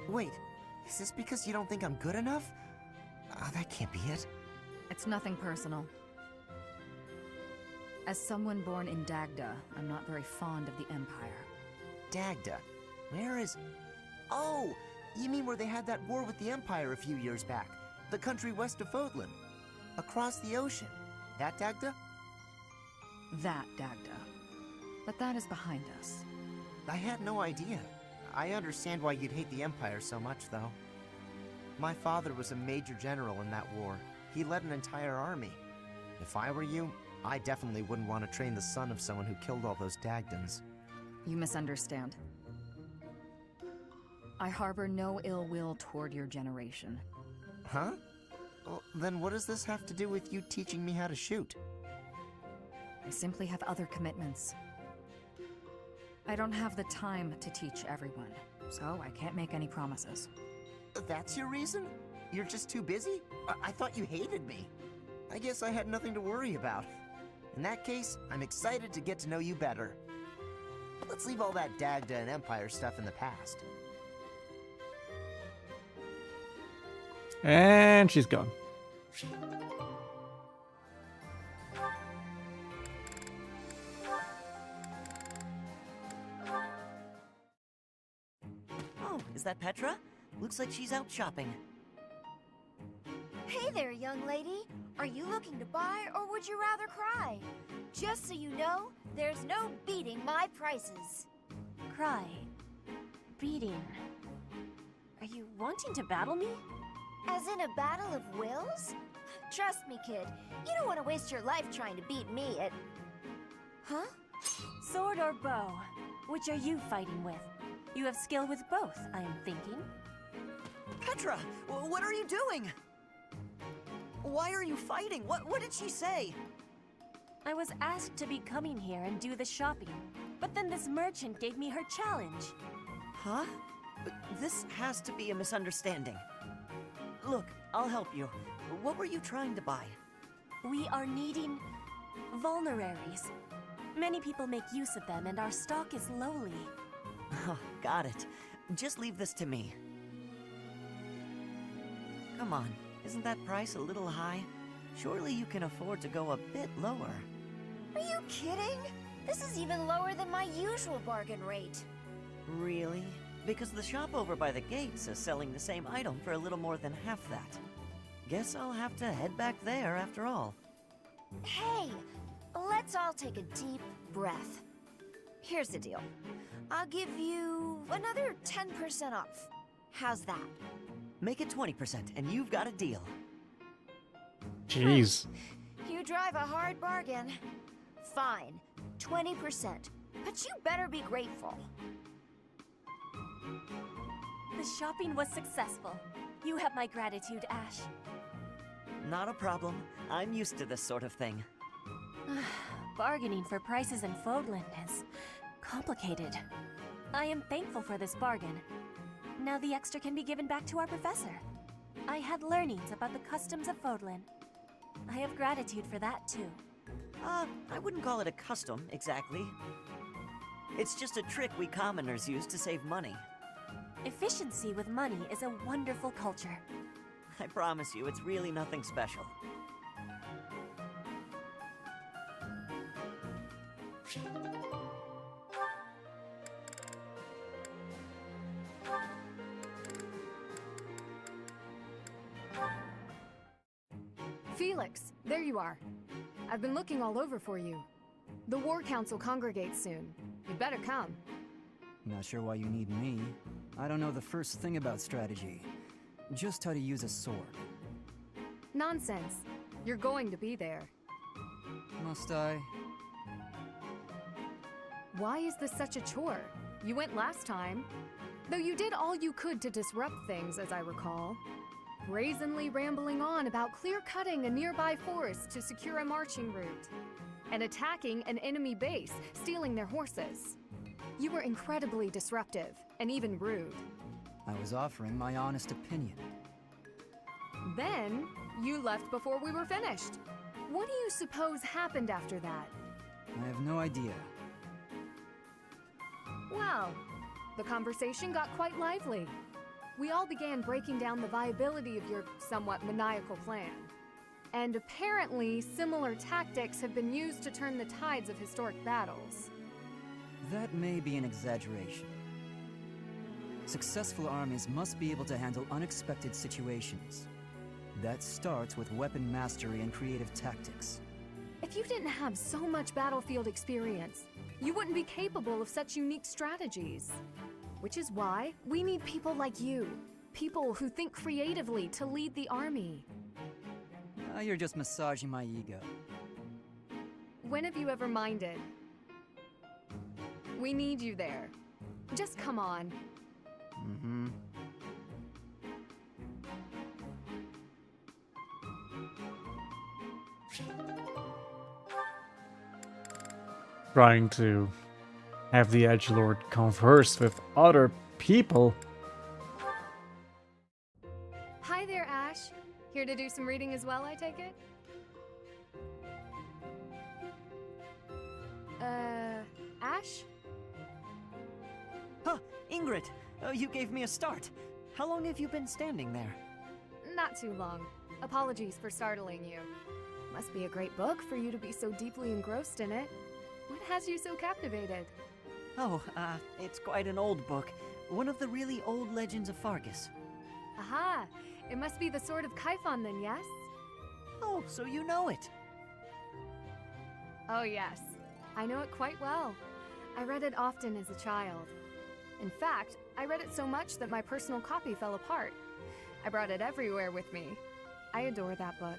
Wait, is this because you don't think I'm good enough? Oh, that can't be it. It's nothing personal. As someone born in Dagda, I'm not very fond of the Empire. Dagda? Where is... Oh, you mean where they had that war with the Empire a few years back? The country west of Fodlan. Across the ocean. That Dagda? That Dagda. But that is behind us. I had no idea. I understand why you'd hate the Empire so much, though. My father was a major general in that war. He led an entire army. If I were you, I definitely wouldn't want to train the son of someone who killed all those Dagdans. You misunderstand. I harbor no ill will toward your generation. Huh? Well, then what does this have to do with you teaching me how to shoot? I simply have other commitments. I don't have the time to teach everyone, so I can't make any promises. That's your reason? You're just too busy? I thought you hated me. I guess I had nothing to worry about. In that case, I'm excited to get to know you better. Let's leave all that Dagda and Empire stuff in the past. And she's gone. Oh, is that Petra? Looks like she's out shopping. Hey there, young lady. Are you looking to buy, or would you rather cry? Just so you know, there's no beating my prices. Cry. Beating. Are you wanting to battle me? As in a battle of wills? Trust me, kid. You don't want to waste your life trying to beat me at... Huh? Sword or bow? Which are you fighting with? You have skill with both, I am thinking. Petra, what are you doing? Why are you fighting? What did she say? I was asked to be coming here and do the shopping, but then this merchant gave me her challenge. Huh? This has to be a misunderstanding. Look, I'll help you. What were you trying to buy? We are needing vulneraries. Many people make use of them, and our stock is lowly. Oh, got it. Just leave this to me. Come on, isn't that price a little high? Surely you can afford to go a bit lower. Are you kidding? This is even lower than my usual bargain rate. Really? Because the shop over by the gates is selling the same item for a little more than half that. Guess I'll have to head back there after all. Hey, let's all take a deep breath. Here's the deal. I'll give you another 10% off. How's that? Make it 20% and you've got a deal. Jeez. You drive a hard bargain. Fine, 20%. But you better be grateful. The shopping was successful. You have my gratitude, Ash. Not a problem. I'm used to this sort of thing. Bargaining for prices in Fodlan is complicated. I am thankful for this bargain. Now the extra can be given back to our professor. I had learnings about the customs of Fodlan. I have gratitude for that, too. I wouldn't call it a custom, exactly. It's just a trick we commoners use to save money. Efficiency with money is a wonderful culture. I promise you, it's really nothing special. Felix, there you are. I've been looking all over for you. The War Council congregates soon. You'd better come. Not sure why you need me. I don't know the first thing about strategy. Just how to use a sword. Nonsense. You're going to be there. Must I? Why is this such a chore? You went last time. Though you did all you could to disrupt things, as I recall. Brazenly rambling on about clear-cutting a nearby forest to secure a marching route. And attacking an enemy base, stealing their horses. You were incredibly disruptive, and even rude. I was offering my honest opinion. Then, you left before we were finished. What do you suppose happened after that? I have no idea. Well, the conversation got quite lively. We all began breaking down the viability of your somewhat maniacal plan. And apparently, similar tactics have been used to turn the tides of historic battles. That may be an exaggeration. Successful armies must be able to handle unexpected situations. That starts with weapon mastery and creative tactics. If you didn't have so much battlefield experience, you wouldn't be capable of such unique strategies. Which is why we need people like you. People who think creatively to lead the army. Now you're just massaging my ego. When have you ever minded? We need you there. Just come on. Mm-hmm. Trying to have the Edgelord converse with other people. Hi there, Ash. Here to do some reading as well, I take it? Ash? Huh, Ingrid, you gave me a start. How long have you been standing there? Not too long. Apologies for startling you. Must be a great book for you to be so deeply engrossed in it. What has you so captivated? Oh, it's quite an old book. One of the really old legends of Fargus. Aha! It must be the Sword of Kaifon then, yes? Oh, so you know it. Oh yes, I know it quite well. I read it often as a child. In fact, I read it so much that my personal copy fell apart. I brought it everywhere with me. I adore that book.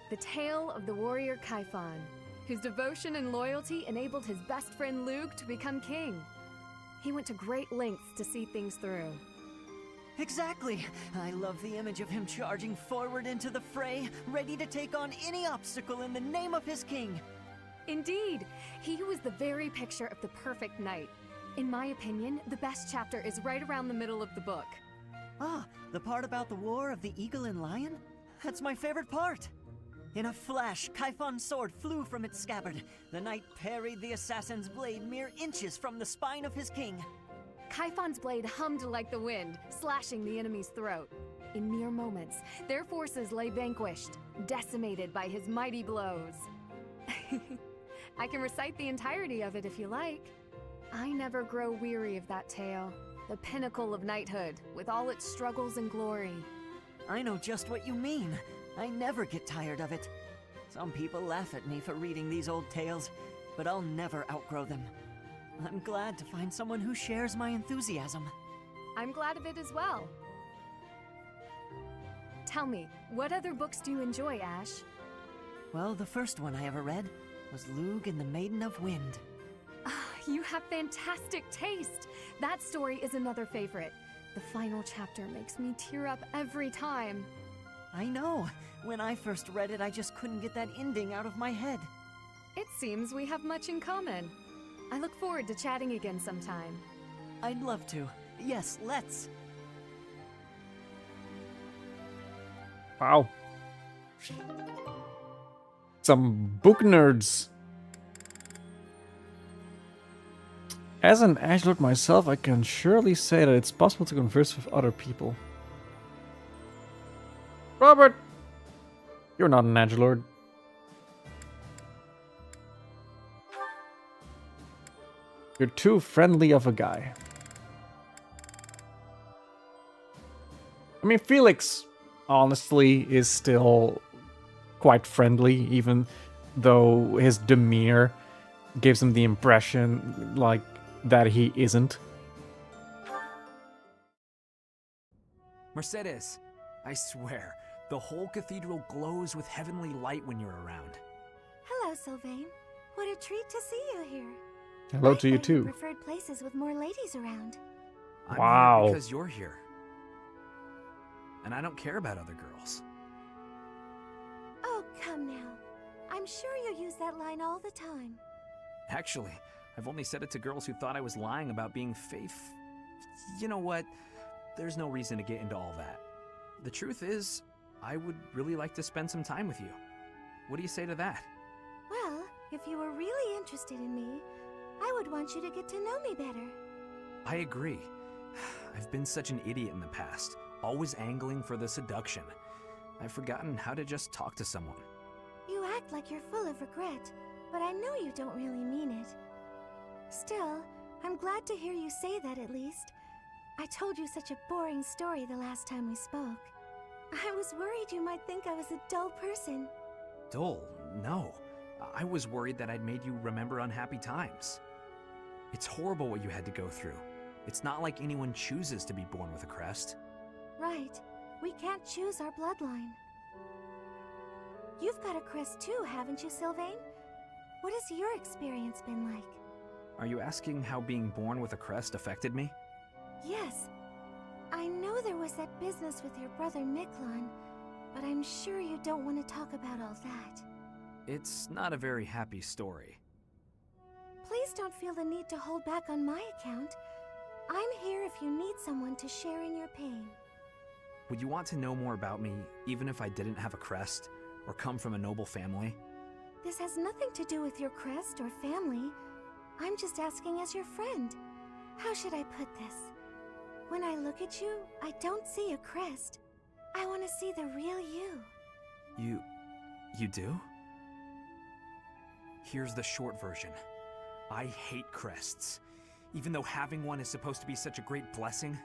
The tale of the warrior Kaifon, whose devotion and loyalty enabled his best friend Lug to become king. He went to great lengths to see things through. Exactly! I love the image of him charging forward into the fray, ready to take on any obstacle in the name of his king. Indeed! He was the very picture of the perfect knight. In my opinion, the best chapter is right around the middle of the book. Ah, the part about the war of the eagle and lion? That's my favorite part! In a flash, Kaifon's sword flew from its scabbard. The knight parried the assassin's blade mere inches from the spine of his king. Kaifon's blade hummed like the wind, slashing the enemy's throat. In mere moments, their forces lay vanquished, decimated by his mighty blows. I can recite the entirety of it if you like. I never grow weary of that tale, the pinnacle of knighthood, with all its struggles and glory. I know just what you mean. I never get tired of it. Some people laugh at me for reading these old tales, but I'll never outgrow them. I'm glad to find someone who shares my enthusiasm. I'm glad of it as well. Tell me, what other books do you enjoy, Ash? Well, the first one I ever read was Lug and the Maiden of Wind. You have fantastic taste! That story is another favorite. The final chapter makes me tear up every time. I know. When I first read it, I just couldn't get that ending out of my head. It seems we have much in common. I look forward to chatting again sometime. I'd love to. Yes, let's. Wow. Some book nerds. As an Edgelord myself, I can surely say that it's possible to converse with other people. Robert! You're not an Edgelord. You're too friendly of a guy. I mean, Felix, honestly, is still quite friendly, even though his demeanor gives him the impression, like, that he isn't. Mercedes, I swear, the whole cathedral glows with heavenly light when you're around. Hello, Sylvain. What a treat to see you here. Hello to you I thought you too. preferred places with more ladies around. I'm Wow. here because you're here. And I don't care about other girls. Oh, come now. I'm sure you use that line all the time. Actually, I've only said it to girls who thought I was lying about being You know what? There's no reason to get into all that. The truth is, I would really like to spend some time with you. What do you say to that? Well, if you were really interested in me, I would want you to get to know me better. I agree. I've been such an idiot in the past, always angling for the seduction. I've forgotten how to just talk to someone. You act like you're full of regret, but I know you don't really mean it. Still, I'm glad to hear you say that at least. I told you such a boring story the last time we spoke. I was worried you might think I was a dull person. Dull? No. I was worried that I'd made you remember unhappy times. It's horrible what you had to go through. It's not like anyone chooses to be born with a crest. Right. We can't choose our bloodline. You've got a crest too, haven't you, Sylvain? What has your experience been like? Are you asking how being born with a crest affected me? Yes. I know there was that business with your brother Miklon, but I'm sure you don't want to talk about all that. It's not a very happy story. Please don't feel the need to hold back on my account. I'm here if you need someone to share in your pain. Would you want to know more about me, even if I didn't have a crest, or come from a noble family? This has nothing to do with your crest or family. I'm just asking as your friend. How should I put this? When I look at you, I don't see a crest. I want to see the real you. You do? Here's the short version. I hate crests. Even though having one is supposed to be such a great blessing,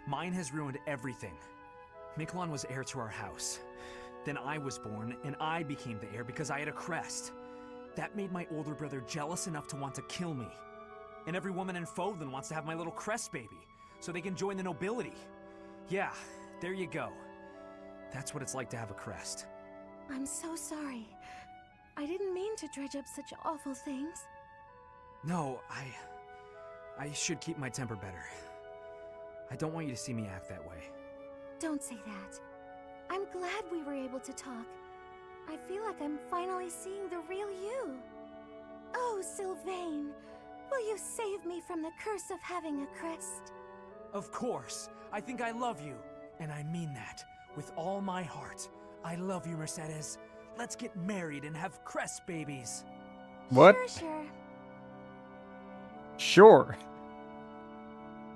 mine has ruined everything. Miklon was heir to our house. Then I was born, and I became the heir because I had a crest. That made my older brother jealous enough to want to kill me. And every woman in Fovland wants to have my little crest baby, so they can join the nobility. Yeah, there you go. That's what it's like to have a crest. I'm so sorry. I didn't mean to dredge up such awful things. No, I should keep my temper better. I don't want you to see me act that way. Don't say that. I'm glad we were able to talk. I feel like I'm finally seeing the real you. Oh, Sylvain, will you save me from the curse of having a crest? Of course. I think I love you. And I mean that. With all my heart. I love you, Mercedes. Let's get married and have crest babies. What? Sure. Sure.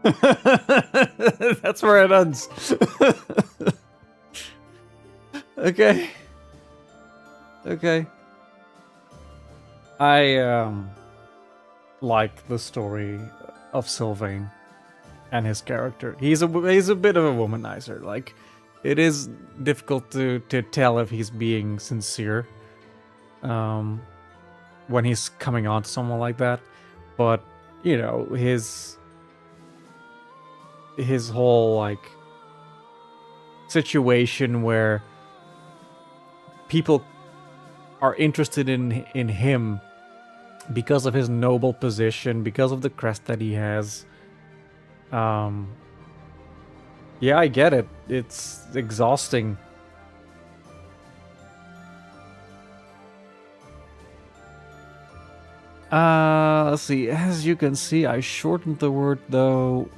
That's where it ends. Okay. Okay. I like the story of Sylvain and his character. He's a bit of a womanizer. Like, it is difficult to tell if he's being sincere when he's coming on to someone like that. But, you know, his whole, like, situation where people are interested in him because of his noble position, because of the crest that he has. Yeah, I get it. It's exhausting. Let's see. As you can see, I shortened the word though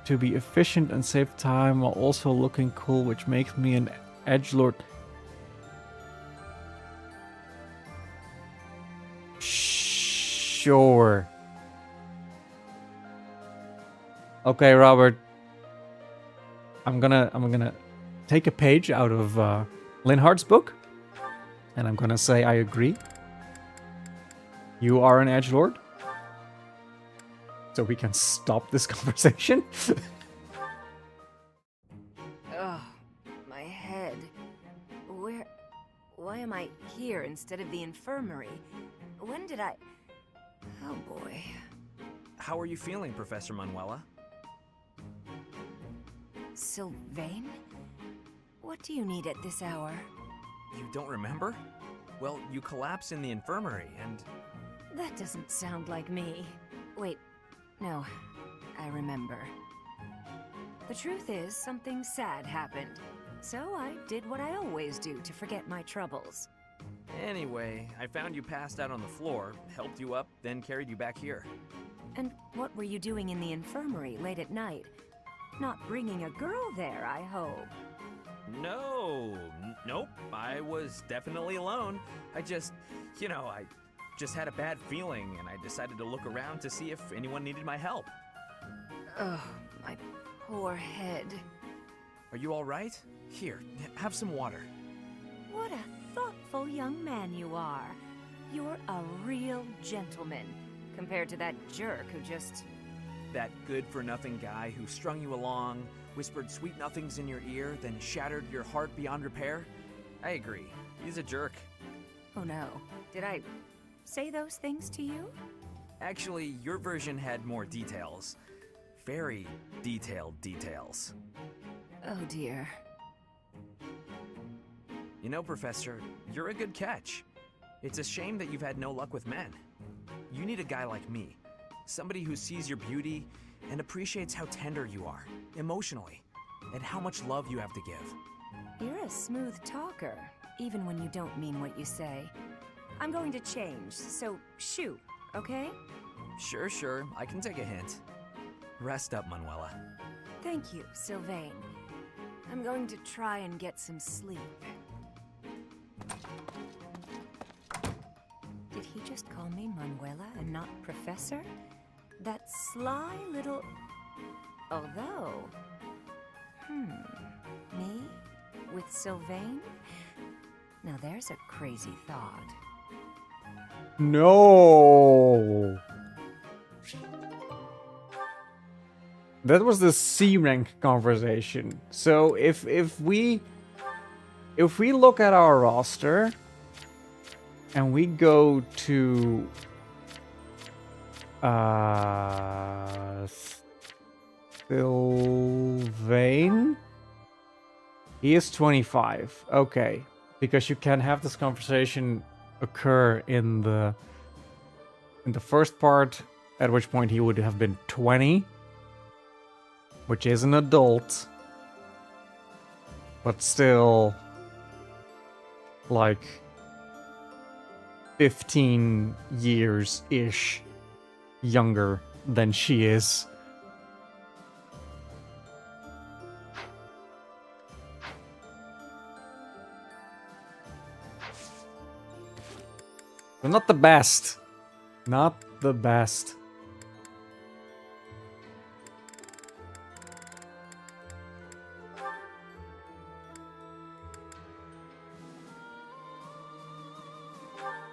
to be efficient and save time while also looking cool, which makes me an edgelord. Sure. Okay, Robert. I'm gonna take a page out of Linhardt's book, and I'm gonna say I agree. You are an edgelord, so we can stop this conversation. Ugh, my head. Why am I here instead of the infirmary? When did I... Oh boy. How are you feeling, Professor Manuela? Sylvain? What do you need at this hour? You don't remember? Well, you collapsed in the infirmary and... That doesn't sound like me. Wait, no, I remember. The truth is, something sad happened. So I did what I always do to forget my troubles. Anyway, I found you passed out on the floor, helped you up, then carried you back here. And what were you doing in the infirmary late at night? Not bringing a girl there, I hope. No, nope, I was definitely alone. I just had a bad feeling and I decided to look around to see if anyone needed my help. Ugh, my poor head. Are you all right? Here, have some water. What a thoughtful young man you are. You're a real gentleman, compared to that jerk who just... That good-for-nothing guy who strung you along, whispered sweet nothings in your ear, then shattered your heart beyond repair? I agree. He's a jerk. Oh no. Did I say those things to you? Actually, your version had more details. Very detailed details. Oh dear. You know, Professor, you're a good catch. It's a shame that you've had no luck with men. You need a guy like me. Somebody who sees your beauty and appreciates how tender you are, emotionally, and how much love you have to give. You're a smooth talker, even when you don't mean what you say. I'm going to change, so shoot, okay? Sure, I can take a hint. Rest up, Manuela. Thank you, Sylvain. I'm going to try and get some sleep. Did he just call me Manuela and not Professor? That sly little... Although... Me? With Sylvain? Now there's a crazy thought. No! That was the C rank conversation. So if we look at our roster and we go to Sylvain, he is 25. Okay, because you can have this conversation occur in the first part, at which point he would have been 20. Which is an adult, but still like 15 years-ish younger than she is. But not the best. Not the best.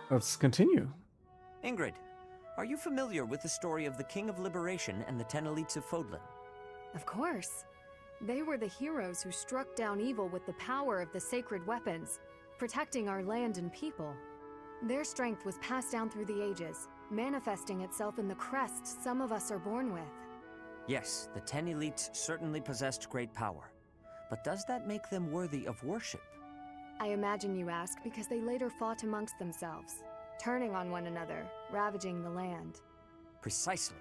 Let's continue. Ingrid, are you familiar with the story of the King of Liberation and the 10 elites of Fodlan? Of course. They were the heroes who struck down evil with the power of the sacred weapons, protecting our land and people. Their strength was passed down through the ages, manifesting itself in the crests some of us are born with. Yes, the 10 elites certainly possessed great power. But does that make them worthy of worship? I imagine you ask because they later fought amongst themselves, turning on one another, ravaging the land. Precisely.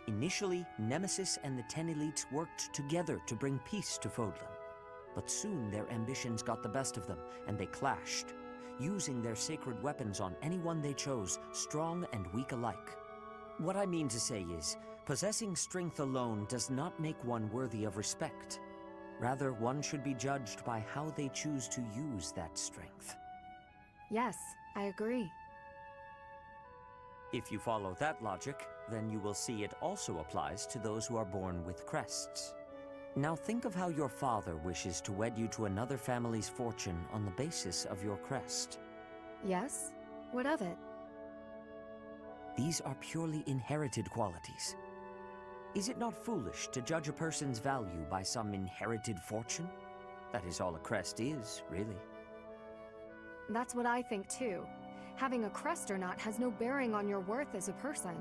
Initially, Nemesis and the 10 elites worked together to bring peace to Fodlan. But soon their ambitions got the best of them, and they clashed, using their sacred weapons on anyone they chose, strong and weak alike. What I mean to say is, possessing strength alone does not make one worthy of respect. Rather, one should be judged by how they choose to use that strength. Yes, I agree. If you follow that logic, then you will see it also applies to those who are born with crests. Now think of how your father wishes to wed you to another family's fortune on the basis of your crest. Yes? What of it? These are purely inherited qualities. Is it not foolish to judge a person's value by some inherited fortune? That is all a crest is, really. That's what I think too. Having a crest or not has no bearing on your worth as a person.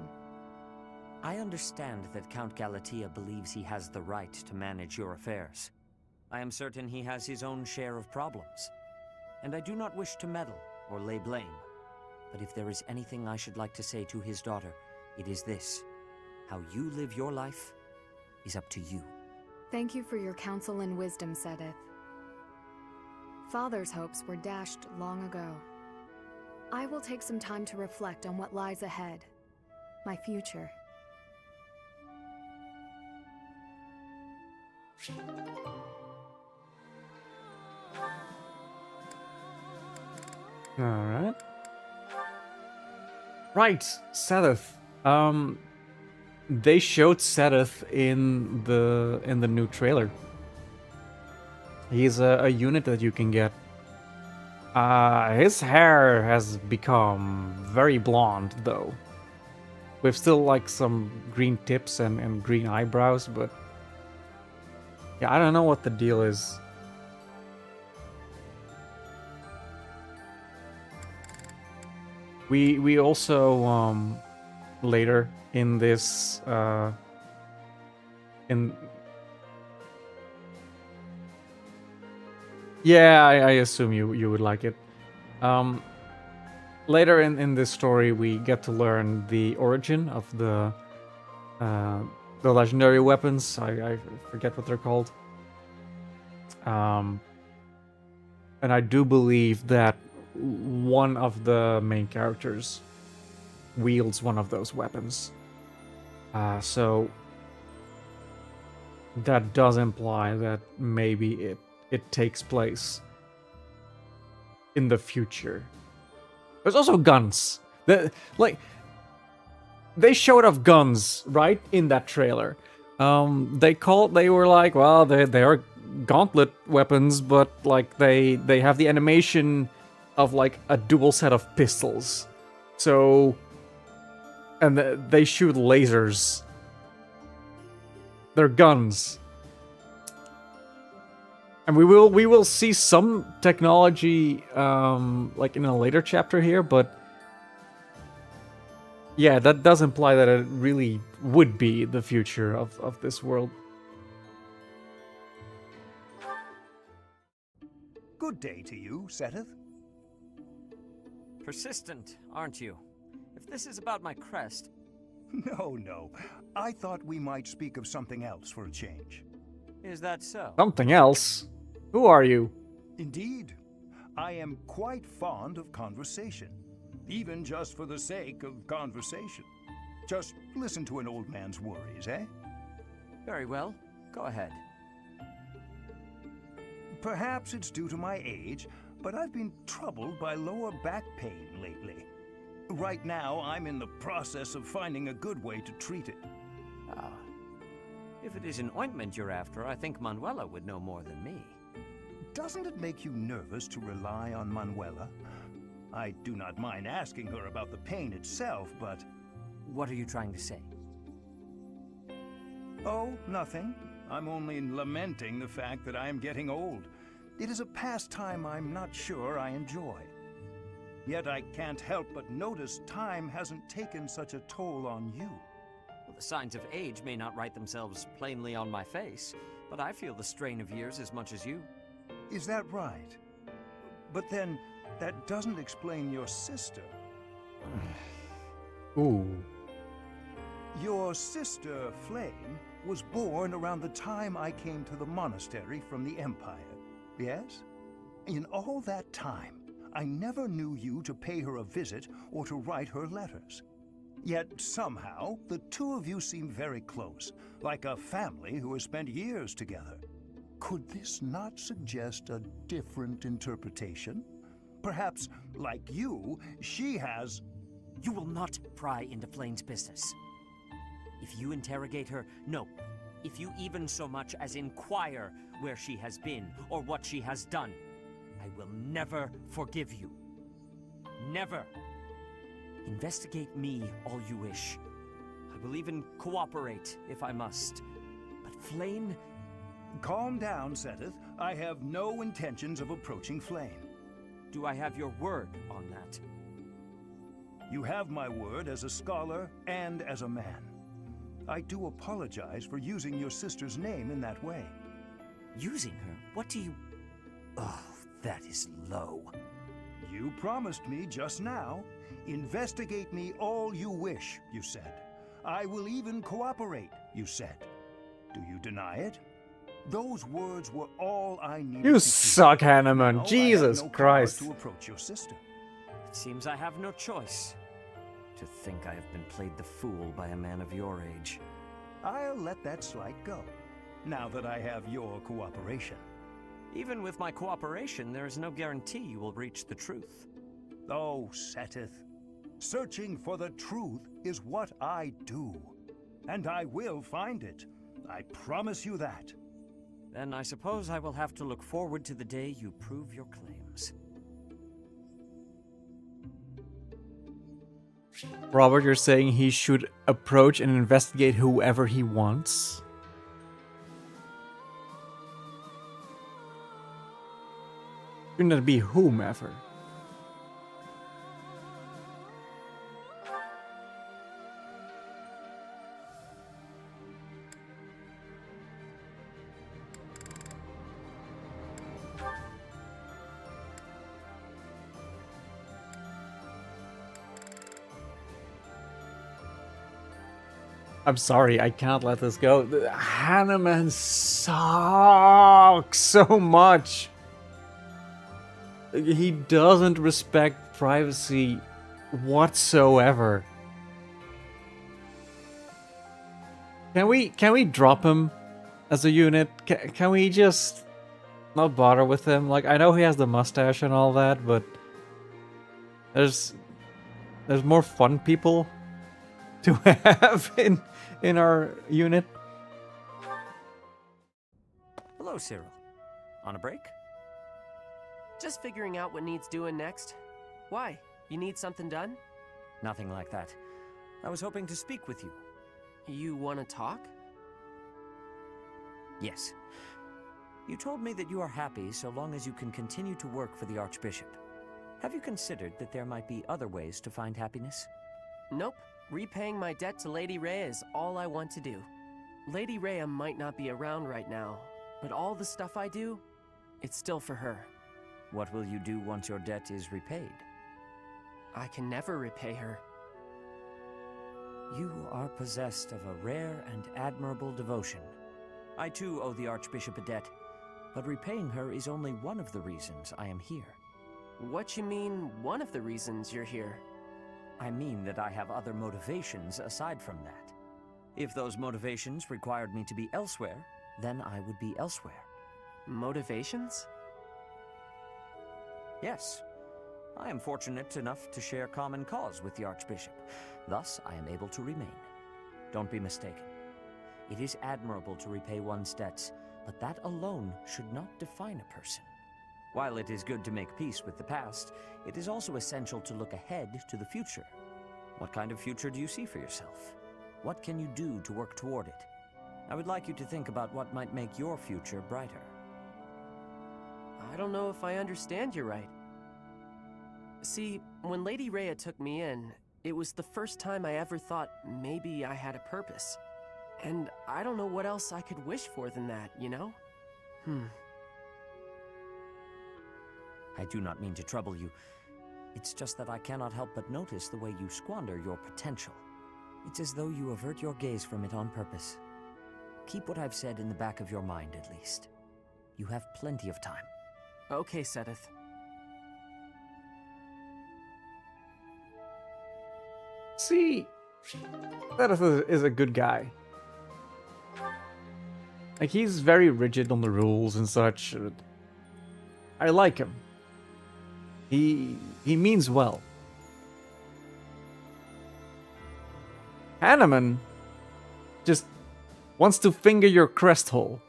I understand that Count Galatea believes he has the right to manage your affairs. I am certain he has his own share of problems. And I do not wish to meddle or lay blame. But if there is anything I should like to say to his daughter, it is this. How you live your life is up to you. Thank you for your counsel and wisdom, Sedith. Father's hopes were dashed long ago. I will take some time to reflect on what lies ahead. My future. Alright. Right, Sedith. They showed Sedith in the new trailer. He's a unit that you can get. His hair has become very blonde, though. With still like some green tips and green eyebrows, but yeah, I don't know what the deal is. We also later in this yeah, I assume you would like it. Later in this story, we get to learn the origin of the legendary weapons. I forget what they're called. And I do believe that one of the main characters wields one of those weapons. So that does imply that maybe it takes place in the future. There's also guns. They showed off guns, right, in that trailer. They were like, well, they are gauntlet weapons, but like they have the animation of like a dual set of pistols. So, and they shoot lasers. They're guns. And we will see some technology like in a later chapter here, but yeah, that does imply that it really would be the future of this world. Good day to you, Sedith. Persistent, aren't you? If this is about my crest... No. I thought we might speak of something else for a change. Is that so? Something else? Who are you? Indeed. I am quite fond of conversation. Even just for the sake of conversation. Just listen to an old man's worries, eh? Very well. Go ahead. Perhaps it's due to my age, but I've been troubled by lower back pain lately. Right now, I'm in the process of finding a good way to treat it. Ah. If it is an ointment you're after, I think Manuela would know more than me. Doesn't it make you nervous to rely on Manuela? I do not mind asking her about the pain itself, but... What are you trying to say? Oh, nothing. I'm only lamenting the fact that I am getting old. It is a pastime I'm not sure I enjoy. Yet I can't help but notice time hasn't taken such a toll on you. Well, the signs of age may not write themselves plainly on my face, but I feel the strain of years as much as you. Is that right? But then, that doesn't explain your sister. Ooh. Your sister, Flame, was born around the time I came to the monastery from the Empire, yes? In all that time, I never knew you to pay her a visit or to write her letters. Yet somehow, the two of you seem very close, like a family who has spent years together. Could this not suggest a different interpretation? Perhaps, like you, she has... You will not pry into Flame's business. If you interrogate her, no. If you even so much as inquire where she has been or what she has done, I will never forgive you. Never. Investigate me all you wish. I will even cooperate if I must. But Flame... Calm down, Sedith. I have no intentions of approaching Flame. Do I have your word on that? You have my word as a scholar and as a man. I do apologize for using your sister's name in that way. Using her? What do you... Oh, that is low. You promised me just now. Investigate me all you wish, you said. I will even cooperate, you said. Do you deny it? Those words were all I needed. You to suck, hear. Hanneman. Now I Jesus have no Christ. power to approach your sister. It seems I have no choice. To think I have been played the fool by a man of your age. I'll let that slight go, now that I have your cooperation. Even with my cooperation, there is no guarantee you will reach the truth. Oh, Seteth, searching for the truth is what I do. And I will find it. I promise you that. Then I suppose I will have to look forward to the day you prove your claims. Robert, you're saying he should approach and investigate whoever he wants? Shouldn't it be whomever? I'm sorry, I can't let this go. Hanneman sucks so much. He doesn't respect privacy whatsoever. Can we drop him as a unit? Can we just not bother with him? Like, I know he has the mustache and all that, but there's more fun people to have in our unit. Hello, Cyril. On a break? Just figuring out what needs doing next. Why? You need something done? Nothing like that. I was hoping to speak with you. You want to talk? Yes. You told me that you are happy so long as you can continue to work for the Archbishop. Have you considered that there might be other ways to find happiness? Nope. Repaying my debt to Lady Rhea is all I want to do. Lady Rhea might not be around right now, but all the stuff I do, it's still for her. What will you do once your debt is repaid? I can never repay her. You are possessed of a rare and admirable devotion. I too owe the Archbishop a debt, but repaying her is only one of the reasons I am here. What you mean, one of the reasons you're here? I mean that I have other motivations aside from that. If those motivations required me to be elsewhere, then I would be elsewhere. Motivations? Yes. I am fortunate enough to share common cause with the Archbishop. Thus, I am able to remain. Don't be mistaken. It is admirable to repay one's debts, but that alone should not define a person. While it is good to make peace with the past, it is also essential to look ahead to the future. What kind of future do you see for yourself? What can you do to work toward it? I would like you to think about what might make your future brighter. I don't know if I understand you right. See, when Lady Rhea took me in, it was the first time I ever thought maybe I had a purpose. And I don't know what else I could wish for than that, you know? I do not mean to trouble you. It's just that I cannot help but notice the way you squander your potential. It's as though you avert your gaze from it on purpose. Keep what I've said in the back of your mind, at least. You have plenty of time. Okay, Seteth. See, Seteth is a good guy. Like, he's very rigid on the rules and such. I like him. He means well. Hanneman just wants to finger your crest hole.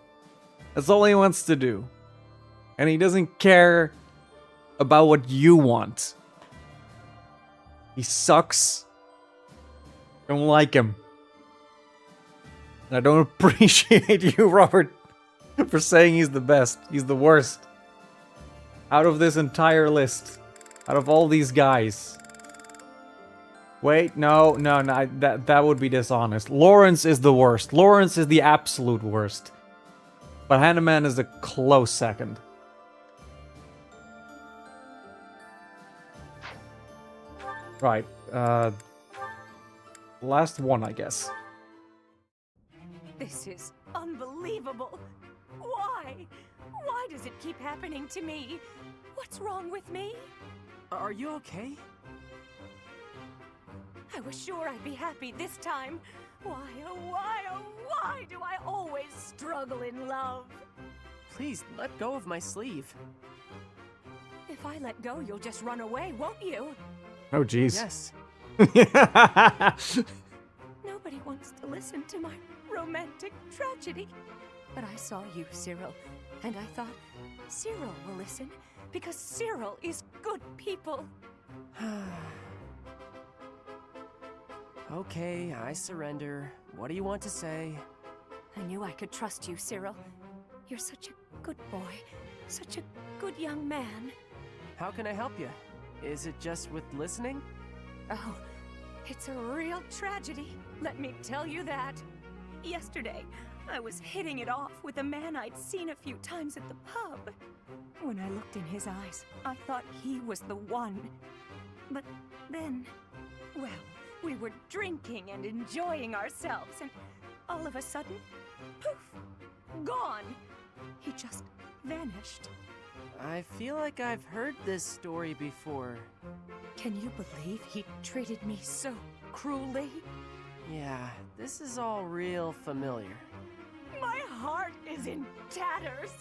That's all he wants to do. And he doesn't care about what you want. He sucks. Don't like him. And I don't appreciate you, Robert, for saying he's the best. He's the worst. Out of this entire list. Out of all these guys. Wait, no, that would be dishonest. Lawrence is the worst. Lawrence is the absolute worst. But Hanneman is a close second. Right, last one, I guess. This is unbelievable. Why? Why does it keep happening to me? What's wrong with me? Are you okay? I was sure I'd be happy this time. Why, oh why, oh why do I always struggle in love? Please, let go of my sleeve. If I let go, you'll just run away, won't you? Oh, jeez. Yes. Nobody wants to listen to my romantic tragedy. But I saw you, Cyril, and I thought, Cyril will listen, because Cyril is good people. Okay, I surrender. What do you want to say? I knew I could trust you, Cyril. You're such a good boy, such a good young man. How can I help you? Is it just with listening? Oh, it's a real tragedy, let me tell you that. Yesterday, I was hitting it off with a man I'd seen a few times at the pub. When I looked in his eyes, I thought he was the one. But then, well, we were drinking and enjoying ourselves, and all of a sudden, poof, gone. He just vanished. I feel like I've heard this story before. Can you believe he treated me so cruelly? Yeah, this is all real familiar. My heart is in tatters.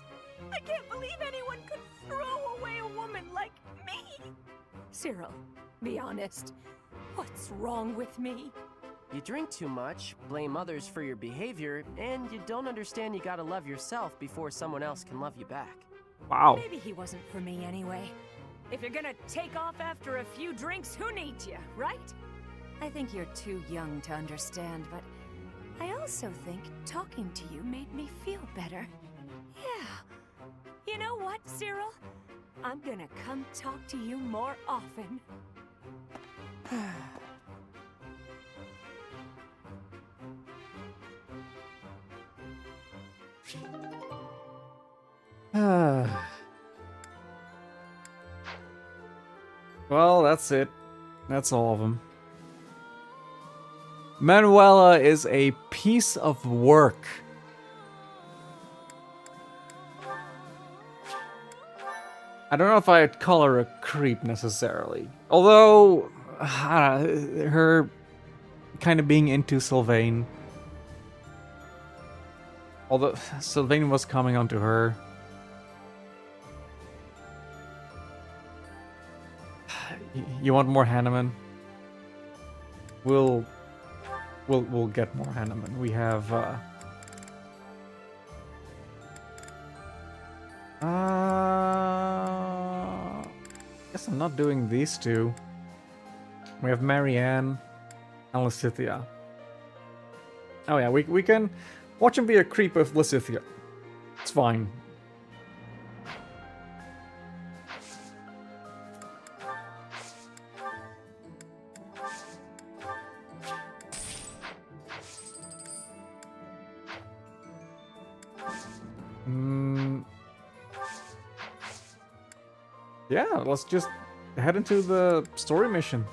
I can't believe anyone could throw away a woman like me. Cyril, be honest. What's wrong with me? You drink too much, blame others for your behavior, and you don't understand you gotta love yourself before someone else can love you back. Wow. Maybe he wasn't for me anyway. If you're gonna take off after a few drinks, who needs you, right? I think you're too young to understand, but I also think talking to you made me feel better. Yeah. You know what, Cyril? I'm gonna come talk to you more often. Well, that's it. That's all of them. Manuela is a piece of work. I don't know if I'd call her a creep necessarily. Although, her kind of being into Sylvain. Although Sylvain was coming onto her. You want more Hanneman? We'll get more Hanneman. We have guess I'm not doing these two. We have Marianne and Lysithea. Oh yeah, we can watch him be a creep with Lysithea. It's fine. Yeah, let's just head into the story mission.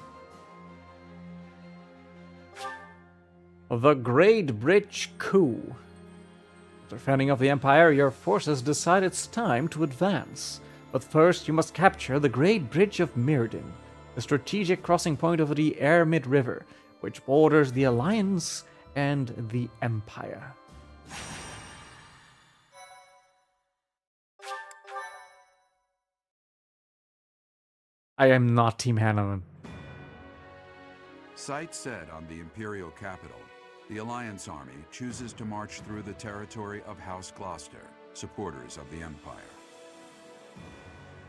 The Great Bridge Coup. After founding of the Empire, your forces decide it's time to advance. But first, you must capture the Great Bridge of Mirrodin, the strategic crossing point over the Airmid River, which borders the Alliance and the Empire. I am not Team Hanneman. Sight set on the Imperial capital, the Alliance army chooses to march through the territory of House Gloucester, supporters of the Empire.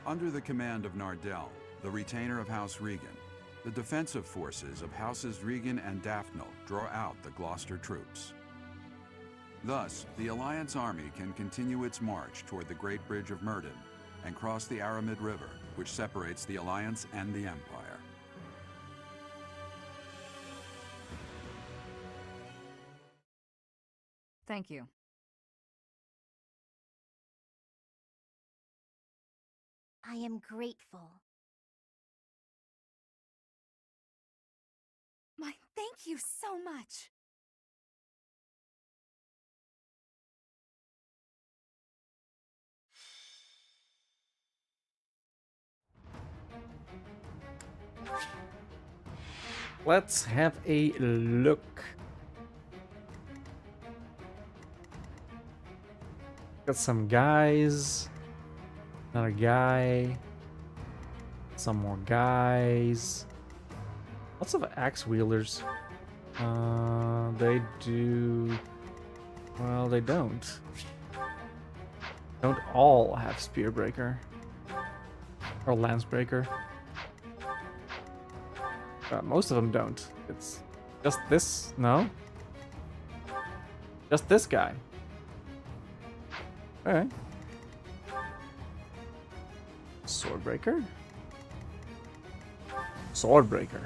Under the command of Nardell, the retainer of House Regan, the defensive forces of Houses Regan and Daphne draw out the Gloucester troops. Thus, the Alliance army can continue its march toward the Great Bridge of Mirrodin and cross the Aramid River, which separates the Alliance and the Empire. Thank you. I am grateful. My thank you so much. Let's have a look. Got some guys. Another guy. Some more guys. Lots of axe wielders. They do... Well, they don't. Don't all have Spearbreaker. Or Lancebreaker. Most of them don't. It's just this... No? Just this guy. Alright. Swordbreaker? Swordbreaker.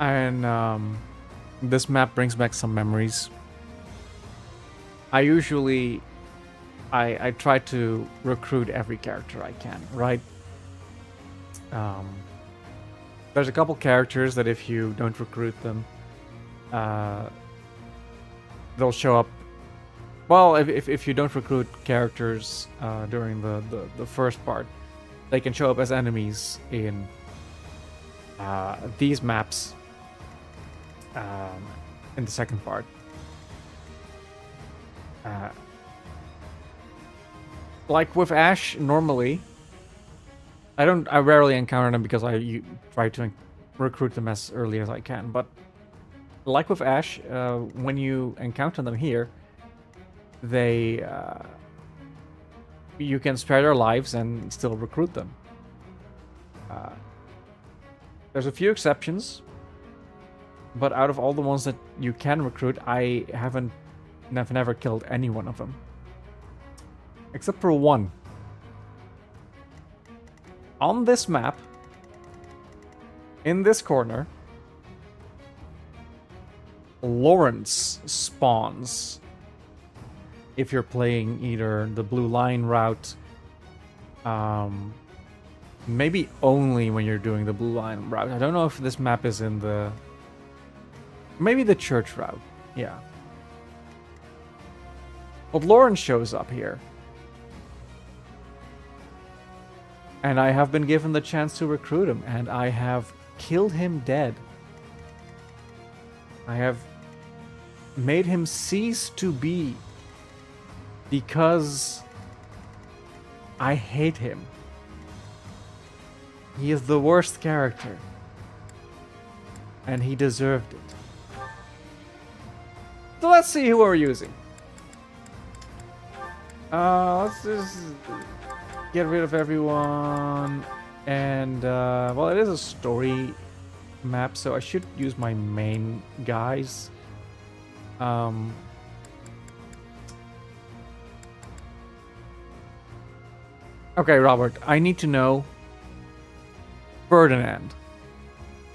And this map brings back some memories. I usually I try to recruit every character I can, right? There's a couple characters that if you don't recruit them, they'll show up. Well, if you don't recruit characters during the first part, they can show up as enemies in these maps. In the second part. Like with Ash, normally, I rarely encounter them because I try to recruit them as early as I can. But like with Ash, when you encounter them here, they you can spare their lives and still recruit them. There's a few exceptions. But out of all the ones that you can recruit, I have never killed any one of them. Except for one. On this map, in this corner, Lawrence spawns. If you're playing either the Blue Line route, maybe only when you're doing the Blue Line route. I don't know if this map is in the... Maybe the church route, yeah. But Lawrence shows up here. And I have been given the chance to recruit him, and I have killed him dead. I have made him cease to be because I hate him. He is the worst character. And he deserved it. So let's see who we're using. Let's just get rid of everyone. And, well, it is a story map, so I should use my main guys. Okay, Robert, I need to know Ferdinand.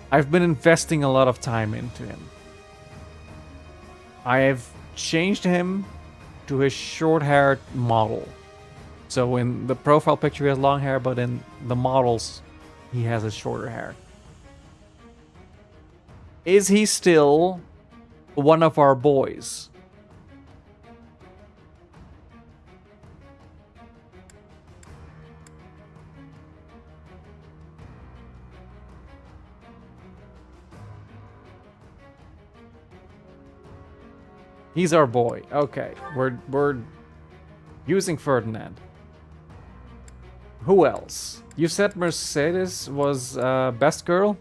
I've been investing a lot of time into him. I have changed him to his short-haired model. So in the profile picture he has long hair, but in the models he has a shorter hair. Is he still one of our boys? He's our boy. Okay, we're using Ferdinand. Who else? You said Mercedes was best girl?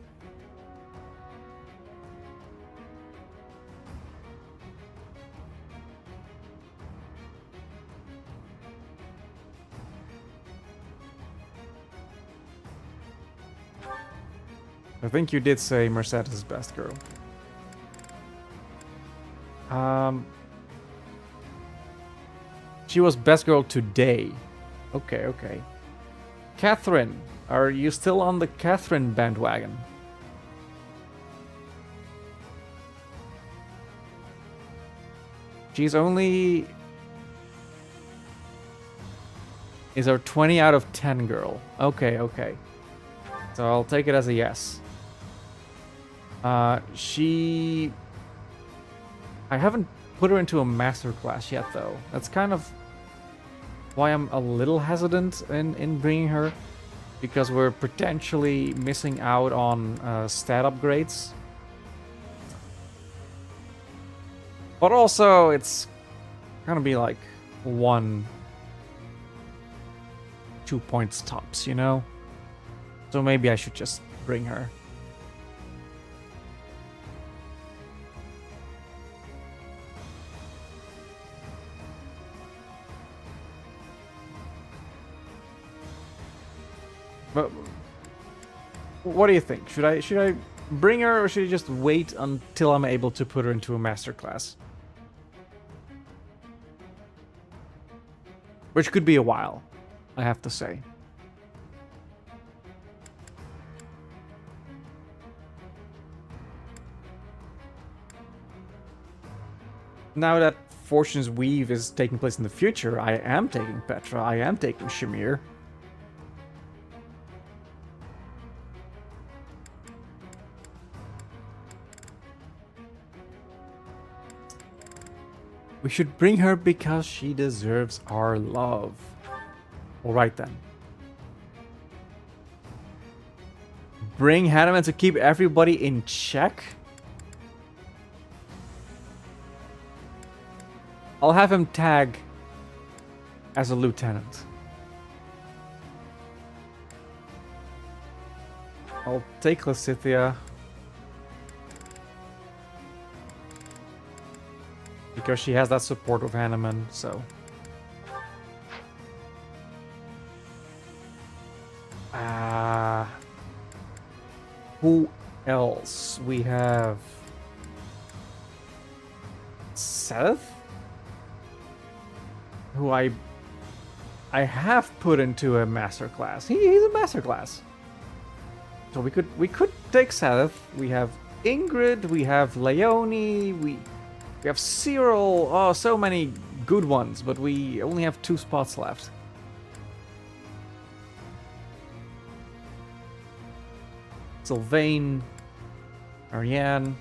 I think you did say Mercedes is best girl. She was best girl today. Okay, okay. Catherine, are you still on the Catherine bandwagon? She's only... is our 20 out of 10 girl. Okay, okay. So I'll take it as a yes. She... I haven't put her into a master class yet, though. That's kind of why I'm a little hesitant in bringing her. Because we're potentially missing out on stat upgrades. But also, it's gonna be like 1-2 points tops, you know? So maybe I should just bring her. But what do you think? Should I bring her, or should I just wait until I'm able to put her into a master class? Which could be a while, I have to say. Now that Fortune's Weave is taking place in the future, I am taking Petra, I am taking Shamir. We should bring her because she deserves our love. Alright then. Bring Hanuman to keep everybody in check? I'll have him tag as a lieutenant. I'll take Lysithea. Because she has that support of Hanuman, so... who else? We have... Seth? Who I have put into a master class. He's a master class. So we could take Seth. We have Ingrid, we have Leonie, we have Cyril. Oh, so many good ones, but we only have 2 spots left. Sylvain, Ariane.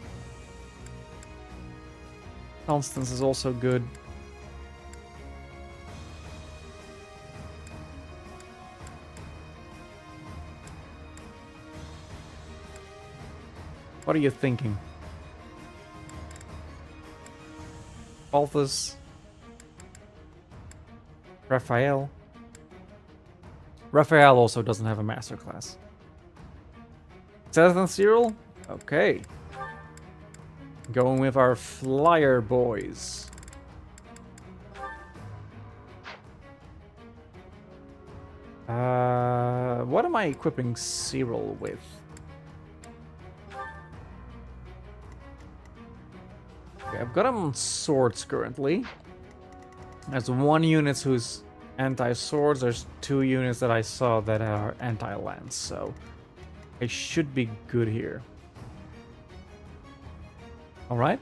Constance is also good. What are you thinking? Balthus. Raphael. Raphael also doesn't have a master class. Seth and Cyril? Okay. Going with our flyer boys. What am I equipping Cyril with? Okay, I've got him on swords currently. There's 1 unit who's anti-swords. There's 2 units that I saw that are anti-lance, so I should be good here. Alright.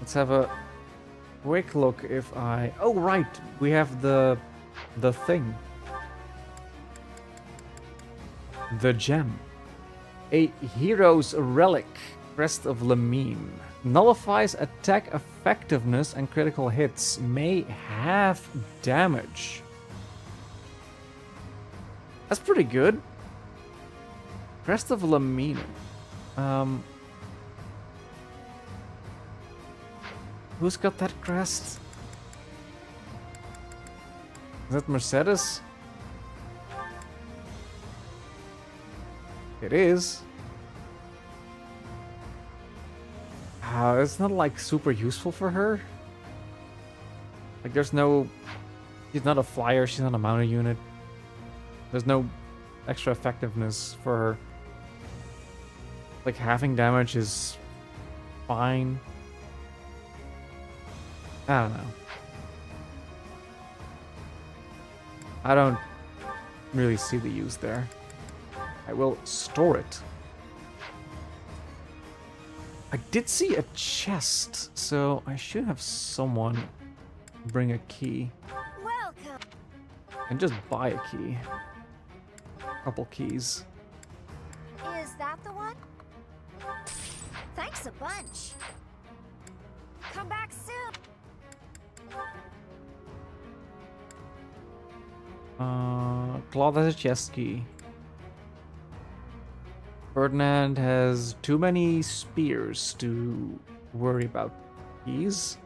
Let's have a quick look if I... Oh, right! We have the thing. The gem. A hero's relic. Crest of Lamine. Nullifies attack effectiveness and critical hits. May half damage. That's pretty good. Crest of Lamine. Who's got that crest? Is that Mercedes? It is. It's not like super useful for her. Like there's no... She's not a flyer, she's not a mounted unit. There's no extra effectiveness for her. Like having damage is fine. I don't know. I don't really see the use there. I will store it. I did see a chest, so I should have someone bring a key. Welcome. And just buy a key. A couple keys. Is that the one? Thanks a bunch. Come back soon. Claude has a chest key. Ferdinand has too many spears to worry about keys.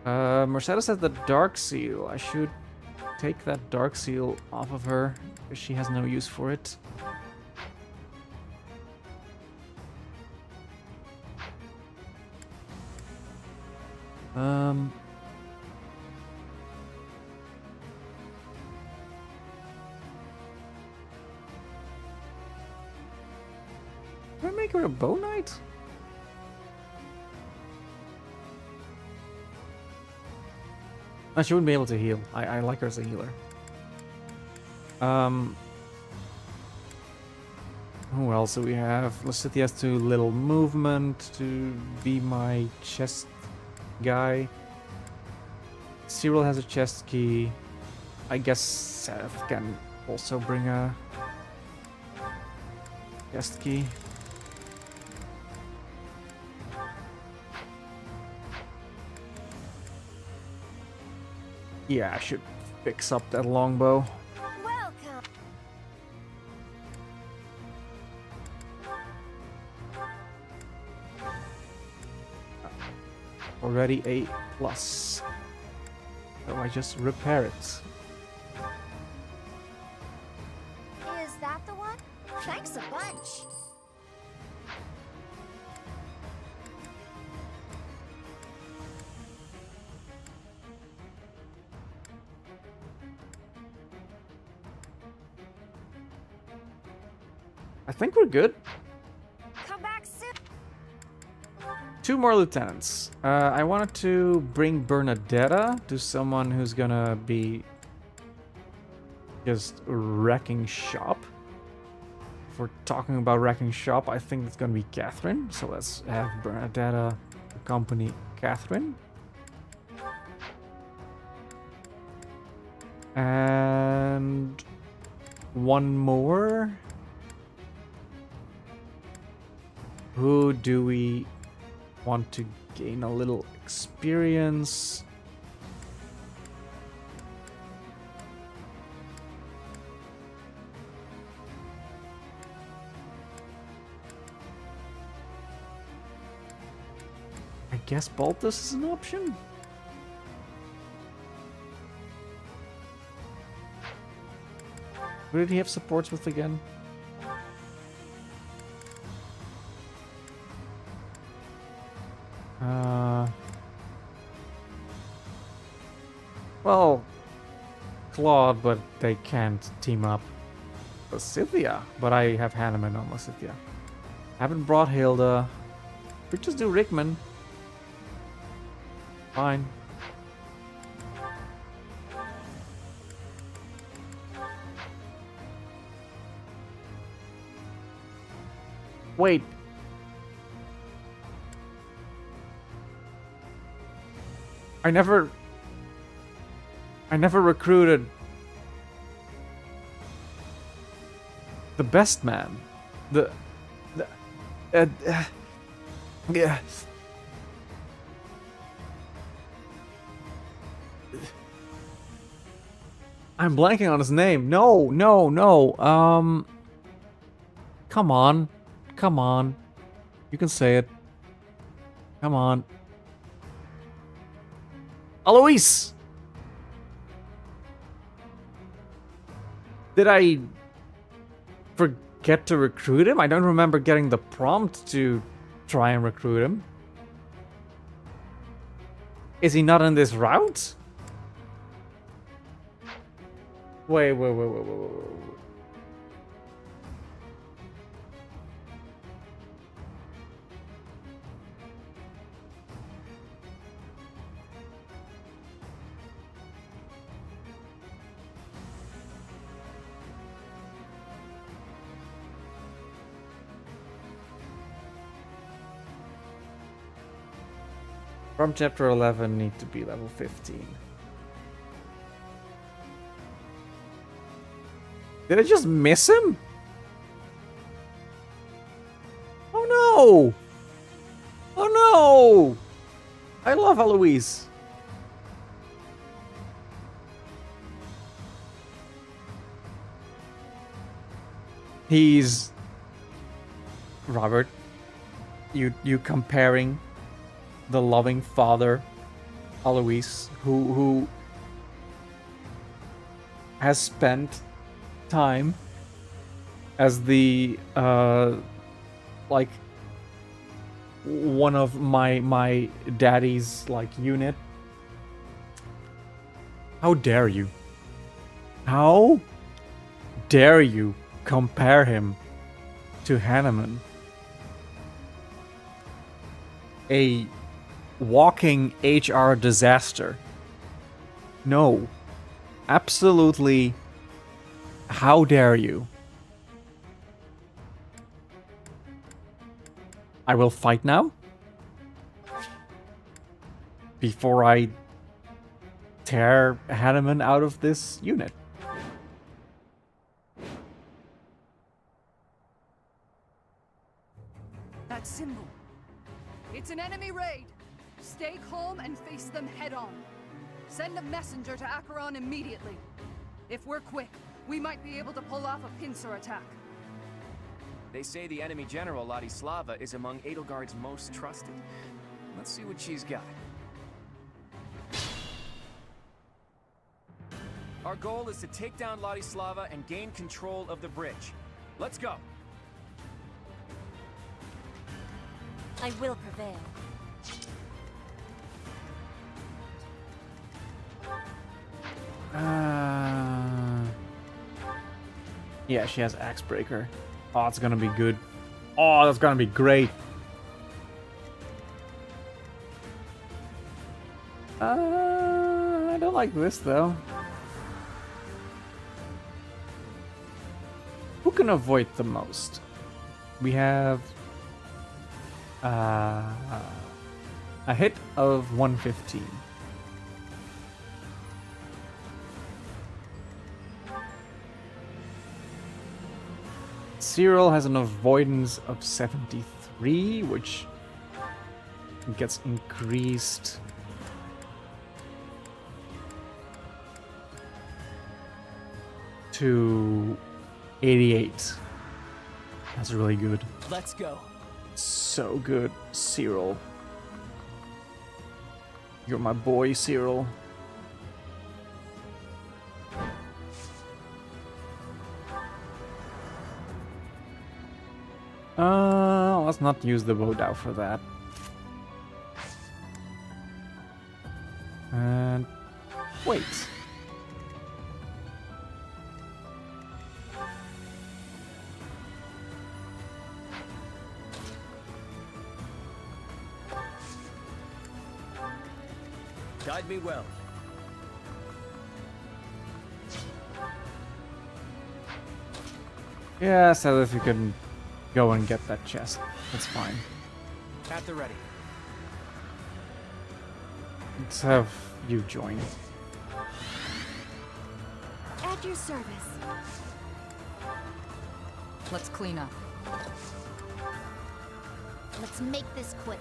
Mercedes has the dark seal. I should take that dark seal off of her because she has no use for it. Can I make her a bow knight? No, she wouldn't be able to heal. I like her as a healer. Who else do we have? Lysithea has too little movement to be my chest guy. Cyril has a chest key. I guess Seth can also bring a chest key. Yeah, I should fix up that longbow. Welcome. Already a plus. So I just repair it. Is that the one? Thanks a bunch. I think we're good. Come back soon. 2 more lieutenants. I wanted to bring Bernadetta to someone who's gonna be just wrecking shop. If we're talking about wrecking shop, I think it's gonna be Catherine. So let's have Bernadetta accompany Catherine. And one more. Who do we want to gain a little experience? I guess Baltus is an option. Who did he have supports with again? Well, Claude, but they can't team up. Lysithea, but I have Hanneman on Lysithea. Haven't brought Hilda. We just do Rickman. Fine. Wait. I never recruited the best man. Yeah. I'm blanking on his name. No. Come on. You can say it. Come on. Alois! Did I forget to recruit him? I don't remember getting the prompt to try and recruit him. Is he not in this route? Wait. From chapter 11 need to be level 15. Did I just miss him? Oh no! Oh no! I love Eloise. He's Robert. You comparing the loving father, Eloise, who has spent time as the like one of my daddy's like unit. How dare you? How dare you compare him to Hanneman? A walking HR disaster. No. Absolutely. How dare you? I will fight now. Before I tear Hanneman out of this unit. That symbol. It's an enemy raid. Stay calm and face them head on. Send a messenger to Acheron immediately. If we're quick, we might be able to pull off a pincer attack. They say the enemy general, Ladislava, is among Edelgard's most trusted. Let's see what she's got. Our goal is to take down Ladislava and gain control of the bridge. Let's go! I will prevail. Yeah, she has Axebreaker. Oh, it's gonna be good. Oh, that's gonna be great. I don't like this though. Who can avoid the most? We have a hit of 115. Cyril has an avoidance of 73, which gets increased to 88. That's really good. Let's go. So good, Cyril. You're my boy, Cyril. Let's not use the Wodao for that. And wait. Guide me well. Yeah, so if you can go and get that chest, that's fine. At the ready. Let's have you join. At your service. Let's clean up. Let's make this quick.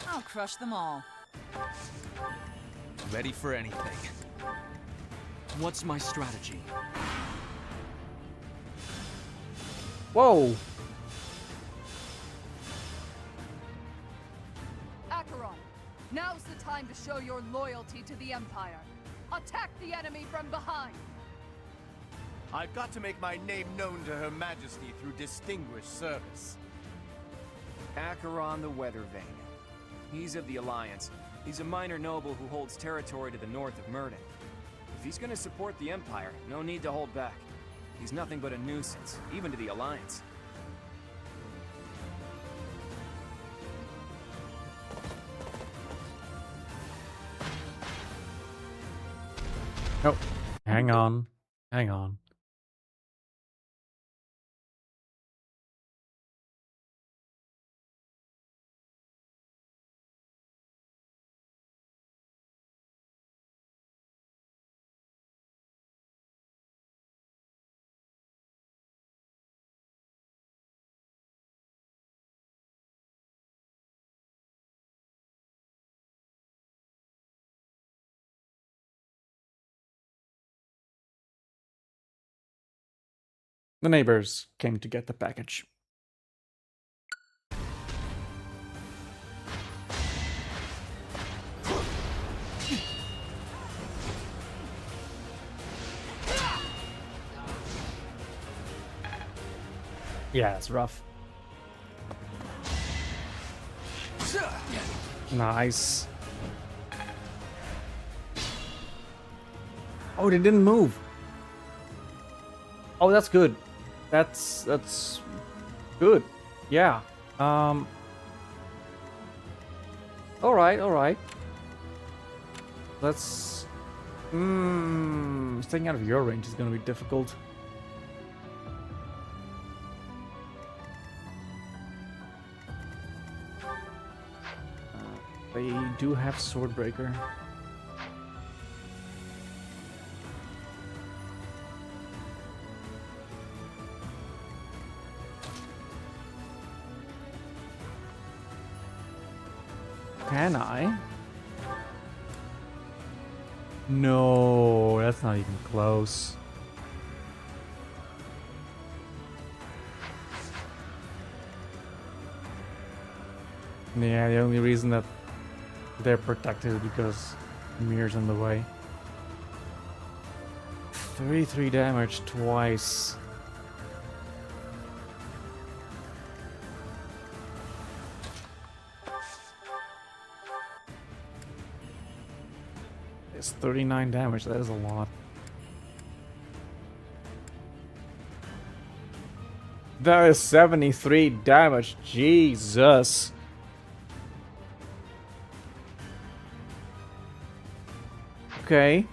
I'll crush them all. Ready for anything. What's my strategy? Whoa! Acheron, now's the time to show your loyalty to the Empire. Attack the enemy from behind. I've got to make my name known to Her Majesty through distinguished service. Acheron the Weathervane. He's of the Alliance. He's a minor noble who holds territory to the north of Murden. If he's gonna support the Empire, no need to hold back. He's nothing but a nuisance, even to the Alliance. Oh, hang on. Hang on. The neighbors came to get the package. Yeah, it's rough. Nice. Oh, they didn't move. Oh, that's good. That's good. Yeah. All right. Let's. Staying out of your range is gonna be difficult. They do have Swordbreaker. Can I? No, that's not even close. Yeah, the only reason that they're protected is because Mir's in the way. 33 damage twice. It's 39 damage, that is a lot. That is 73 damage, Jesus. Okay.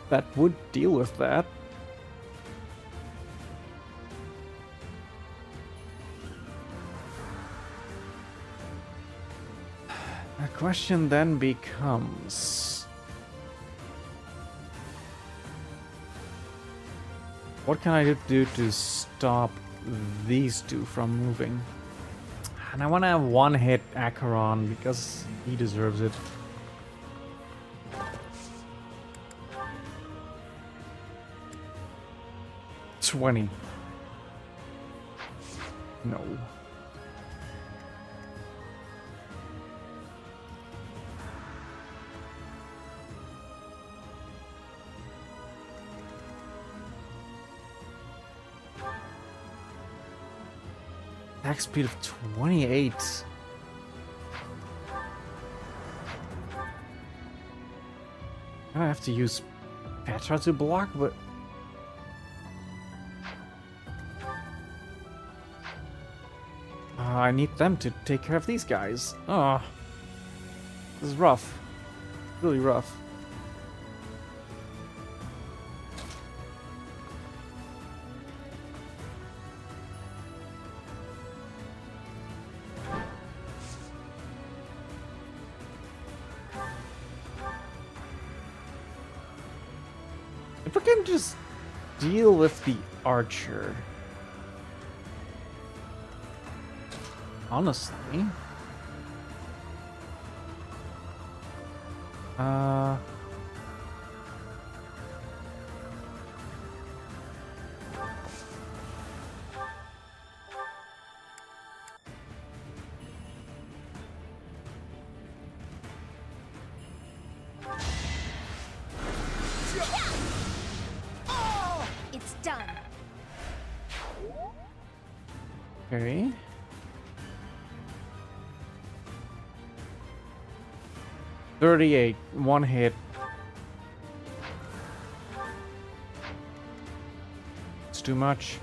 That would deal with that. The question then becomes... what can I do to stop these two from moving? And I want to one-hit Acheron because he deserves it. $20. No. Attack speed of 28. I have to use Petra to block, but... I need them to take care of these guys. Oh, this is rough. Really rough. If we can just deal with the archer. Honestly. It's done. Okay. $38, one hit. It's too much.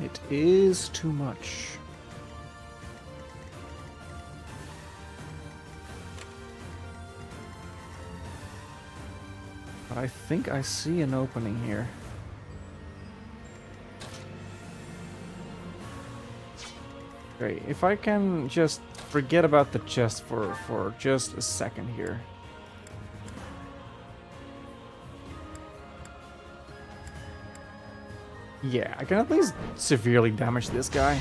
It is too much. But I think I see an opening here. Okay, if I can just forget about the chest for just a second here. Yeah, I can at least severely damage this guy.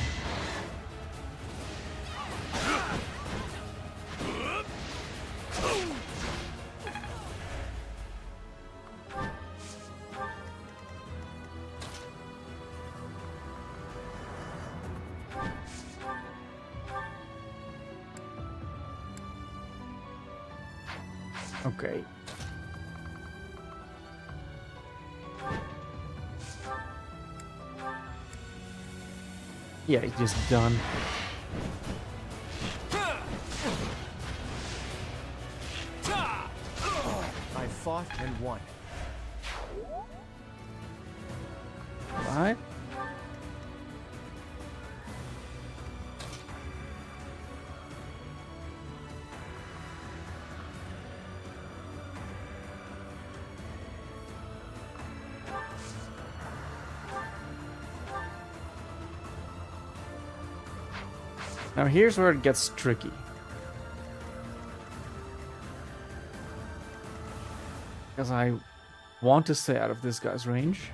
Okay. Yeah, he's just done. I fought and won. What? Now here's where it gets tricky. Because I want to stay out of this guy's range.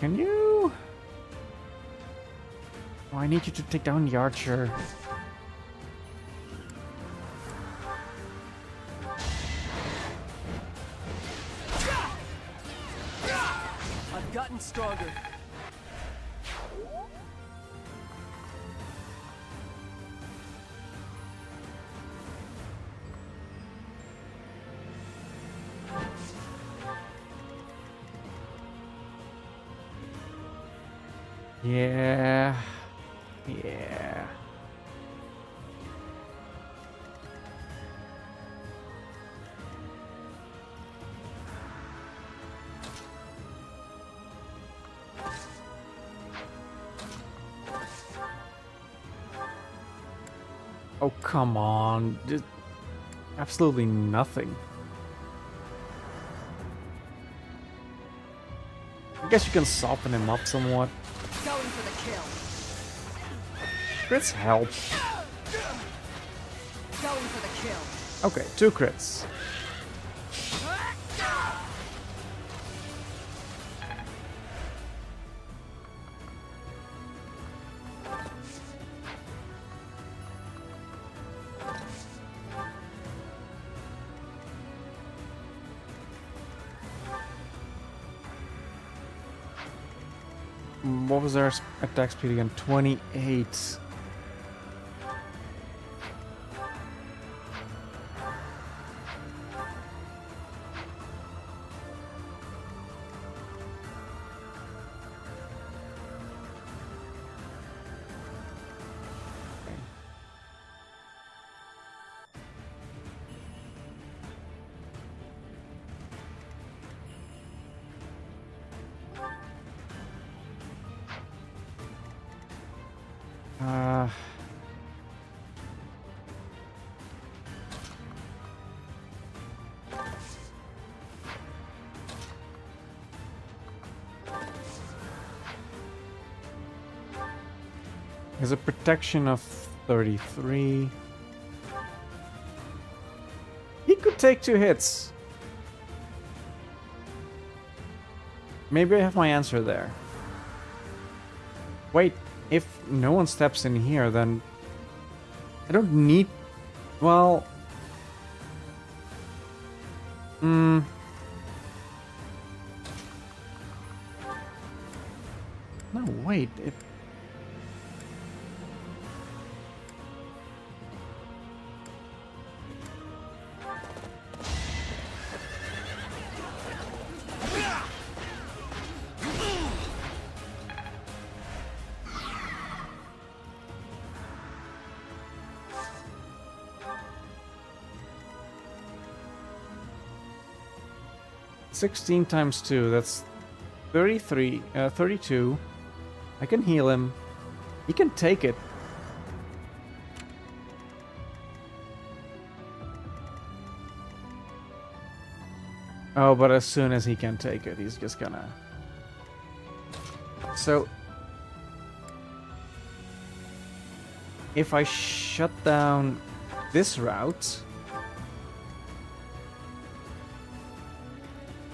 Can you? Oh, I need you to take down the archer. I've gotten stronger. Yeah. Yeah. Oh, come on. Just absolutely nothing. I guess you can soften him up somewhat. Going for the kill. Crits help. Going for the kill. Okay, 2 crits. What was their attack speed again? 28. Has a protection of 33. He could take 2 hits. Maybe I have my answer there. Wait, if no one steps in here, then I don't need... Well... No, wait, it... 16 times 2, that's 33, 32. I can heal him. He can take it. Oh, but as soon as he can take it, he's just gonna... So... if I shut down this route...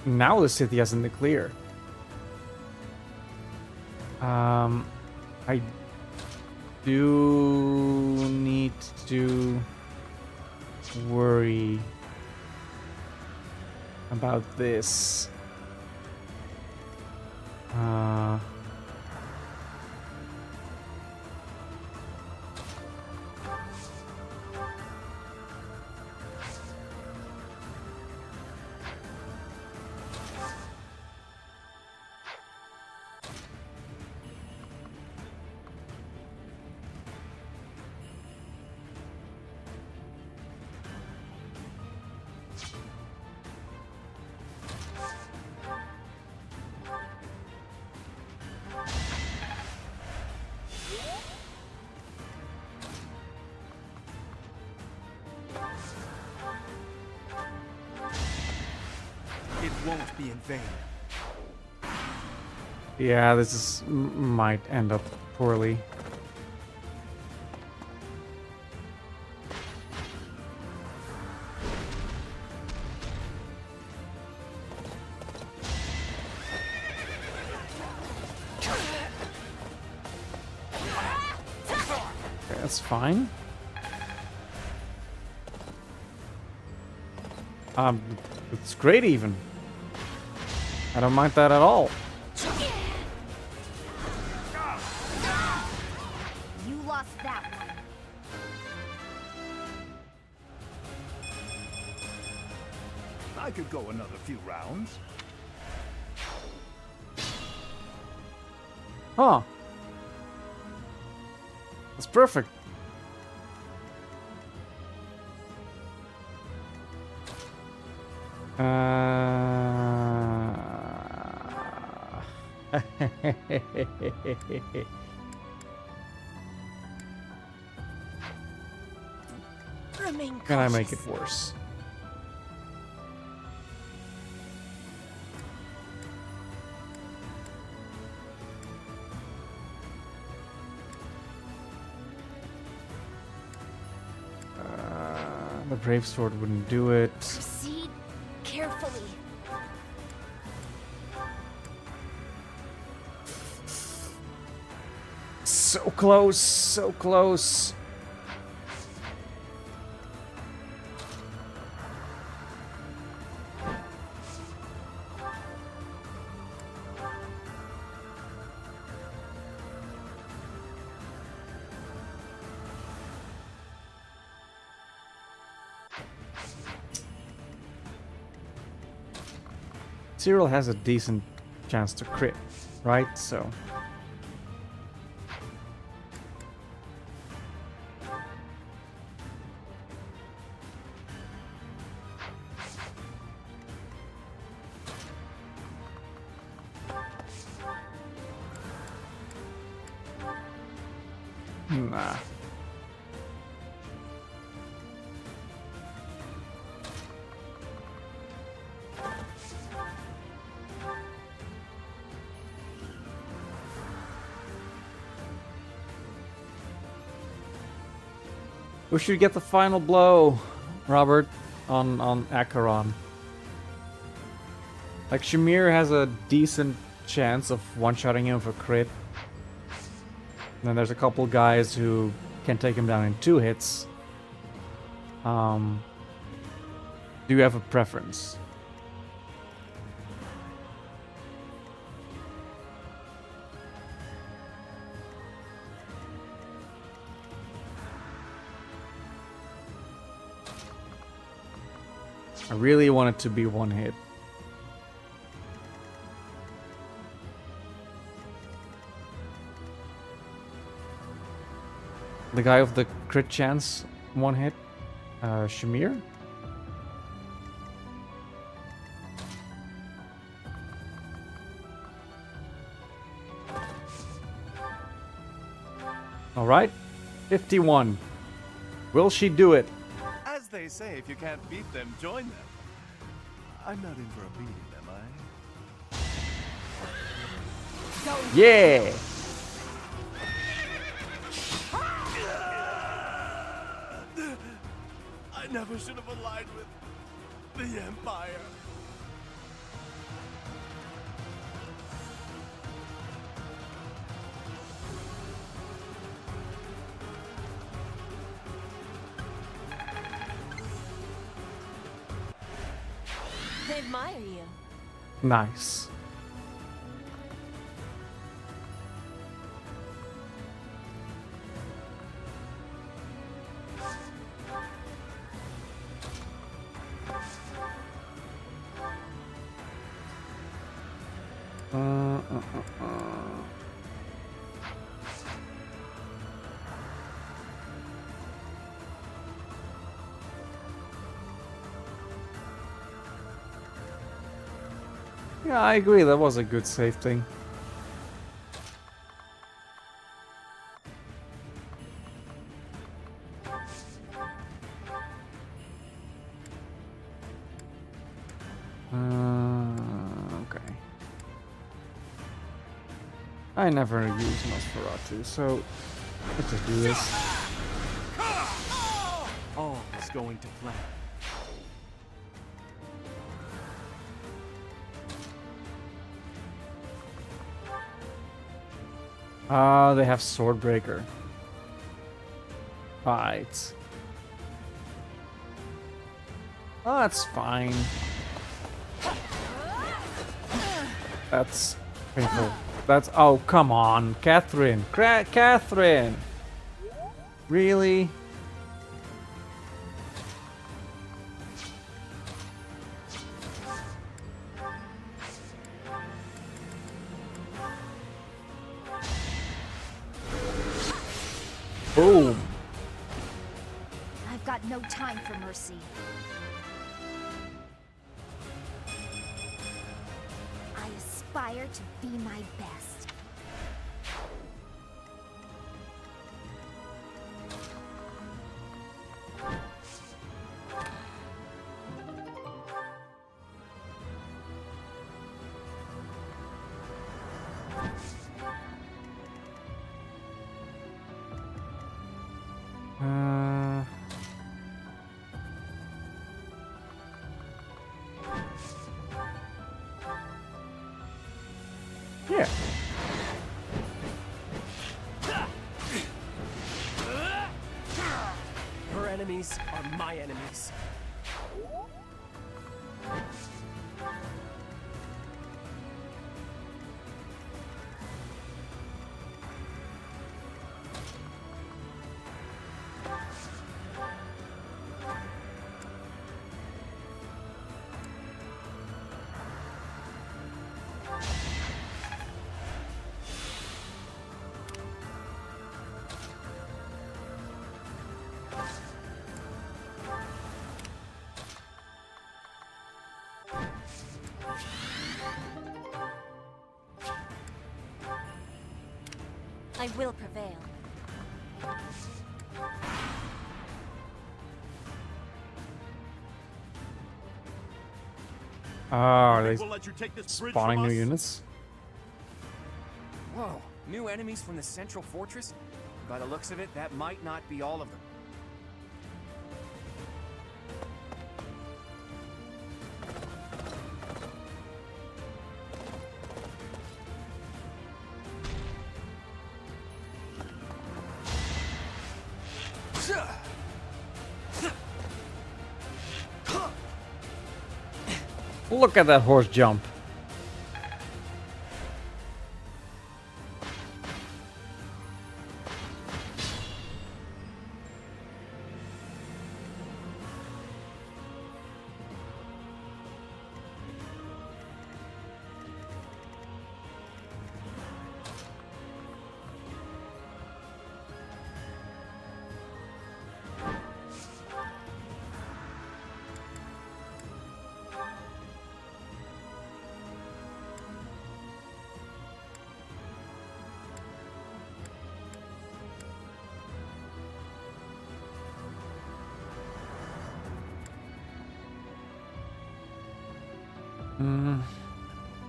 now the city is in the clear. I do need to worry about this. It won't be in vain. Yeah, this is might end up poorly. Okay, that's fine. It's great even. I don't mind that at all. You lost that one. I could go another few rounds. Huh. That's perfect. Remain Can I make cautious. it worse? The Brave Sword wouldn't do it. Proceed carefully. So close, so close. Cyril has a decent chance to crit, right? So... nah. We should get the final blow, Robert, on Acheron. Like, Shamir has a decent chance of one-shotting him for crit. And then there's a couple guys who can take him down in 2 hits. Do you have a preference? I really want it to be 1 hit. The guy with the crit chance, 1 hit, Shamir? All right, 51. Will she do it? As they say, if you can't beat them, join them. I'm not in for a beating, am I? Yeah. I never should have aligned with the Empire. They admire you. Nice. Yeah, I agree. That was a good save thing. Okay. I never use Nosferatu, so let's just do this. All is going to plan. Ah, they have Swordbreaker. Right. Oh, that's fine. That's painful. That's... Oh, come on. Catherine. Catherine! Really? Boom. I've got no time for mercy. I aspire to be my best. Yeah. Her enemies are my enemies. I will prevail. Are they We'll let you take this bridge spawning from new us? units? Whoa, new enemies from the central fortress? By the looks of it, that might not be all of them. Look at that horse jump.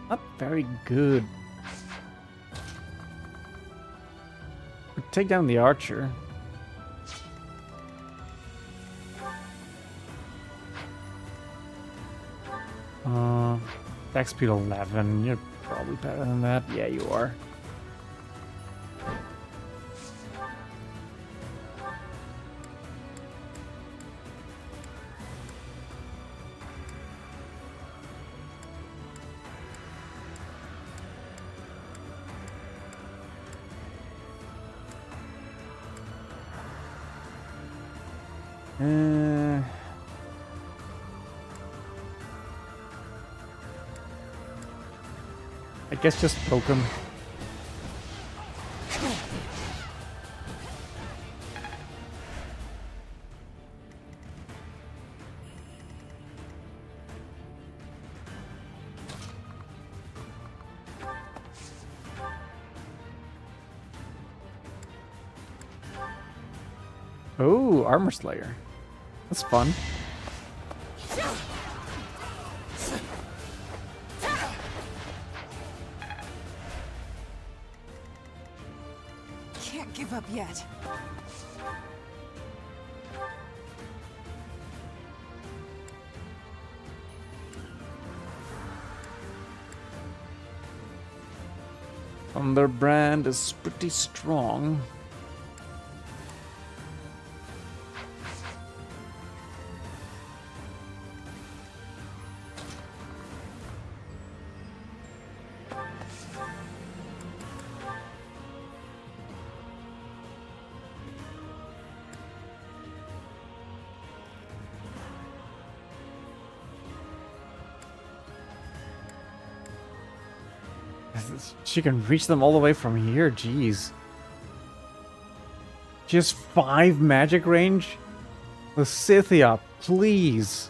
Not very good. Take down the archer. Attack speed 11. You're probably better than that. Yeah, you are. I guess just poke him. Oh, Armor Slayer. That's fun. Can't give up yet. Thunderbrand is pretty strong. She can reach them all the way from here, jeez. She has 5 magic range? The Scythia, please.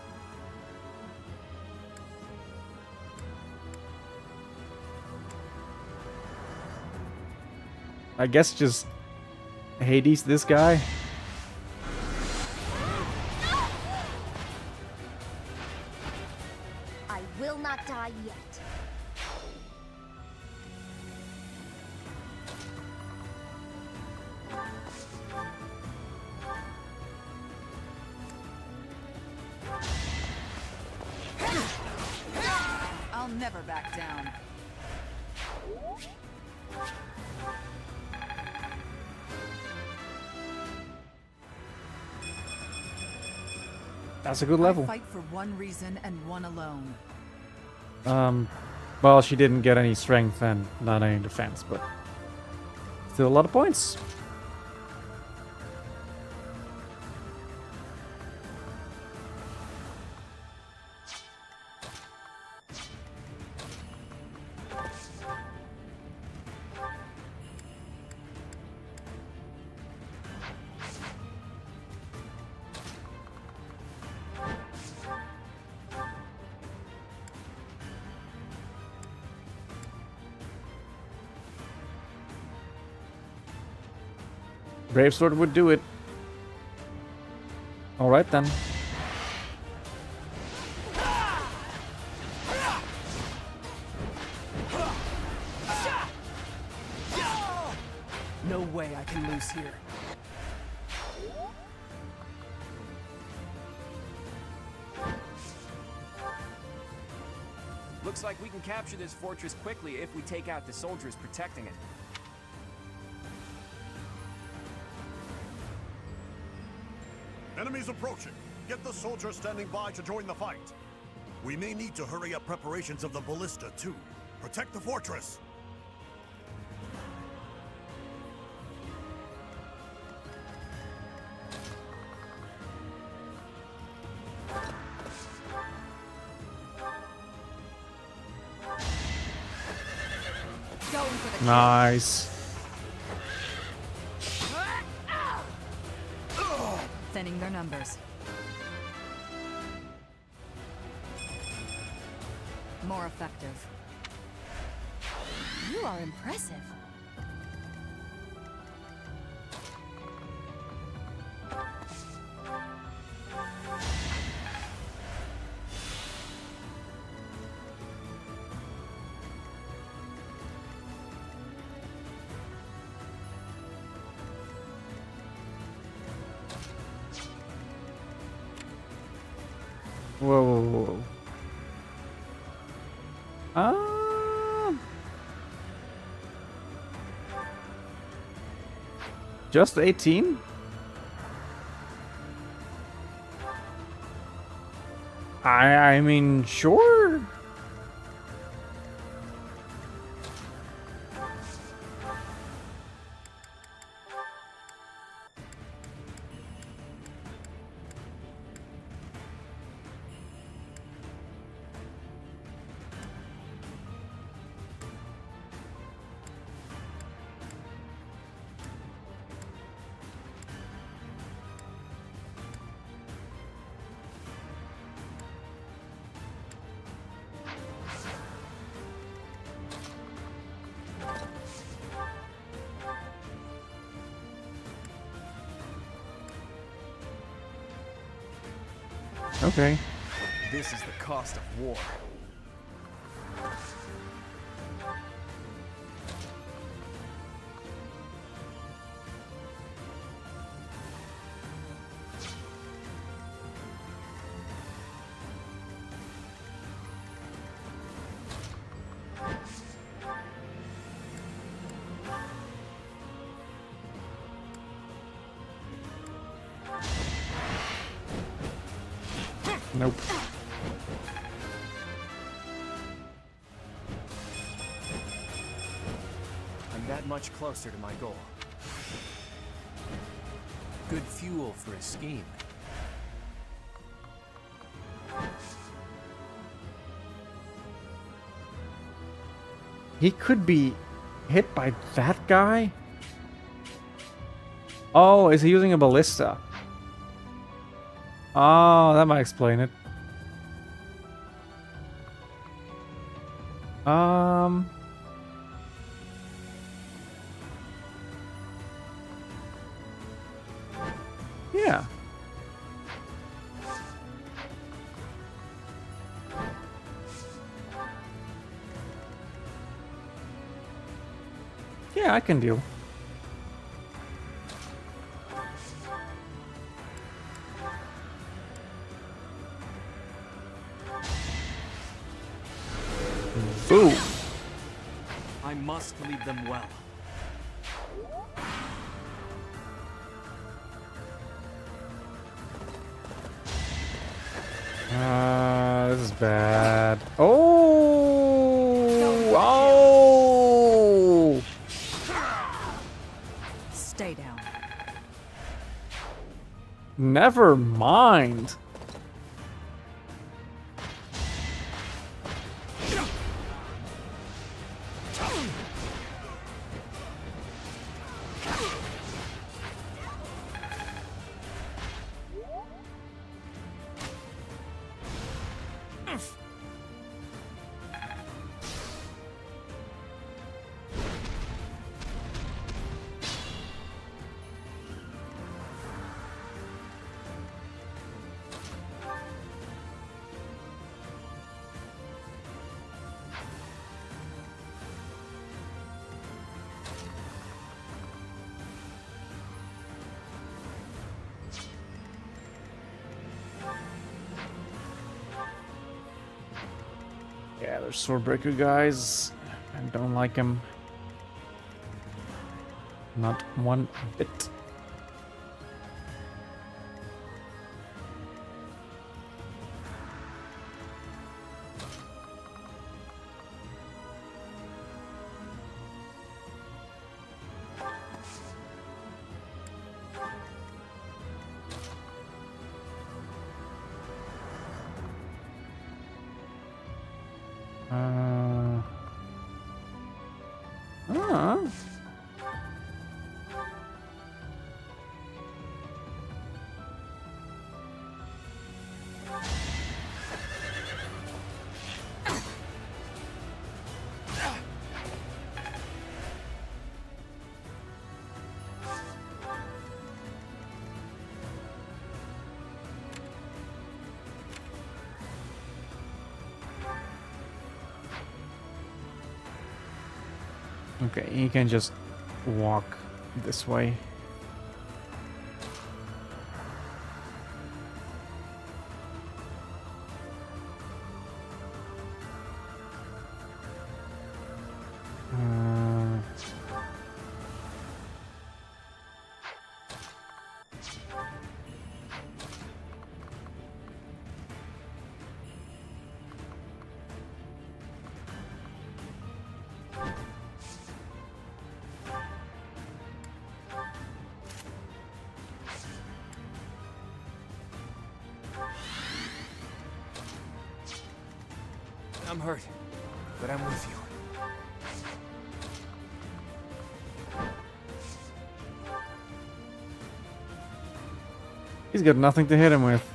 I guess just Hades this guy. I will not die yet. I'll never back down. That's a good level. I fight for one reason and one alone. Well, she didn't get any strength and not any defense, but still a lot of points. Brave Sword would do it. Alright then. No way I can lose here. Looks like we can capture this fortress quickly if we take out the soldiers protecting it. Enemies approaching. Get the soldiers standing by to join the fight. We may need to hurry up preparations of the ballista, too. Protect the fortress. Going for the Nice. Thinning their numbers. More effective. You are impressive. Whoa, whoa, whoa. Just 18? I mean, sure. Okay. This is the cost of war. Nope. I'm that much closer to my goal. Good fuel for a scheme. He could be hit by that guy? Oh, is he using a ballista? Oh, that might explain it. Yeah. Yeah, I can deal. Boom. I must lead them well. This is bad. Oh! Oh! Stay down. Never mind. Yeah, there's Swordbreaker guys. I don't like them. Not one bit. Okay, he can just walk this way. I'm hurt, but I'm with you. He's got nothing to hit him with.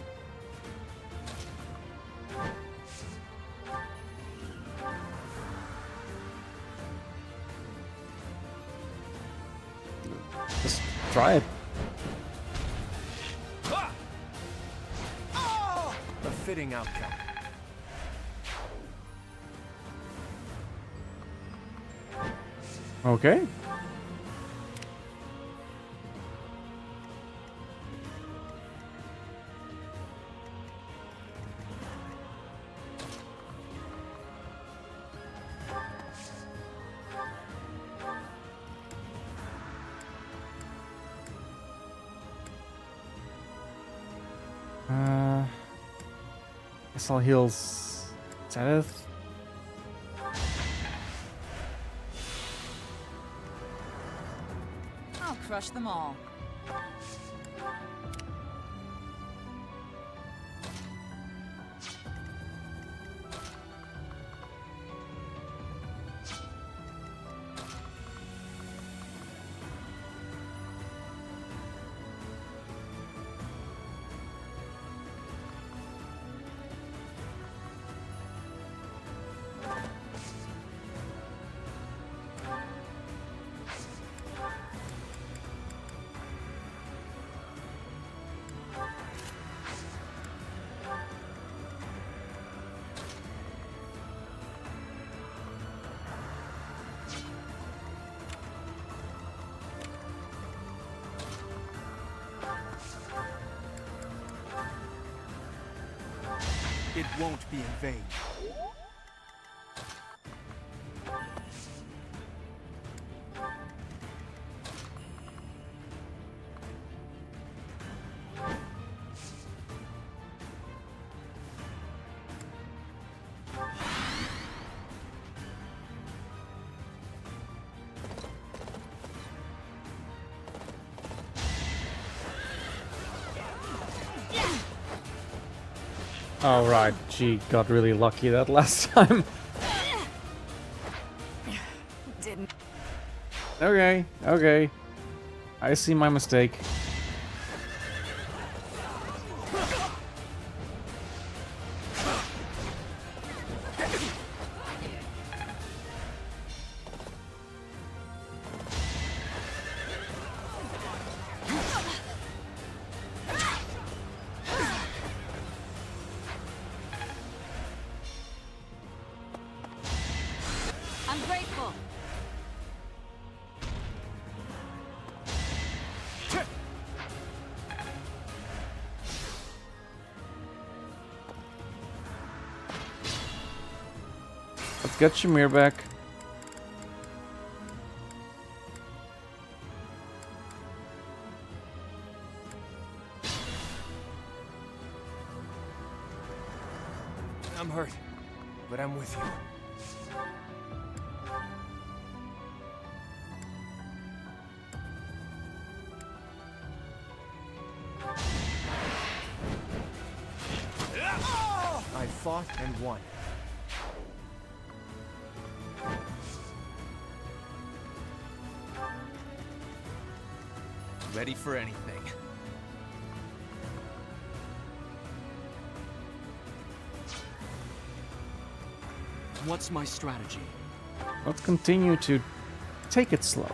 Just try it. A fitting outcome. Okay. Guess I'll heal Zenith. I'll crush them all. It won't be in vain. Oh right, she got really lucky that last time. Didn't. Okay, okay. I see my mistake. I'm grateful. Let's get Shamir back. I'm hurt, but I'm with you. I fought and won. Ready for anything. What's my strategy? Let's continue to take it slow.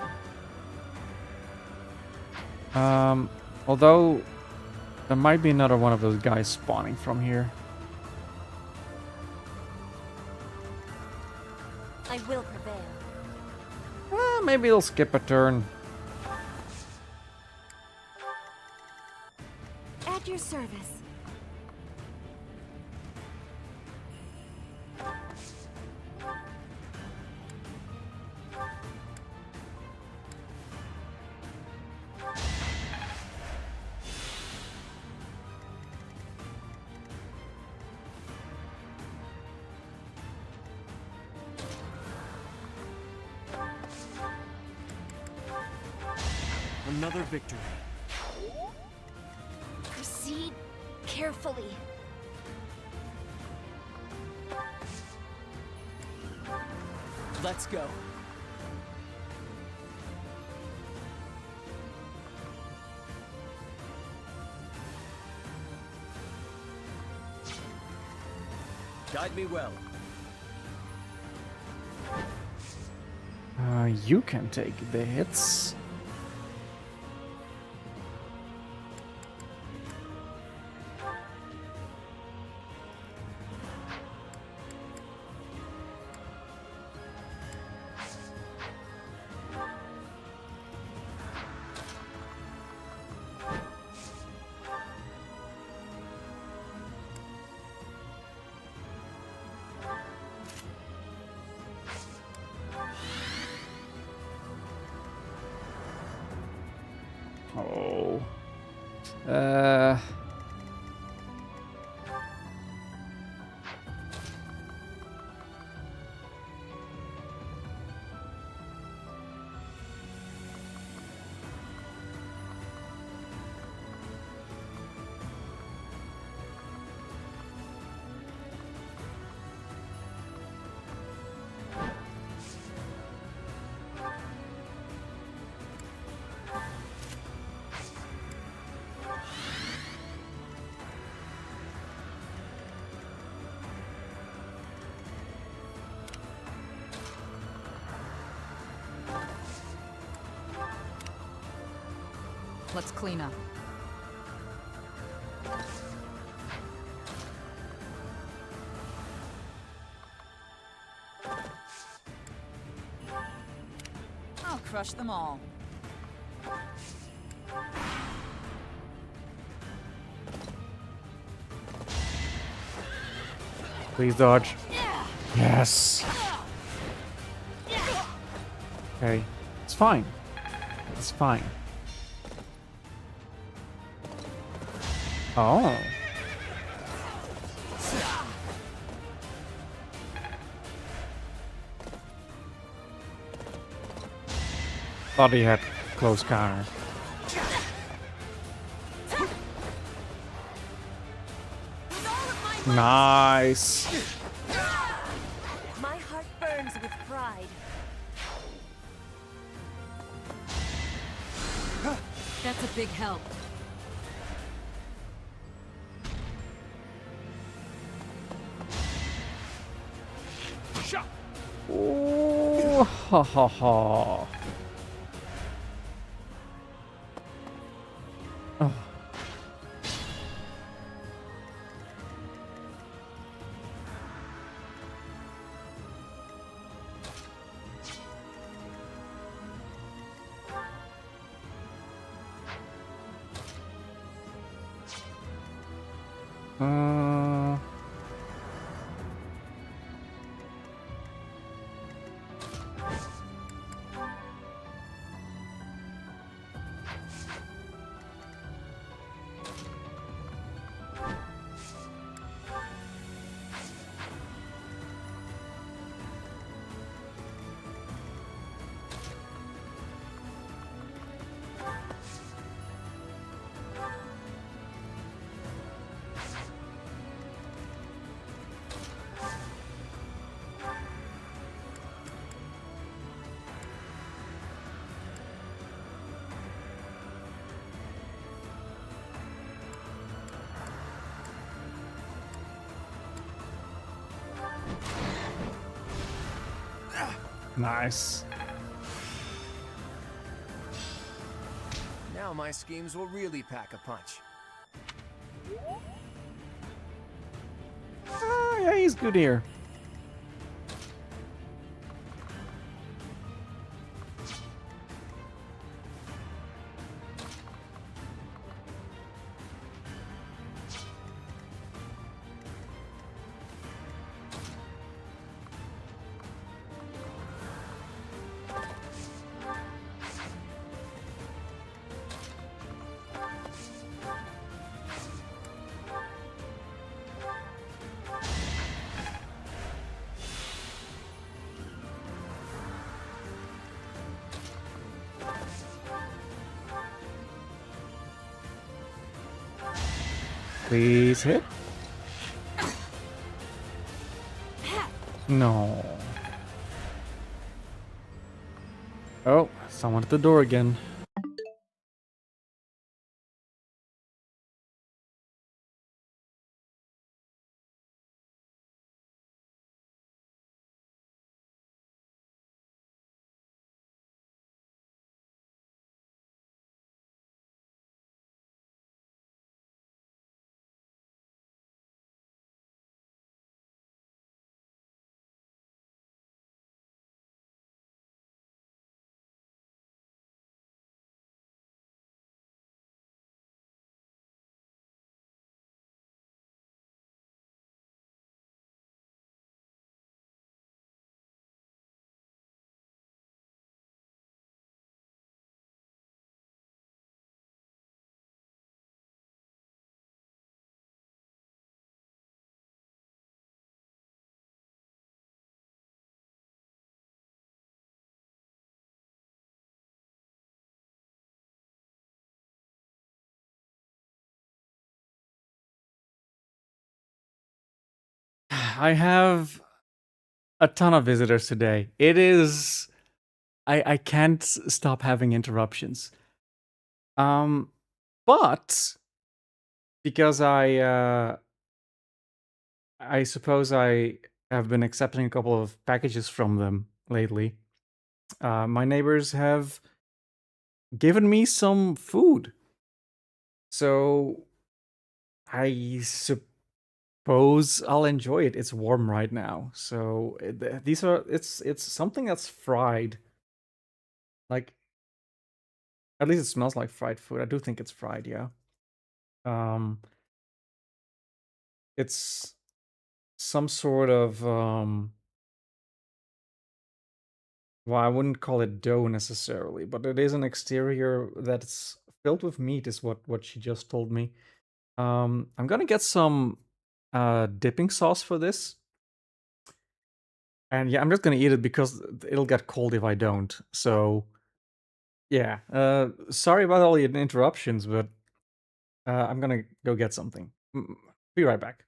Although there might be another one of those guys spawning from here. I will prevail. Maybe it'll skip a turn. At your service. Another victory. Proceed carefully. Let's go. Guide me well. You can take the hits. Oh. Let's clean up. I'll crush them all. Please dodge. Yes. Okay. It's fine. It's fine. Oh. Thought he had close counter. Nice. My heart burns with pride. That's a big help. Ooh, ha ha ha. Oh. Nice. Now my schemes will really pack a punch. Yeah, he's good here. Please hit. No. Oh, someone at the door again. I have a ton of visitors today. It is... I can't stop having interruptions. But because I suppose I have been accepting a couple of packages from them lately. My neighbors have given me some food. So I suppose I'll enjoy it. It's warm right now. So it's something that's fried. Like, at least it smells like fried food. I do think it's fried, yeah. It's some sort of well, I wouldn't call it dough necessarily, but it is an exterior that's filled with meat, is what she just told me. I'm gonna get some dipping sauce for this. And yeah, I'm just gonna eat it because it'll get cold if I don't. So yeah, sorry about all the interruptions, but I'm gonna go get something. Be right back.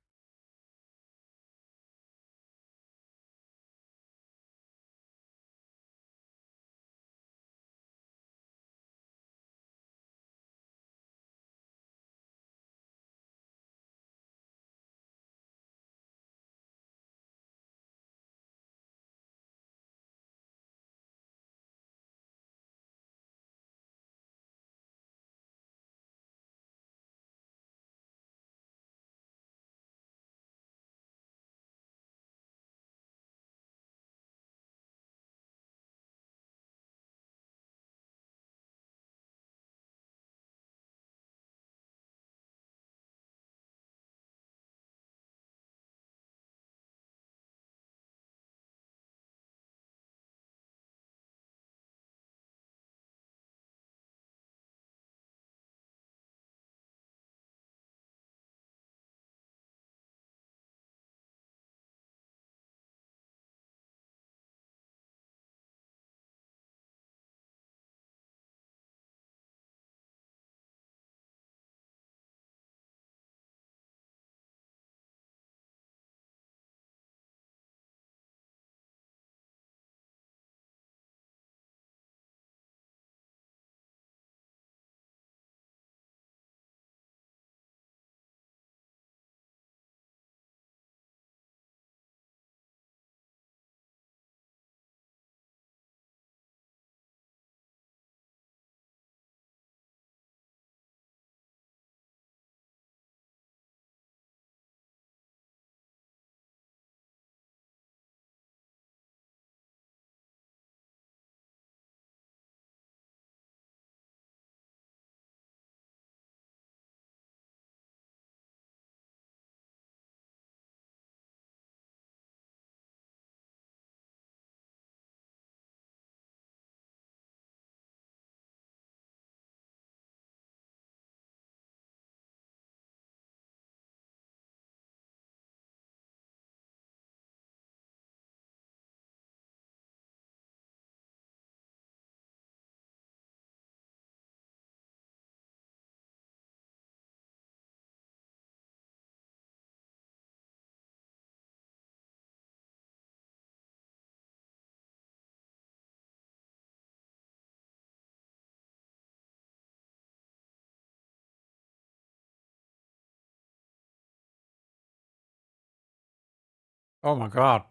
Oh my god.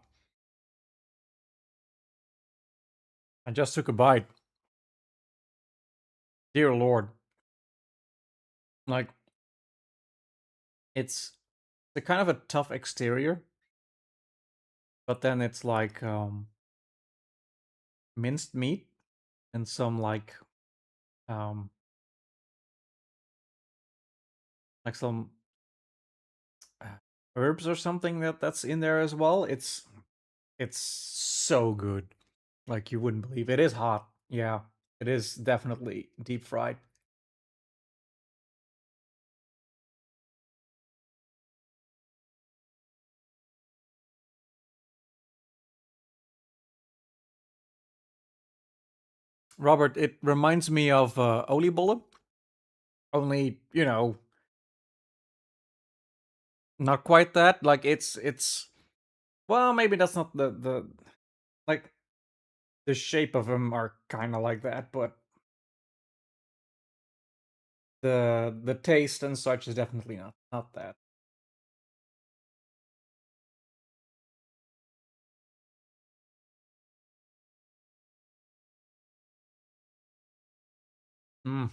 I just took a bite. Dear Lord. Like, it's a kind of a tough exterior, but then it's like minced meat and some like some herbs or something that's in there as well. It's so good. Like you wouldn't believe. It is hot. Yeah. It is definitely deep fried. Robert, it reminds me of oliebollen. Only, not quite that. Like it's well, maybe that's not the like the shape of them are kind of like that, but the taste and such is definitely not that. Mm.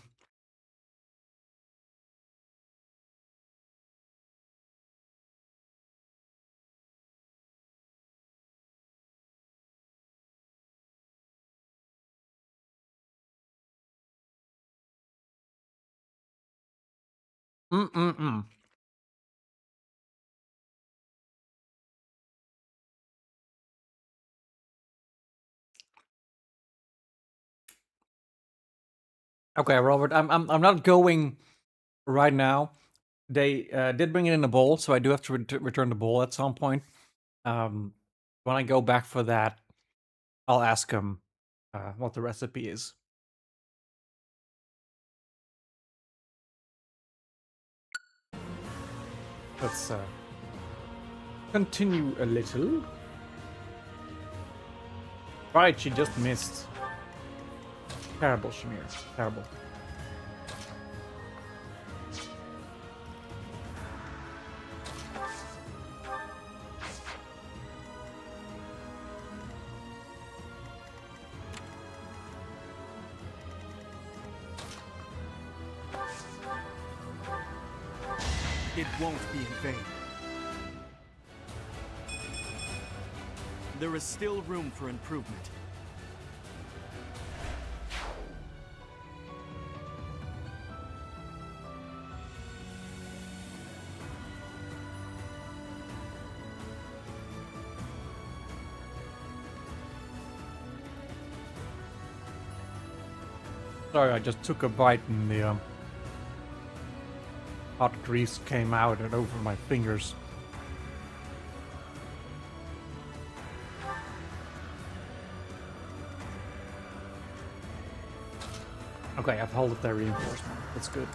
Mm. Okay, Robert, I'm not going right now. They did bring it in a bowl, so I do have to return the bowl at some point. When I go back for that, I'll ask him what the recipe is. Let's continue a little. Right, she just missed. Terrible, Shamir. Terrible. It won't be in vain. There is still room for improvement. Sorry, I just took a bite and the hot grease came out and over my fingers. Okay, I've held up that reinforcement. That's good.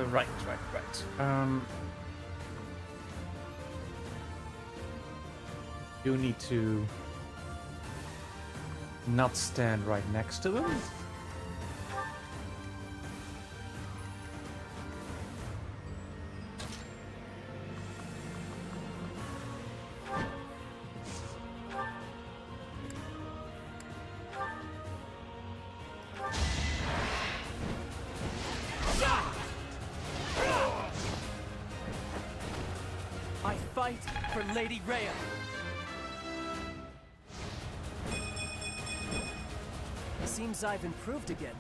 Right. You need to not stand right next to them. For Lady Rhea. Seems I've improved again.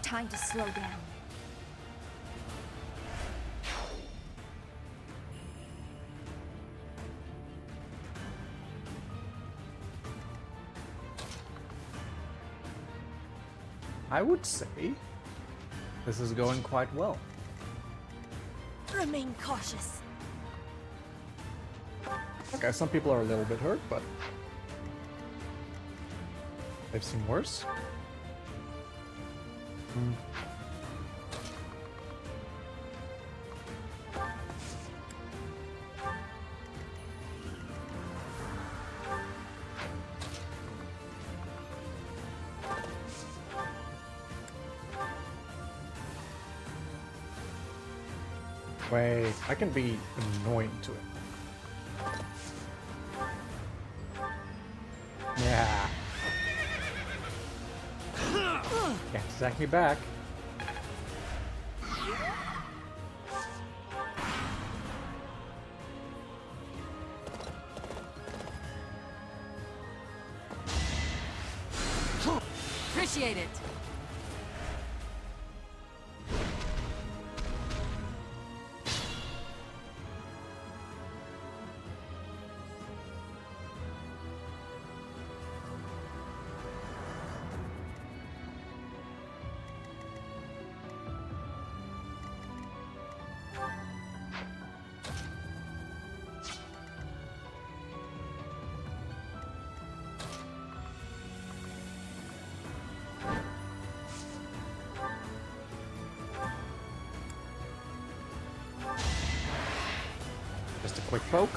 time to slow down. I would say this is going quite well. Remain cautious. Okay, some people are a little bit hurt, but they've seen worse. Wait, I can be annoying to it. Yeah. Can't sack me back. Appreciate it. Just a quick poke.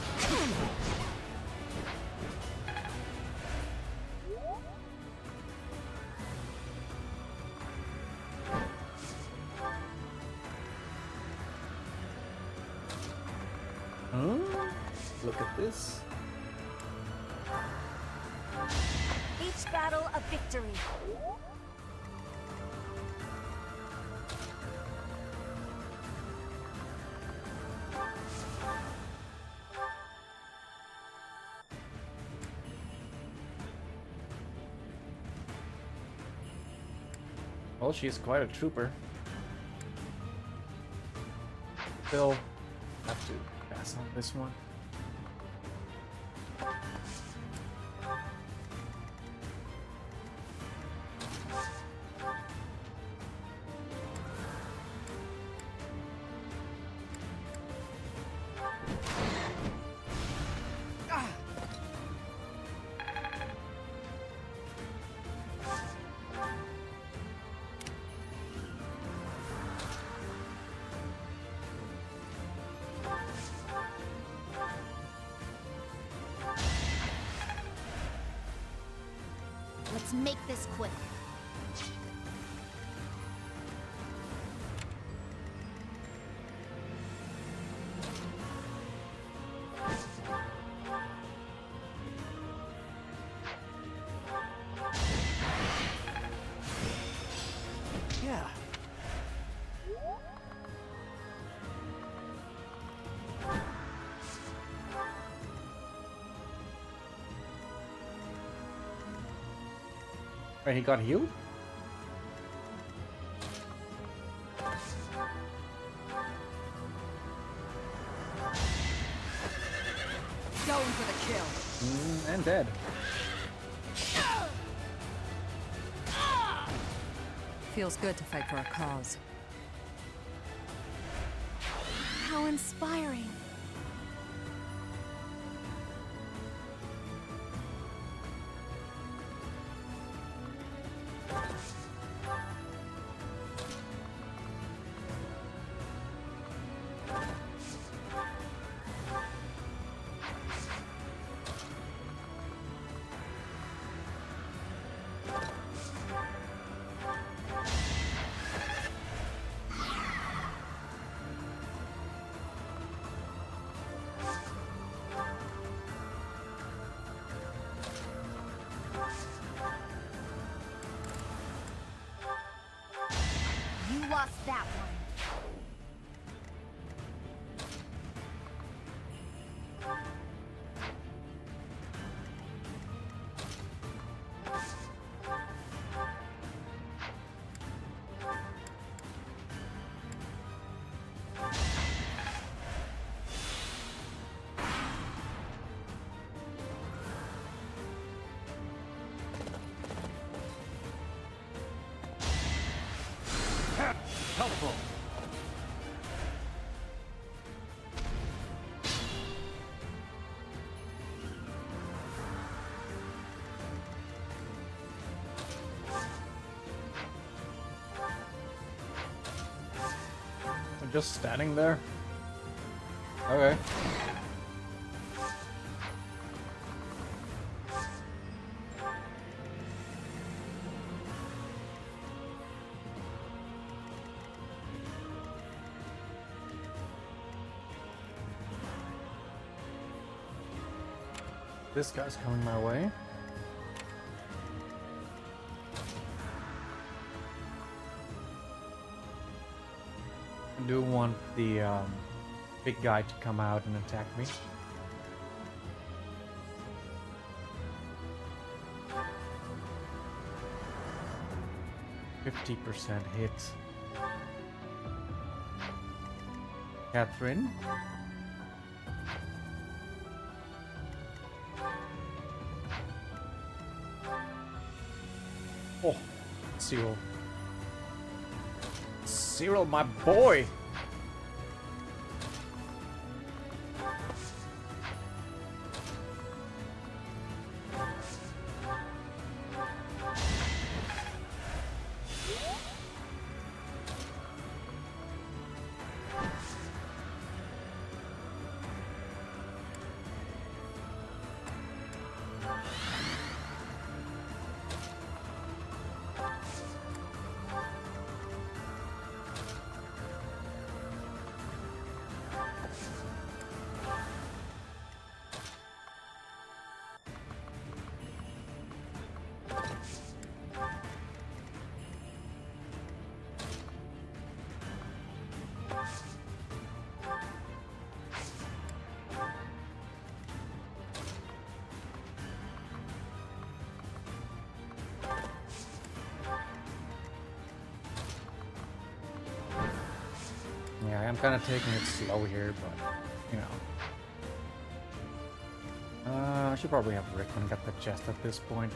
Look at this. Each battle a victory. Well, she's quite a trooper. Still have to pass on this one. Let's make this quick. Yeah. Wait, he got healed? Going for the kill. And dead. Feels good to fight for a cause. How inspiring. Just standing there? Okay. This guy's coming my way. I do want the big guy to come out and attack me. %50 hit. Catherine. Oh, Cyril. Cyril, my boy! Yeah, I'm kind of taking it slow here, but, you know. I should probably have Rickman get the chest at this point.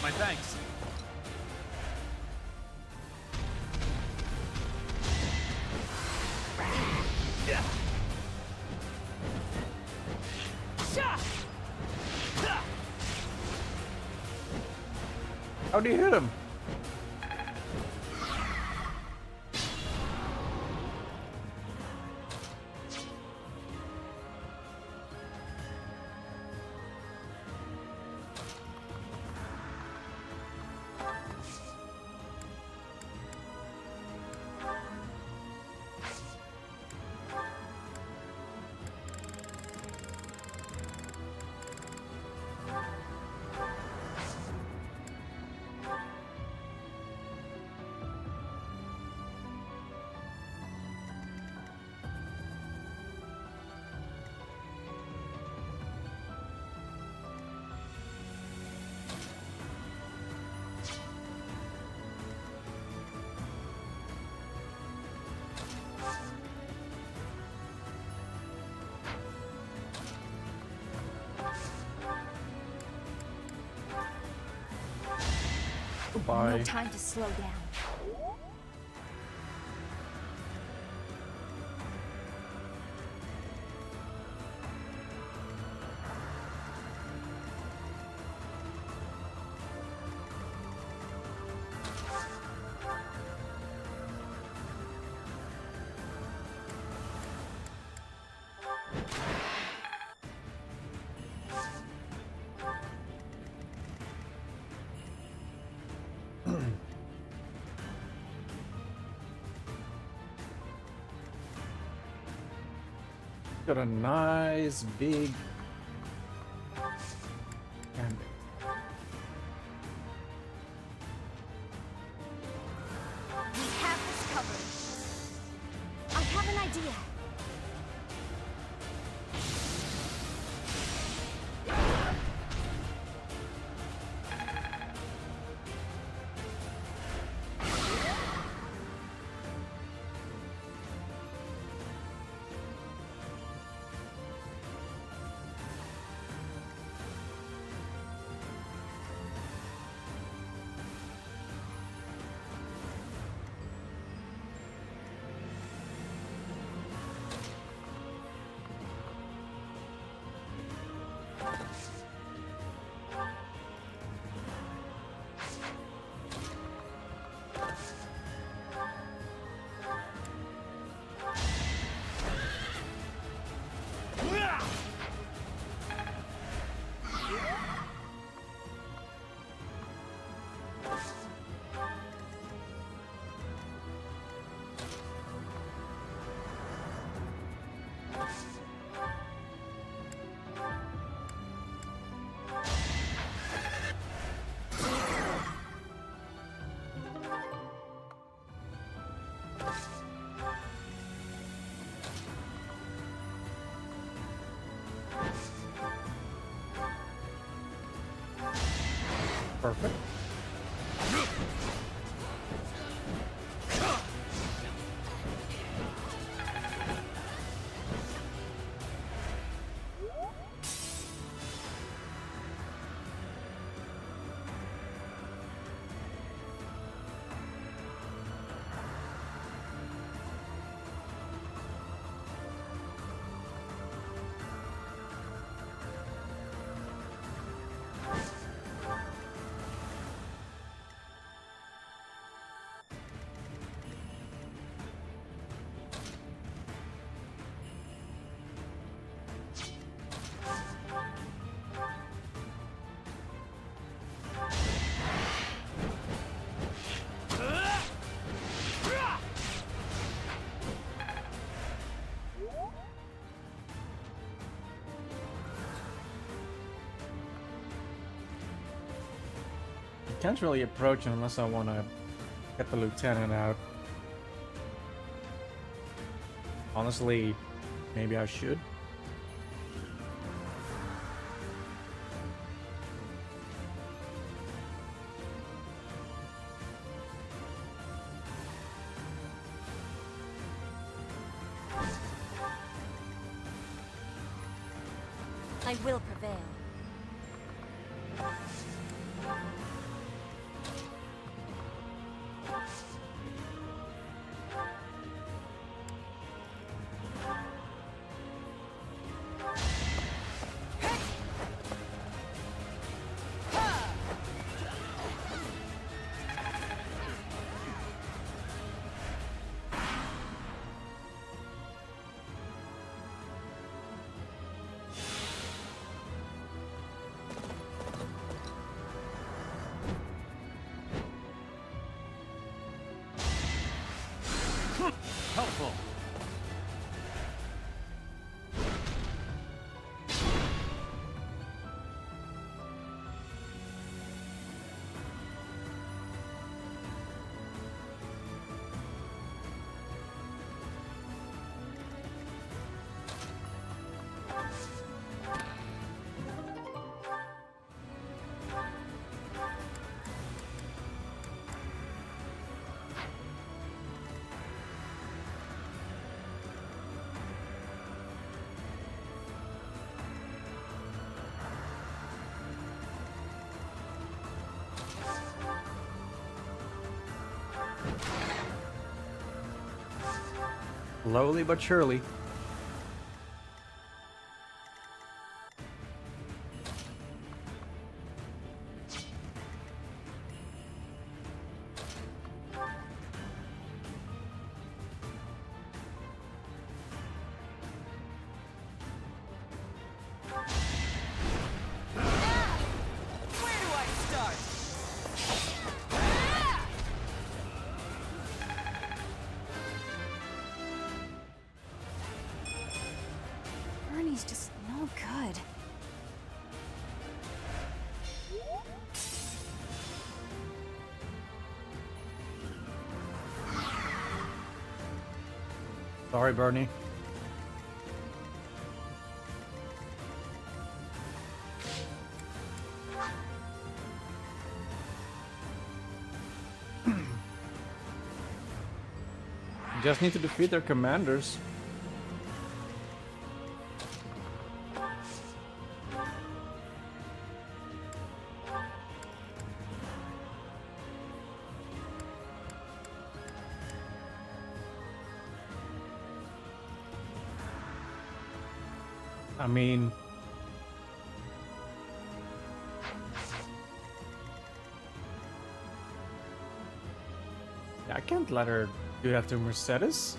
My thanks. How do you hit him? Goodbye. No time to slow down. Got a nice big and We have this covered. I have an idea. Perfect. Can't really approach him unless I want to get the lieutenant out. Honestly, maybe I should. I will prevail. Helpful. Slowly but surely. Bernie's just no good. Sorry, Bernie. Just need to defeat their commanders. I mean, I can't let her do that to Mercedes.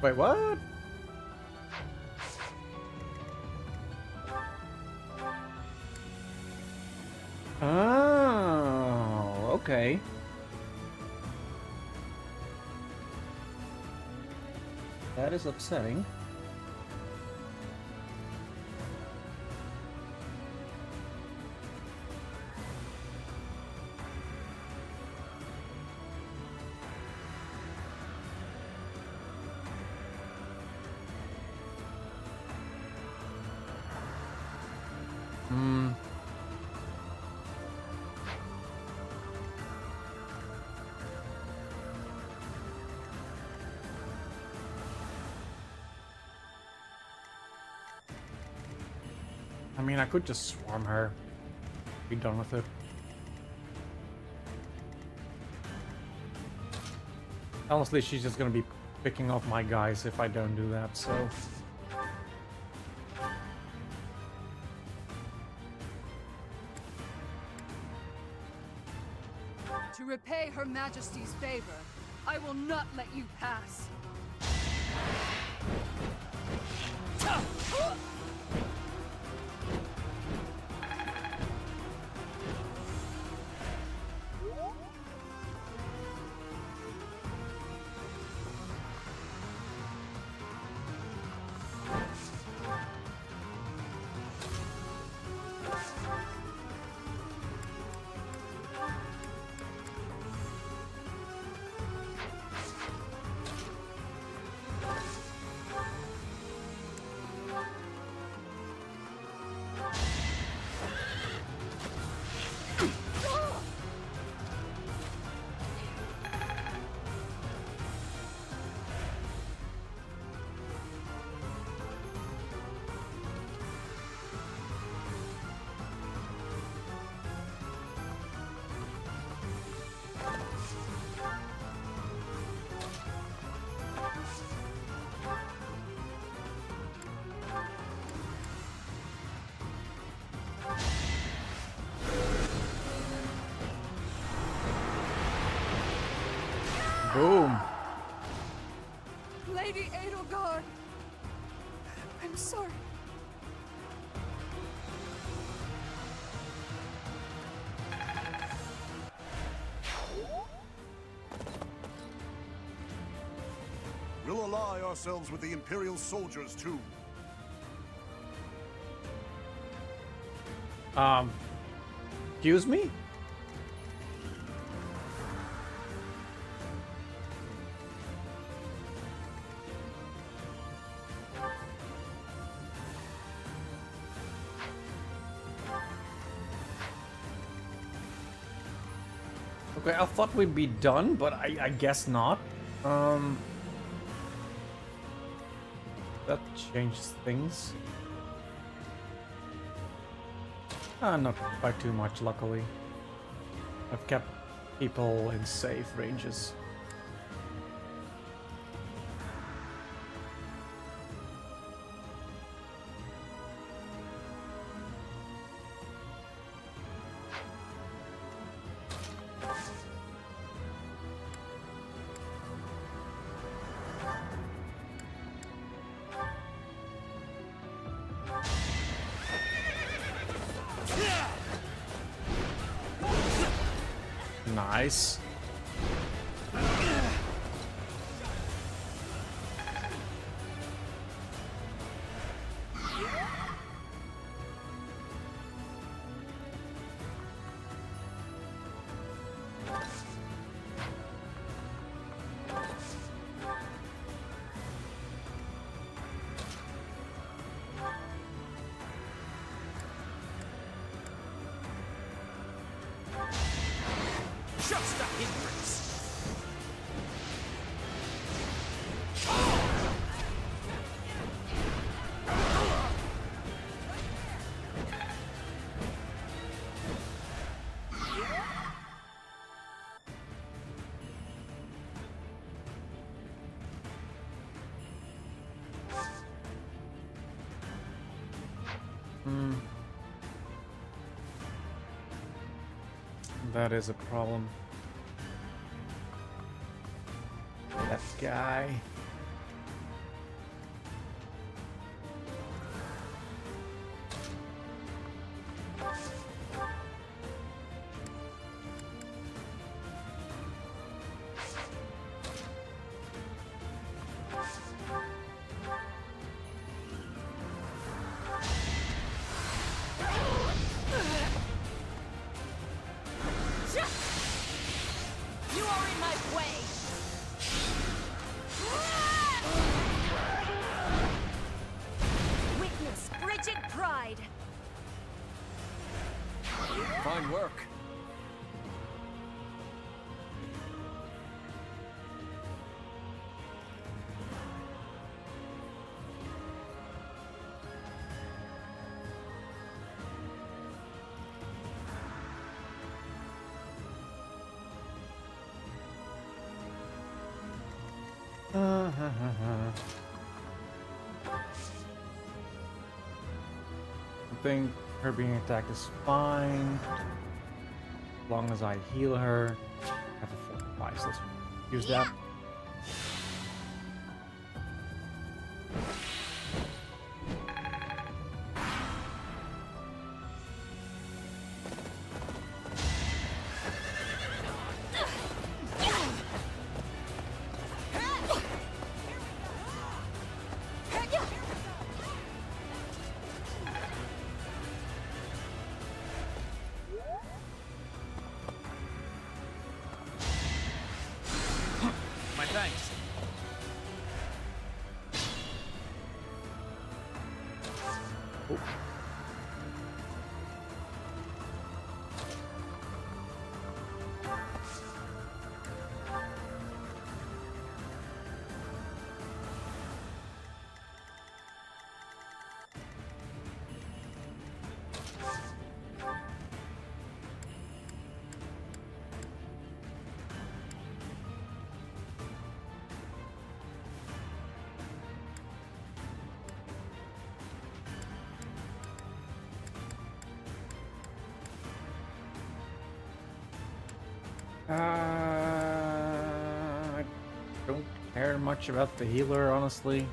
Wait, what? Oh, okay. That is upsetting. I mean, I could just swarm her. Be done with it. Honestly, she's just gonna be picking off my guys if I don't do that, so... To repay Her Majesty's favor, I will not let you pass. Boom. Lady Edelgard, I'm sorry. We'll ally ourselves with the Imperial soldiers, too. Excuse me? Okay, I thought we'd be done, but I guess not. That changes things. Not by too much, luckily. I've kept people in safe ranges. Nice. Just a hindrance. That is a problem. That guy. You are in my way! Witness frigid pride! Fine work. I think her being attacked is fine. As long as I heal her. I have a fortify, so let's use that. Thanks. Oh. I don't care much about the healer, honestly.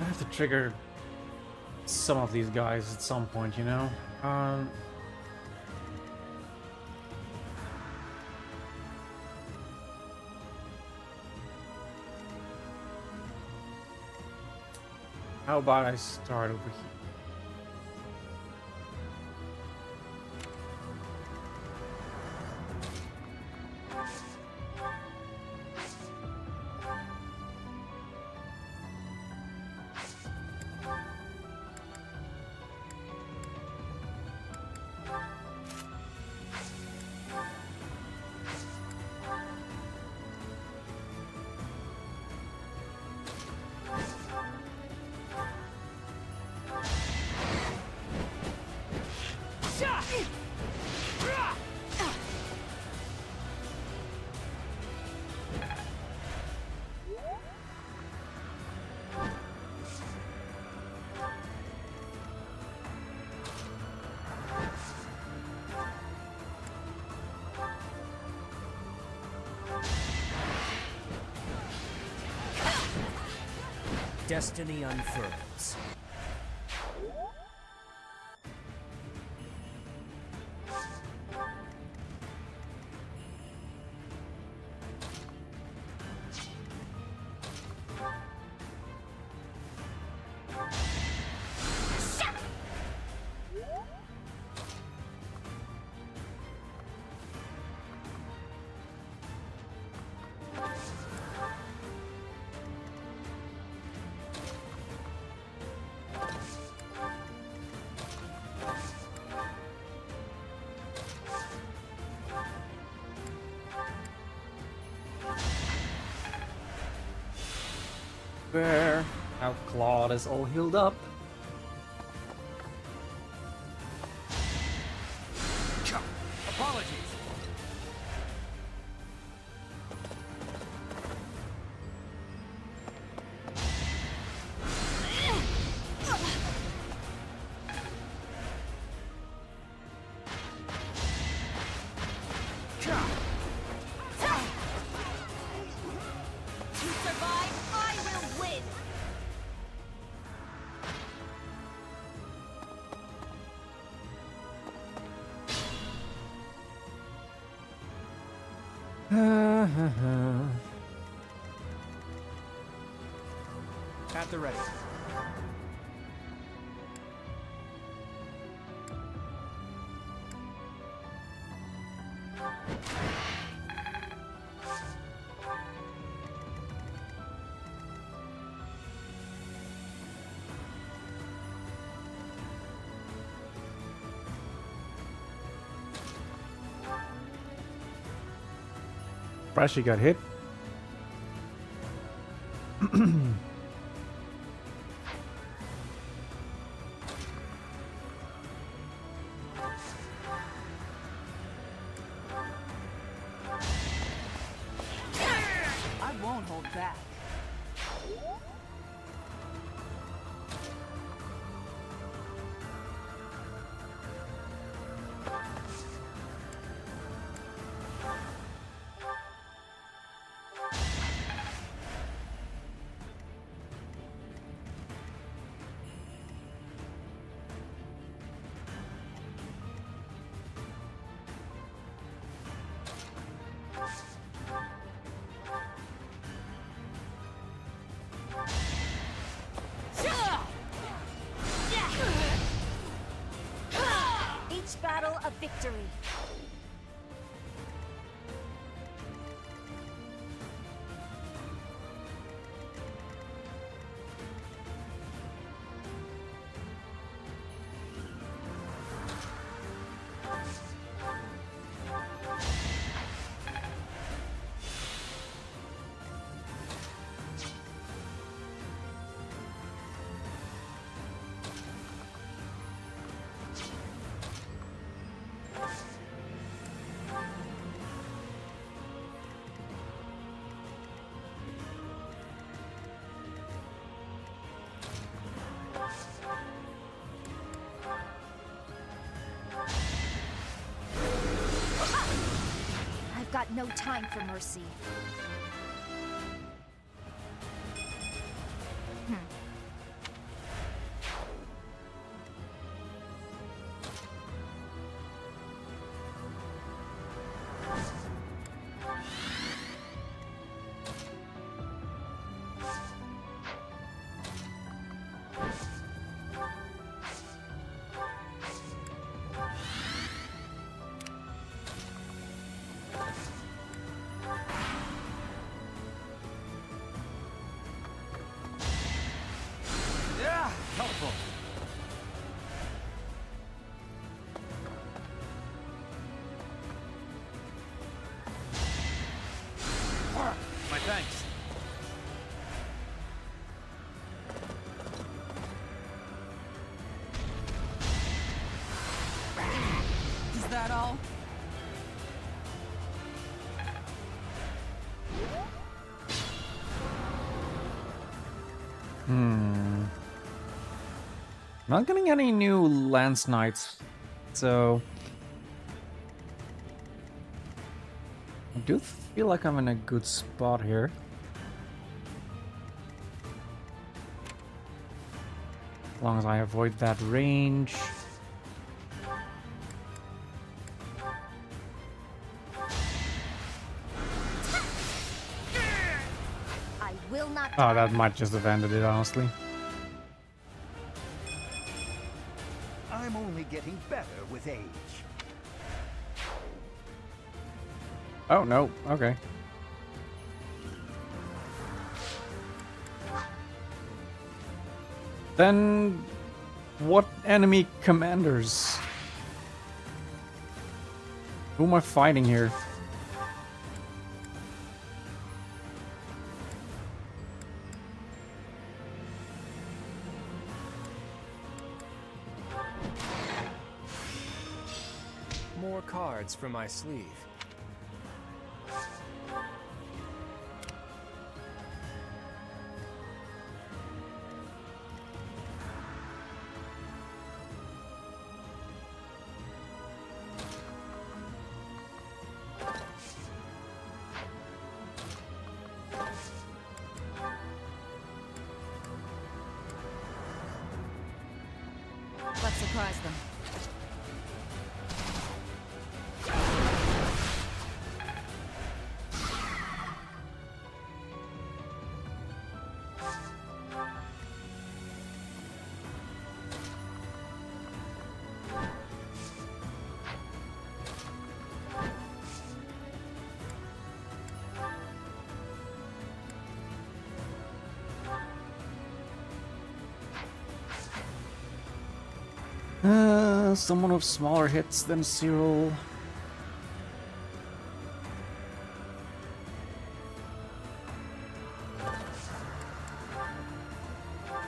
I have to trigger some of these guys at some point, you know? How about I start over here? Destiny unfurls. There. Now Claude is all healed up. Apologies. At the ready. She got hit. I won't hold back. Each battle a victory. I've got no time for mercy. Yeah, helpful. My thanks. Is that all? Not getting any new Lance Knights, so I do feel like I'm in a good spot here. As long as I avoid that range. I will not. Oh, that might just have ended it, honestly. I'm only getting better with age. Oh, no. Okay. Then what enemy commanders? Who am I fighting here? More cards from my sleeve. Let's surprise them. Someone with smaller hits than Cyril.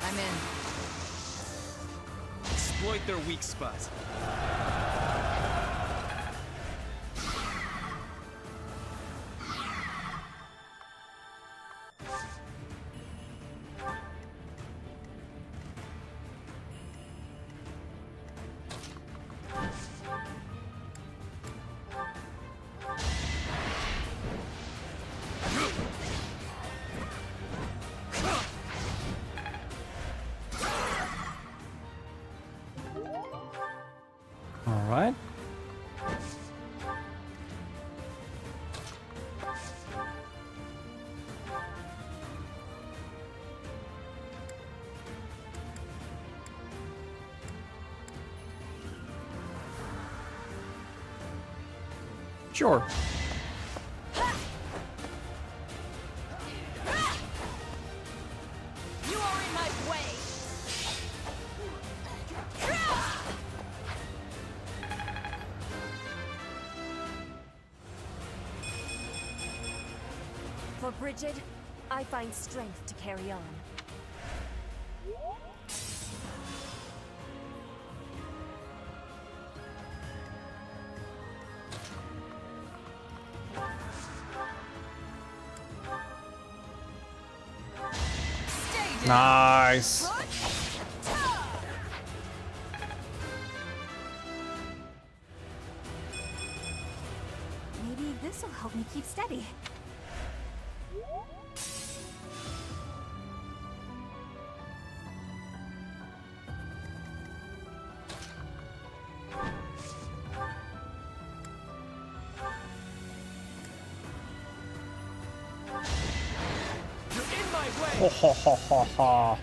I'm in. Exploit their weak spot. All right. Sure. You are in my way. For Bridget, I find strength to carry on. Nice. Maybe this'll help me keep steady. You're in my way. Ho ho ho ho ho.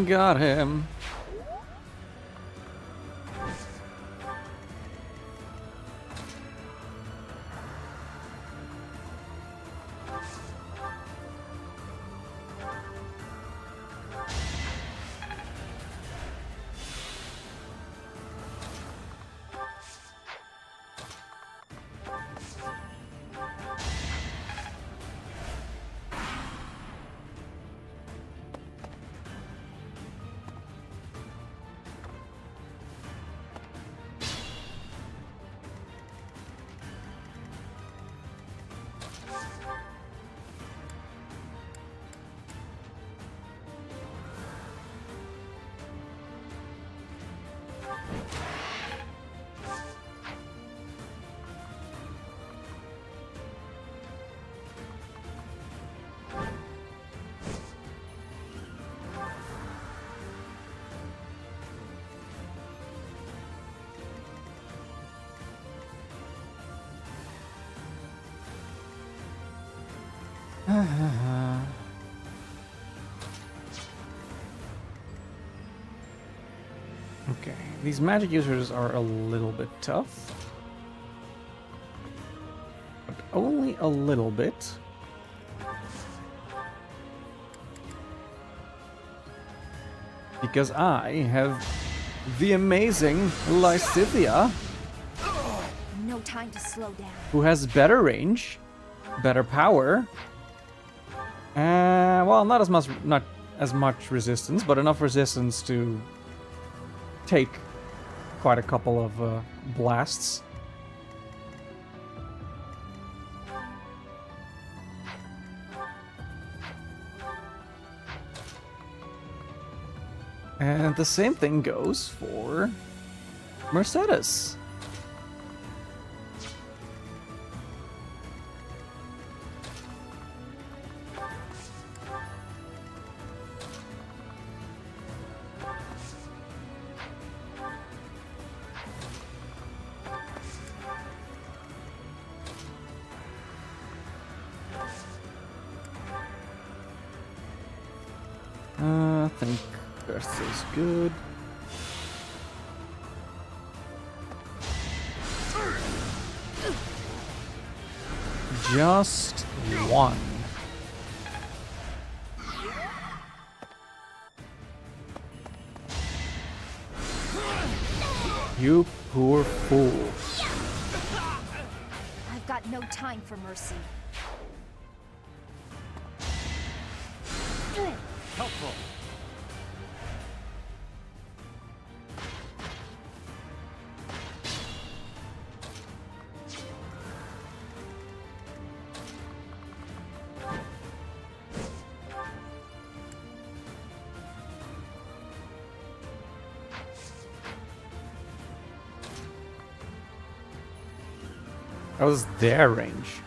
Got him. Okay, these magic users are a little bit tough. But only a little bit. Because I have the amazing Lysithia, No time to slow down. who has better range, better power. Well, not as much resistance, but enough resistance to take quite a couple of blasts. And the same thing goes for Mercedes. I think Burst is good. Just one. You poor fool. I've got no time for mercy. Helpful. That was their range.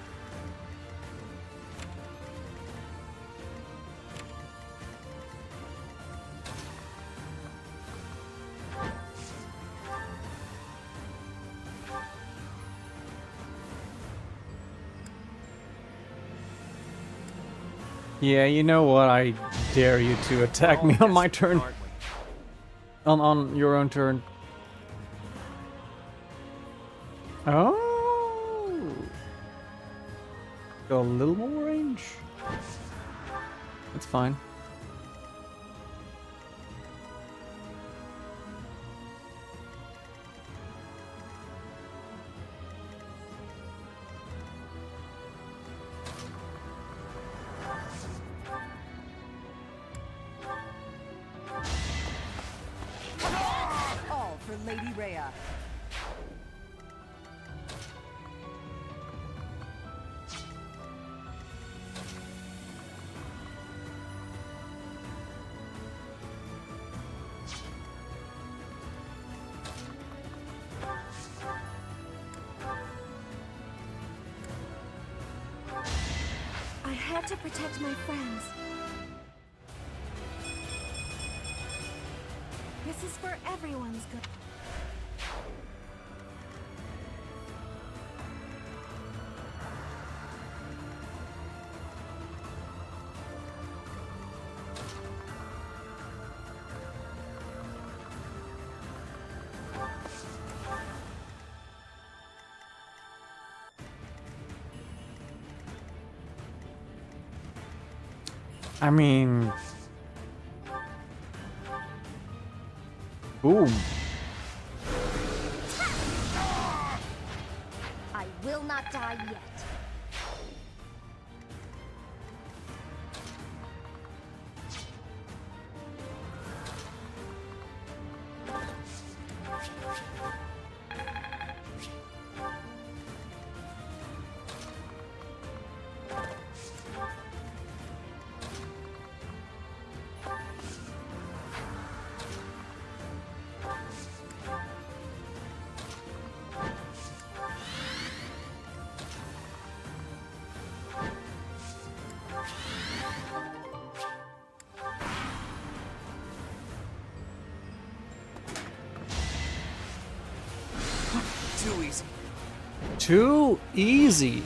Yeah, you know what? I dare you to attack me on my turn. On your own turn. Oh. Got a little more range. That's fine. All for Lady Rhea. I had to protect my friends. This is for everyone's good. I mean... Boom. I will not die yet. Too easy. Too easy.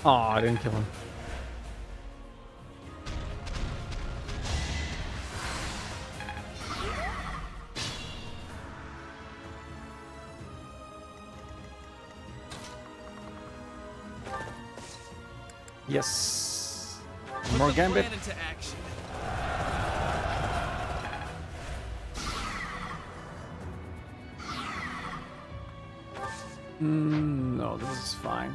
Oh, I didn't kill him. Yes. More gambit. Plan into action. No, this is fine.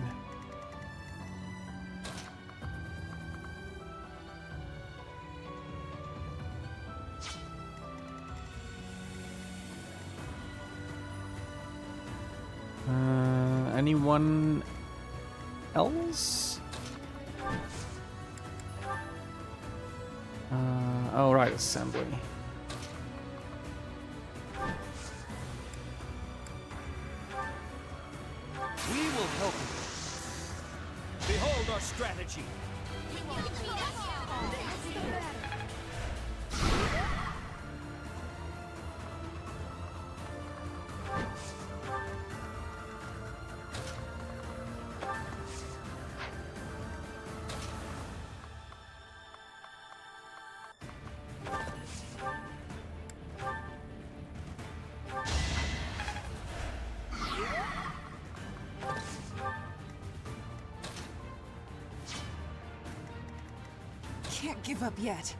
Anyone else? Oh, right, assembly. We will help you. Behold our strategy. can't give up yet.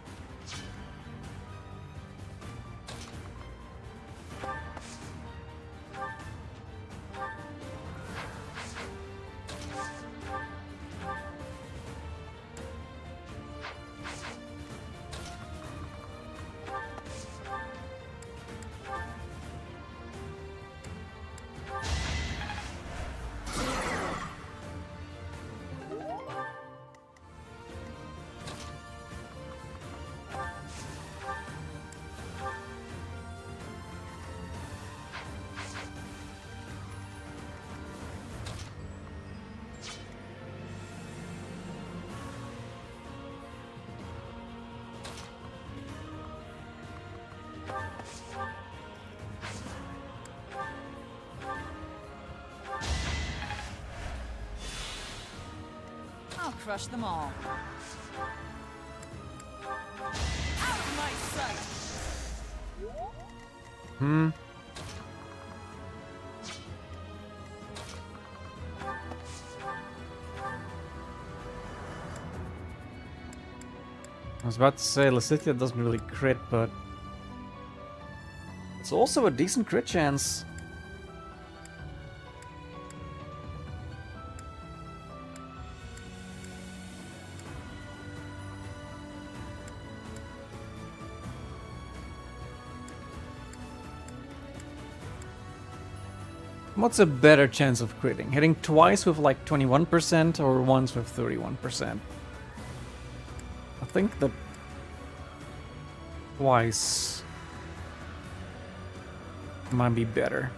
I'll crush them all. Out of my sight! I was about to say Lysithea doesn't really crit, but it's also a decent crit chance. What's a better chance of critting? Hitting twice with like 21% or once with 31%? I think the twice might be better.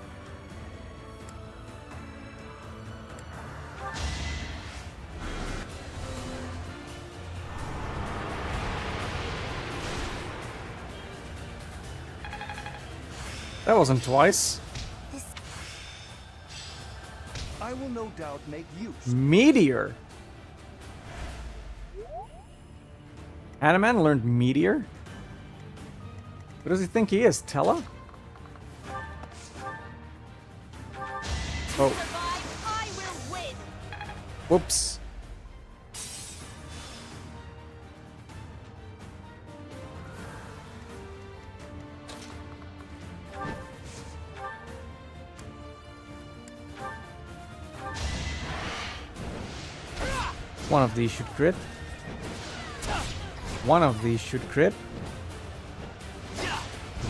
That wasn't twice. I will no doubt make use. Meteor. Animan learned Meteor? What does he think he is, Tella? Oh. Whoops. One of these should crit. One of these should crit.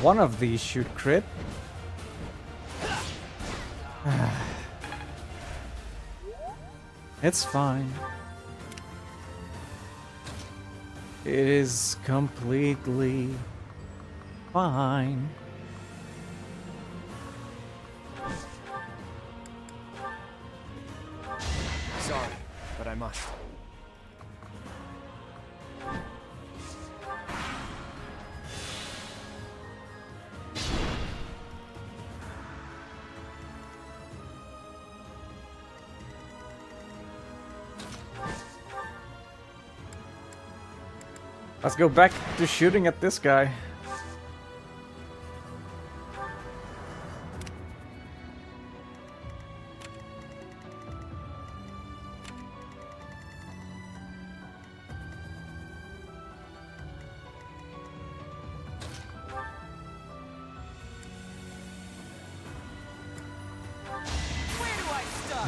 One of these should crit. It's fine. It is completely fine. Sorry, but I must. Let's go back to shooting at this guy.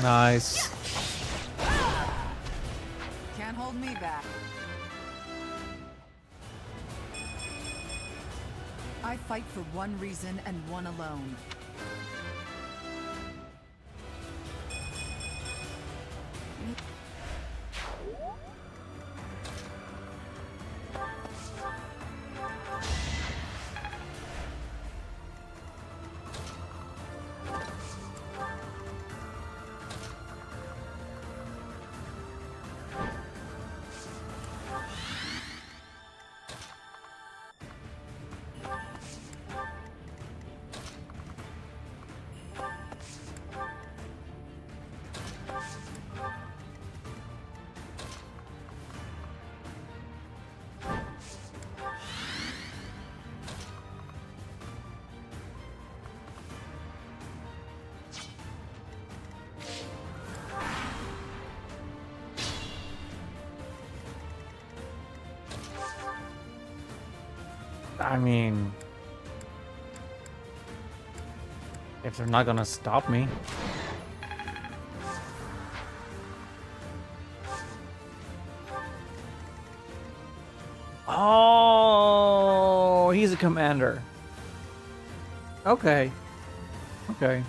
Nice. Can't hold me back. I fight for one reason and one alone. I mean, if they're not gonna stop me. Oh, he's a commander. Okay. Okay.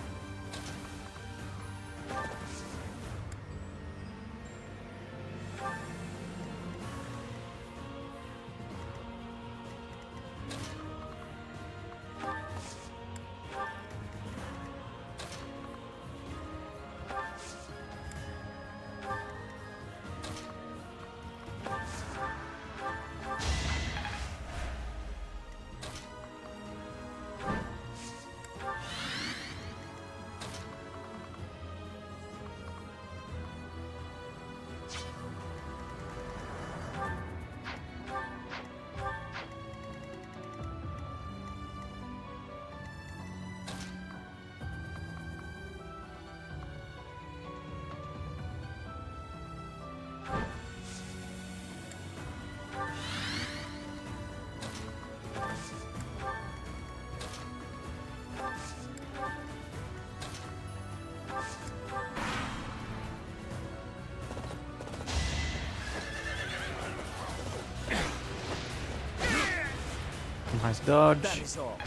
Nice dodge. That is all.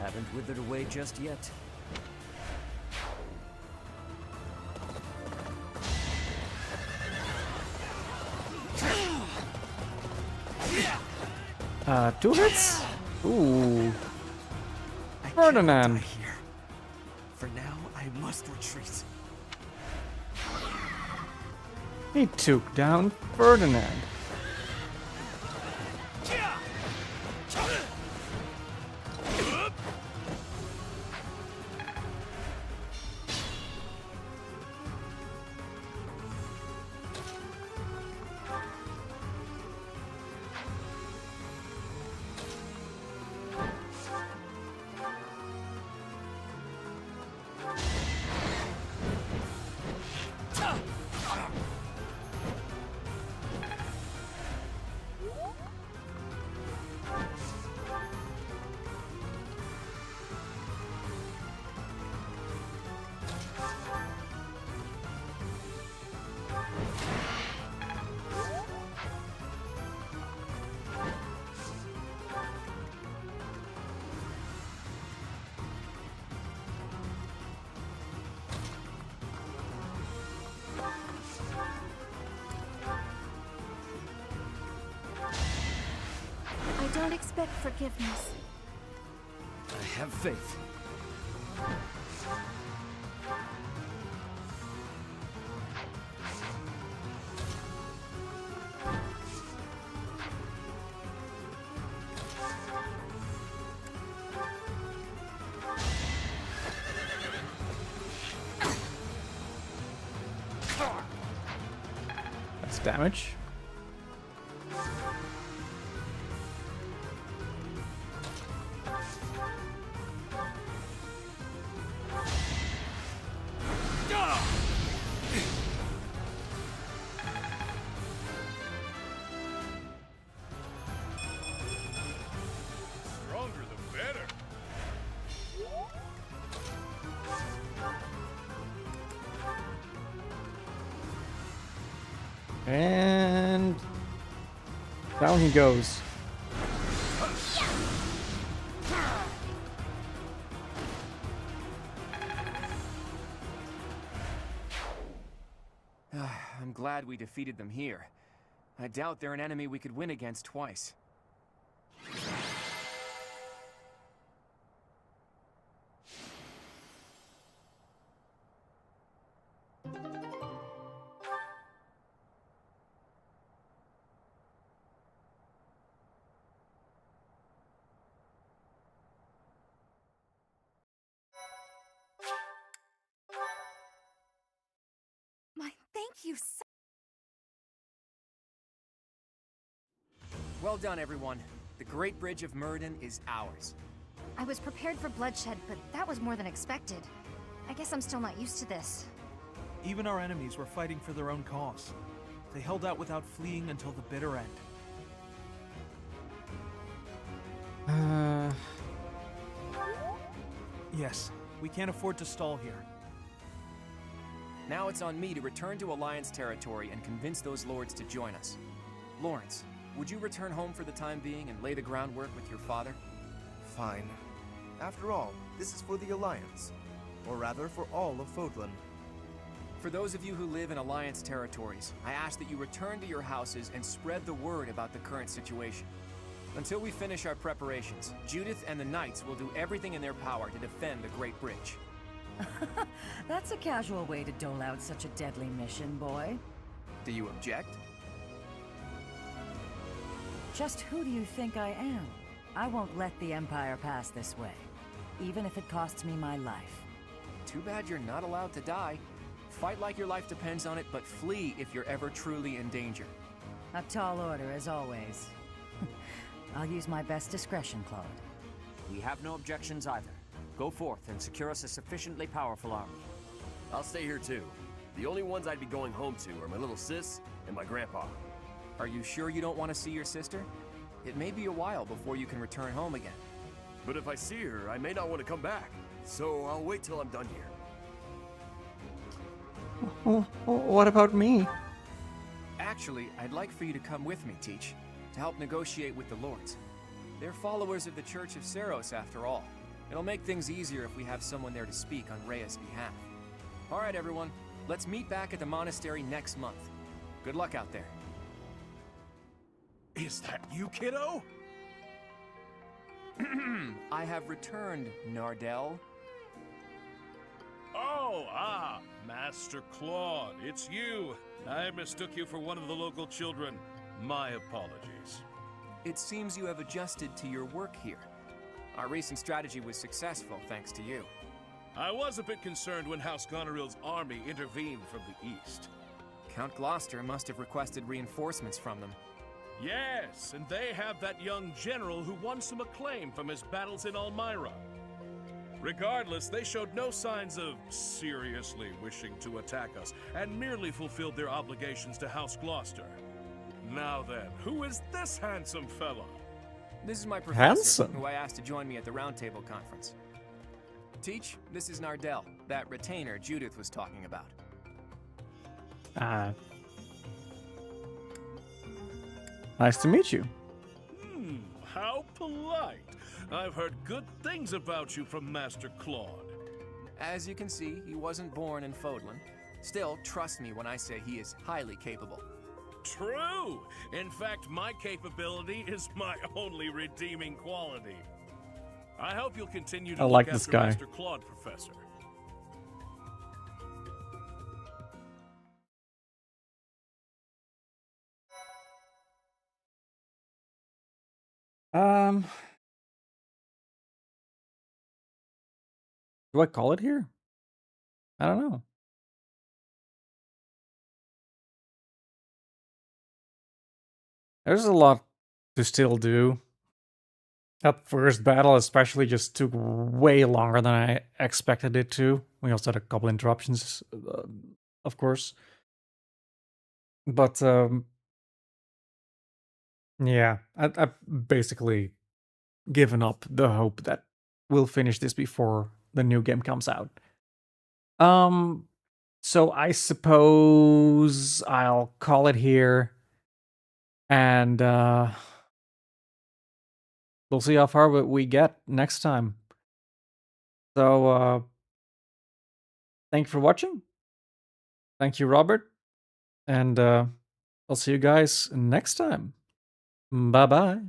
Haven't withered away just yet. Two hits? Ooh. Ferdinand. For now, I must retreat. He took down Ferdinand. I don't expect forgiveness. I have faith. That's damage. Stronger the better. And down he goes. I'm glad we defeated them here. I doubt they're an enemy we could win against twice. My thank you so Well done, everyone. The Great Bridge of Myrddin is ours. I was prepared for bloodshed, but that was more than expected. I guess I'm still not used to this. Even our enemies were fighting for their own cause. They held out without fleeing until the bitter end. Yes, we can't afford to stall here. Now it's on me to return to Alliance territory and convince those lords to join us. Lawrence, would you return home for the time being and lay the groundwork with your father? Fine. After all, this is for the Alliance. Or rather, for all of Fodlan. For those of you who live in Alliance territories, I ask that you return to your houses and spread the word about the current situation. Until we finish our preparations, Judith and the Knights will do everything in their power to defend the Great Bridge. That's a casual way to dole out such a deadly mission, boy. Do you object? Just who do you think I am? I won't let the Empire pass this way, even if it costs me my life. Too bad you're not allowed to die. Fight like your life depends on it, but flee if you're ever truly in danger. A tall order, as always. I'll use my best discretion, Claude. We have no objections either. Go forth and secure us a sufficiently powerful army. I'll stay here too. The only ones I'd be going home to are my little sis and my grandpa. Are you sure you don't want to see your sister? It may be a while before you can return home again. But if I see her, I may not want to come back. So I'll wait till I'm done here. What about me? Actually, I'd like for you to come with me, Teach, to help negotiate with the lords. They're followers of the Church of Seros, after all. It'll make things easier if we have someone there to speak on Rhea's behalf. All right, everyone. Let's meet back at the monastery next month. Good luck out there. Is that you, kiddo? I have returned, Nardell. Oh, Master Claude, it's you. I mistook you for one of the local children. My apologies. It seems you have adjusted to your work here. Our recent strategy was successful, thanks to you. I was a bit concerned when House Goneril's army intervened from the east. Count Gloucester must have requested reinforcements from them. Yes, and they have that young general who won some acclaim from his battles in Almyra. Regardless, they showed no signs of seriously wishing to attack us, and merely fulfilled their obligations to House Gloucester. Now then, who is this handsome fella? This is my professor, Handsome. who I asked to join me at the Roundtable Conference. Teach, this is Nardell, that retainer Judith was talking about. Nice to meet you. How polite. I've heard good things about you from Master Claude. As you can see, he wasn't born in Fodlan. Still, trust me when I say he is highly capable. True! In fact, my capability is my only redeeming quality. I hope you'll continue to I look like this after guy. Master Claude, Professor. Do I call it here? I don't know. There's a lot to still do. That first battle especially just took way longer than I expected it to. We also had a couple interruptions, of course. But, yeah, I've basically given up the hope that we'll finish this before the new game comes out. So I suppose I'll call it here. And, we'll see how far we get next time. So, thank you for watching. Thank you, Robert. And I'll see you guys next time. Bye-bye.